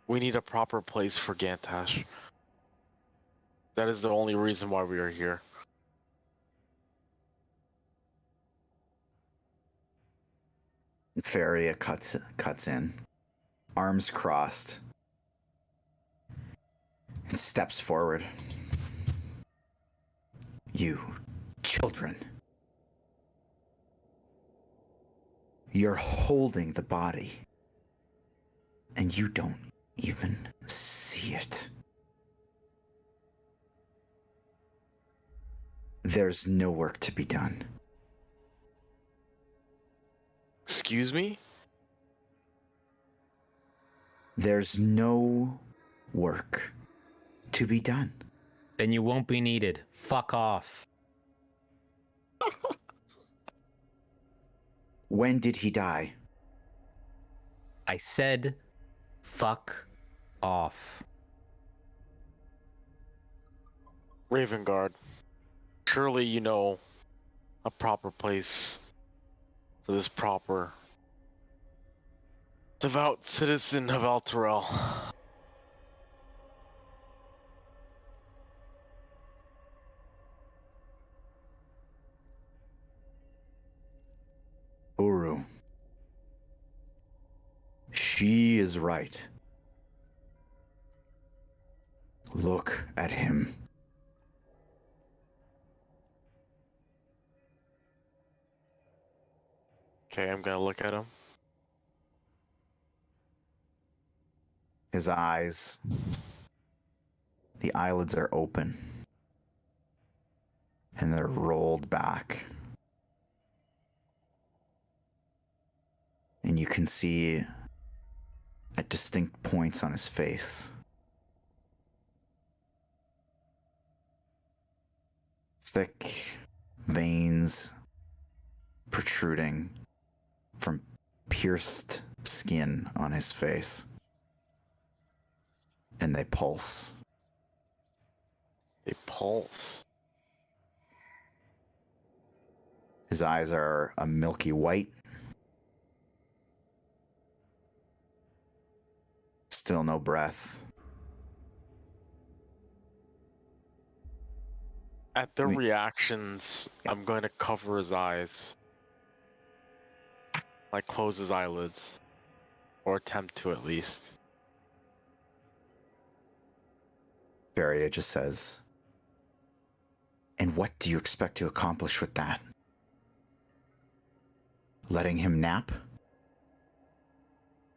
we need a proper place for Gantash. That is the only reason why we are here. Faria cuts in, arms crossed, and steps forward. You children. You're holding the body, and you don't even see it. There's no work to be done. Excuse me? There's no work to be done. Then you won't be needed. Fuck off. When did he die? I said, fuck off. Raven Guard. Surely you know a proper place for this proper devout citizen of Alterel. Buru. She is right. Look at him. Okay, I'm gonna look at him. His eyes, the eyelids are open, and they're rolled back. And you can see at distinct points on his face thick veins protruding from pierced skin on his face. And they pulse. They pulse. His eyes are a milky white. Still no breath. At their reactions, I'm going to cover his eyes. Like close his eyelids. Or attempt to at least. Varia just says, "And what do you expect to accomplish with that? Letting him nap?"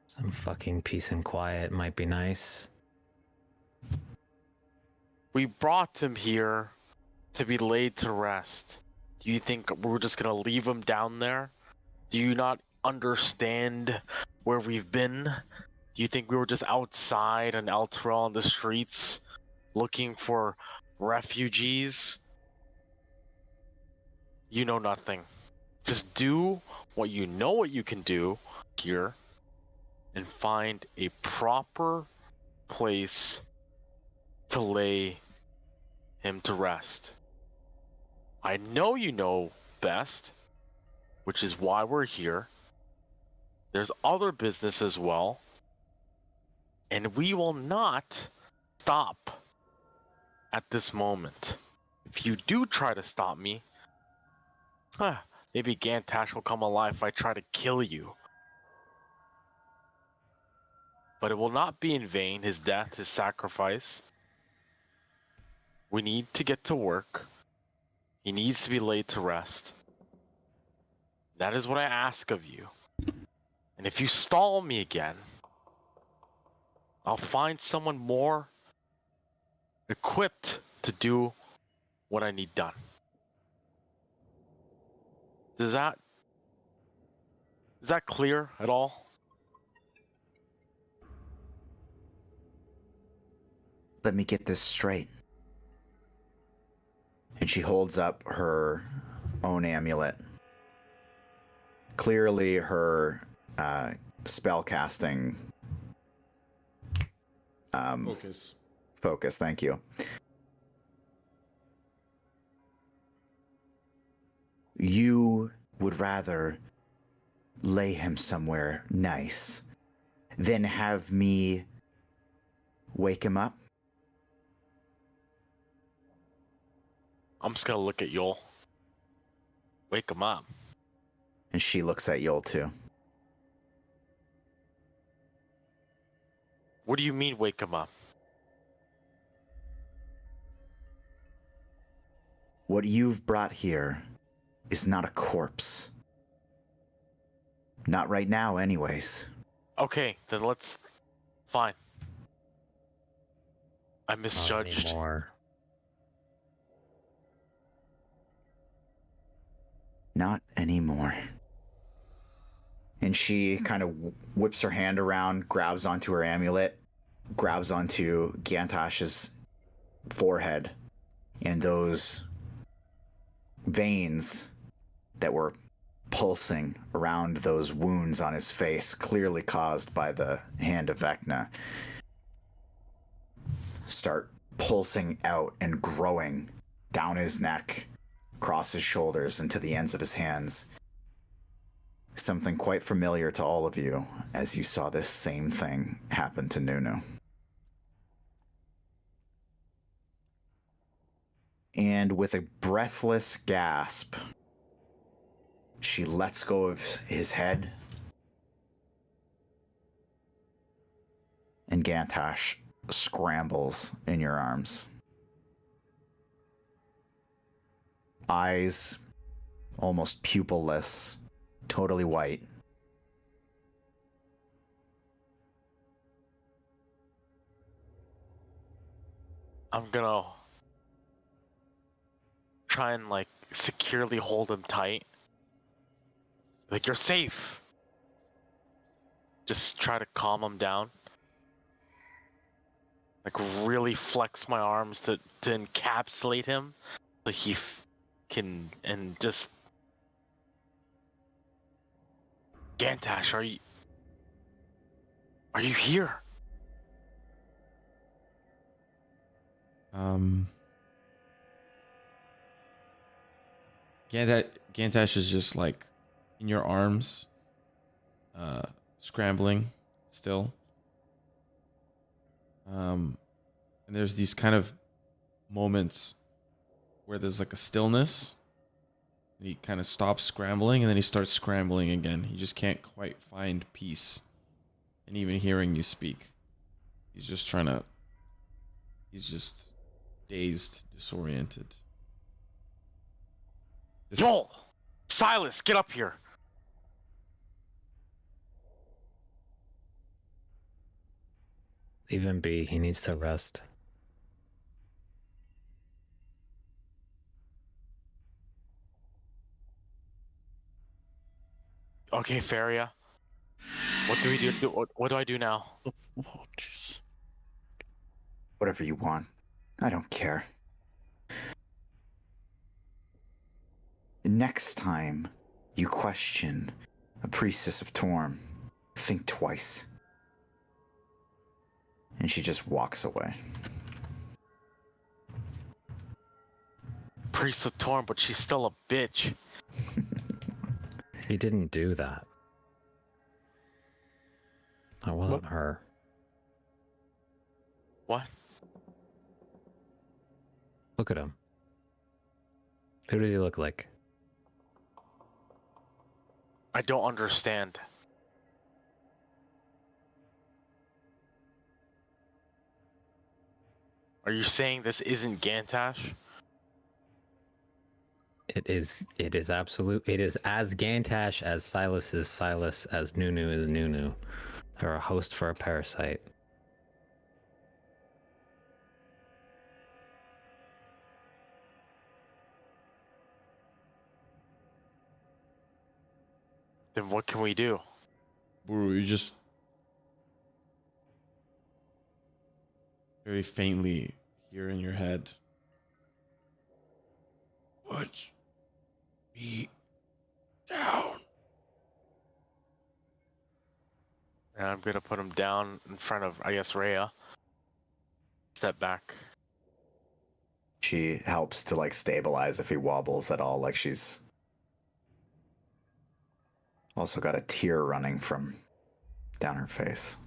Some fucking peace and quiet might be nice. We brought him here to be laid to rest. Do you think we're just gonna leave him down there? Do you not understand where we've been? Do you think we were just outside in Elturel on the streets looking for refugees? You know nothing. Just do what you know what you can do here and find a proper place to lay him to rest. I know you know best, which is why we're here. There's other business as well, and we will not stop at this moment. If you do try to stop me, maybe Gantash will come alive if I try to kill you. But it will not be in vain, his death, his sacrifice. We need to get to work. He needs to be laid to rest. That is what I ask of you. And if you stall me again, I'll find someone more equipped to do what I need done. Is that clear at all? Let me get this straight. And she holds up her own amulet. Clearly her spellcasting focus, thank you. You would rather lay him somewhere nice than have me wake him up? I'm just gonna look at Yoll. Wake him up. And she looks at Yoll too. What do you mean, wake him up? What you've brought here is not a corpse. Not right now, anyways. Okay, then let's... Fine. I misjudged. Not anymore. Not anymore. And she kind of whips her hand around, grabs onto her amulet, grabs onto Gantash's forehead, and those veins that were pulsing around those wounds on his face, clearly caused by the hand of Vecna, start pulsing out and growing down his neck, across his shoulders, and to the ends of his hands. Something quite familiar to all of you as you saw this same thing happen to Nunu. And with a breathless gasp, she lets go of his head, and Gantash scrambles in your arms. Eyes almost pupilless, totally white. I'm gonna try and like securely hold him tight. Like, you're safe. Just try to calm him down. Like, really flex my arms to encapsulate him so he can, and just... Gantash, are you here? Gantash is just like in your arms, scrambling still. And there's these kind of moments where there's like a stillness. And he kind of stops scrambling and then he starts scrambling again. He just can't quite find peace. And even hearing you speak, he's just dazed, disoriented. Yoll! Silas, get up here! Leave him be. He needs to rest. Okay, Faria. What do we do? What do I do now? Oh, jeez. Whatever you want. I don't care. Next time you question a priestess of Torm, think twice. And she just walks away. Priest of Torm, but she's still a bitch. He didn't do that. That wasn't her. What? Look at him. Who does he look like? I don't understand. Are you saying this isn't Gantash? It is absolute. It is as Gantash as Silas is Silas, as Nunu is Nunu. They're a host for a parasite. Then what can we do? Buru, you just very faintly hear in your head. Put me down. And I'm gonna put him down in front of, I guess, Rhea. Step back. She helps to like stabilize if he wobbles at all, like she's also got a tear running from down her face.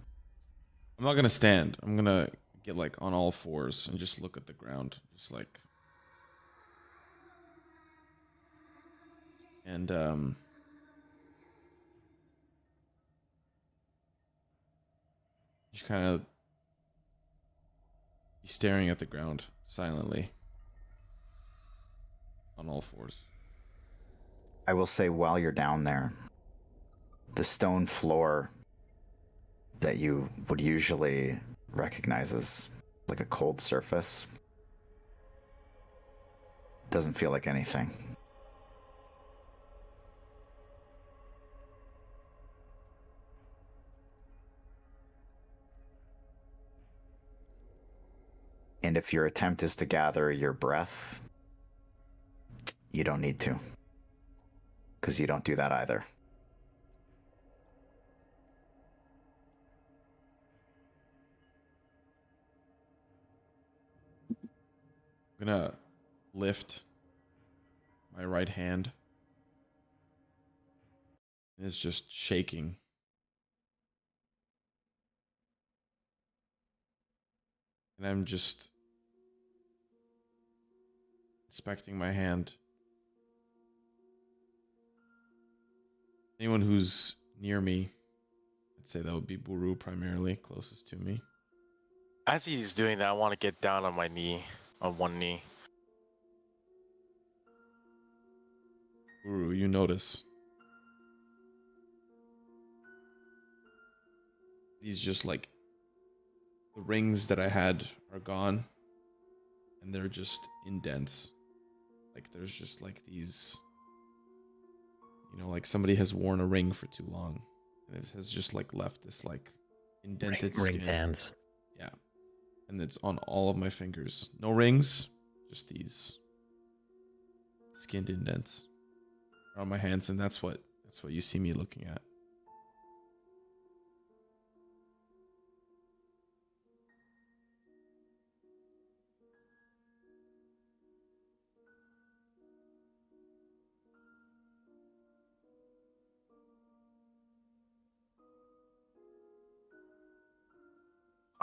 I'm not gonna stand. I'm gonna get like on all fours and just look at the ground. Just like and just kind of be staring at the ground silently on all fours. I will say while you're down there, the stone floor that you would usually recognize as like a cold surface doesn't feel like anything. And if your attempt is to gather your breath, you don't need to, because you don't do that either. I'm gonna lift my right hand. It's just shaking. And I'm just inspecting my hand. Anyone who's near me, I'd say that would be Buru primarily, closest to me. As he's doing that, I want to get down on my knee, on one knee. Buru, you notice these just like the rings that I had are gone and they're just indents. Like there's just like these, you know, like somebody has worn a ring for too long and it has just like left this like indented Ring skin. hands. Yeah. And it's on all of my fingers. No rings, just these skinned indents on my hands, and that's what you see me looking at.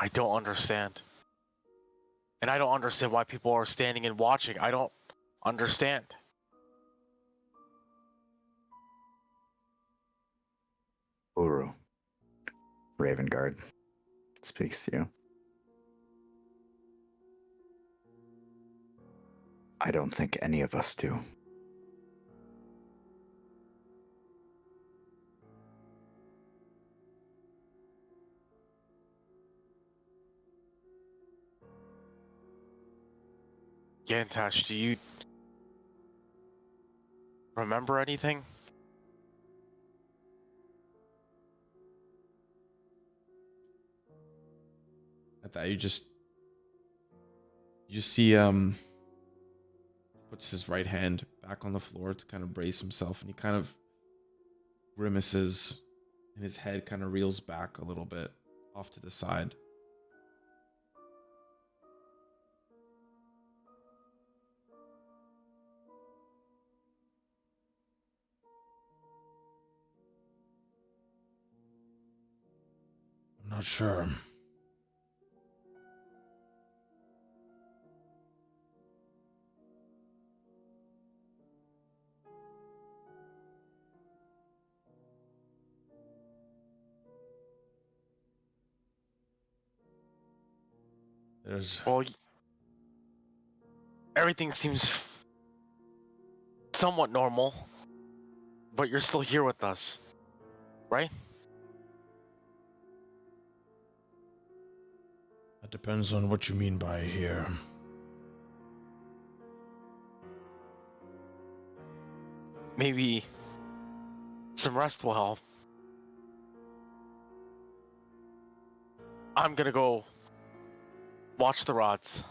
I don't understand. And I don't understand why people are standing and watching. I don't understand. Buru. Raven Guard speaks to you. I don't think any of us do. Gantash, do you remember anything? At that, you just see puts his right hand back on the floor to kind of brace himself, and he kind of grimaces, and his head kind of reels back a little bit off to the side. I'm not sure. Well, everything seems somewhat normal, but you're still here with us, right? That depends on what you mean by here. Maybe some rest will help. I'm gonna go watch the rods.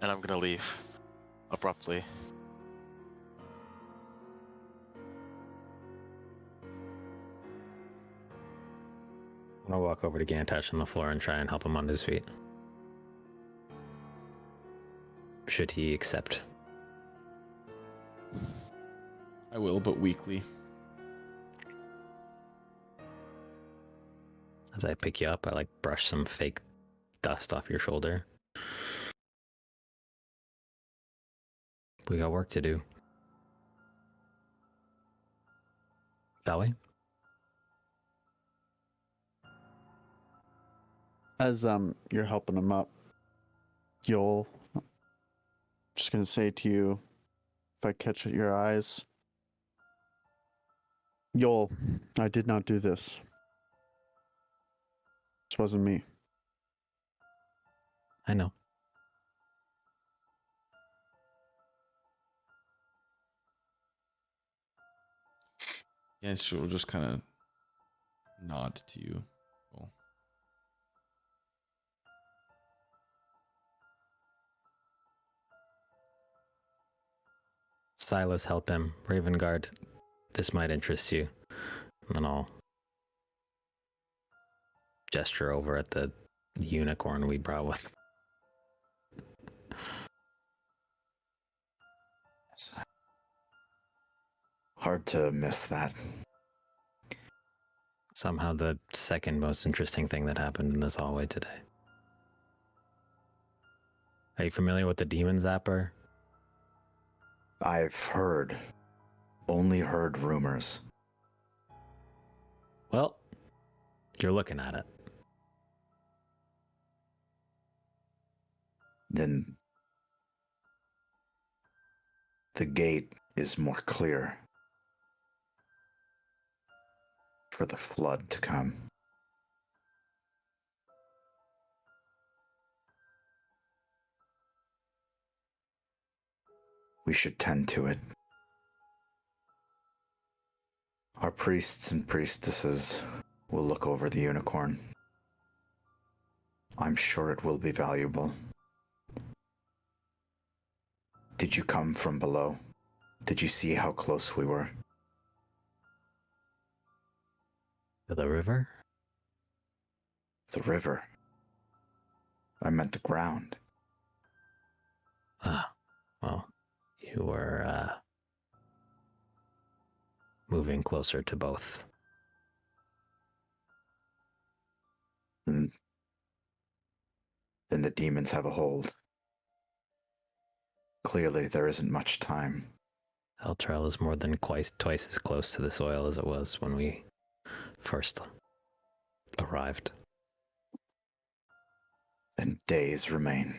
And I'm gonna leave abruptly. I'm gonna walk over to Gantash on the floor and try and help him on his feet. Should he accept? I will, but weakly. As I pick you up, I brush some fake dust off your shoulder. We got work to do. Shall we? As you're helping him up, Yoll, just gonna say to you, if I catch your eyes, Yoll, I did not do this. This wasn't me. I know. Yeah, she'll just kind of nod to you. Cool. Silas, help him. Raven Guard, this might interest you. And then I'll gesture over at the unicorn we brought with. It's hard to miss that. Somehow the second most interesting thing that happened in this hallway today. Are you familiar with the demon zapper? I've only heard rumors. Well, you're looking at it. Then the gate is more clear for the flood to come. We should tend to it. Our priests and priestesses will look over the unicorn. I'm sure it will be valuable. Did you come from below? Did you see how close we were? To the river? The river. I meant the ground. Ah, well, you were, moving closer to both. then the demons have a hold. Clearly, there isn't much time. Eltrell is more than twice as close to the soil as it was when we first arrived. And days remain.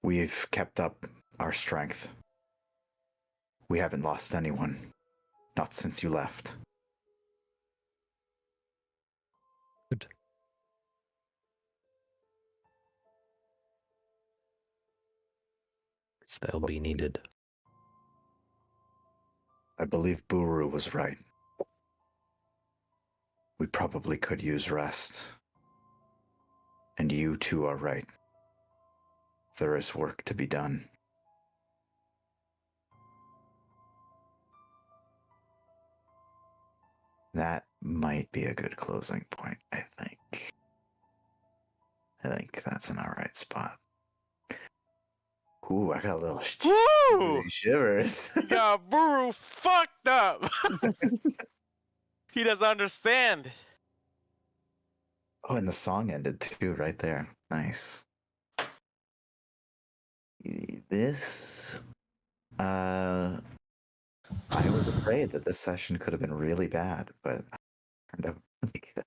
We've kept up our strength. We haven't lost anyone. Not since you left. Good. They'll be needed. I believe Buru was right. We probably could use rest. And you too are right. There is work to be done. That might be a good closing point, I think. I think that's an alright spot. Ooh, I got a little Woo! shivers. You got Buru fucked up. He doesn't understand. Oh, and the song ended too, right there. Nice. This, I was afraid that this session could have been really bad, but it turned out really good.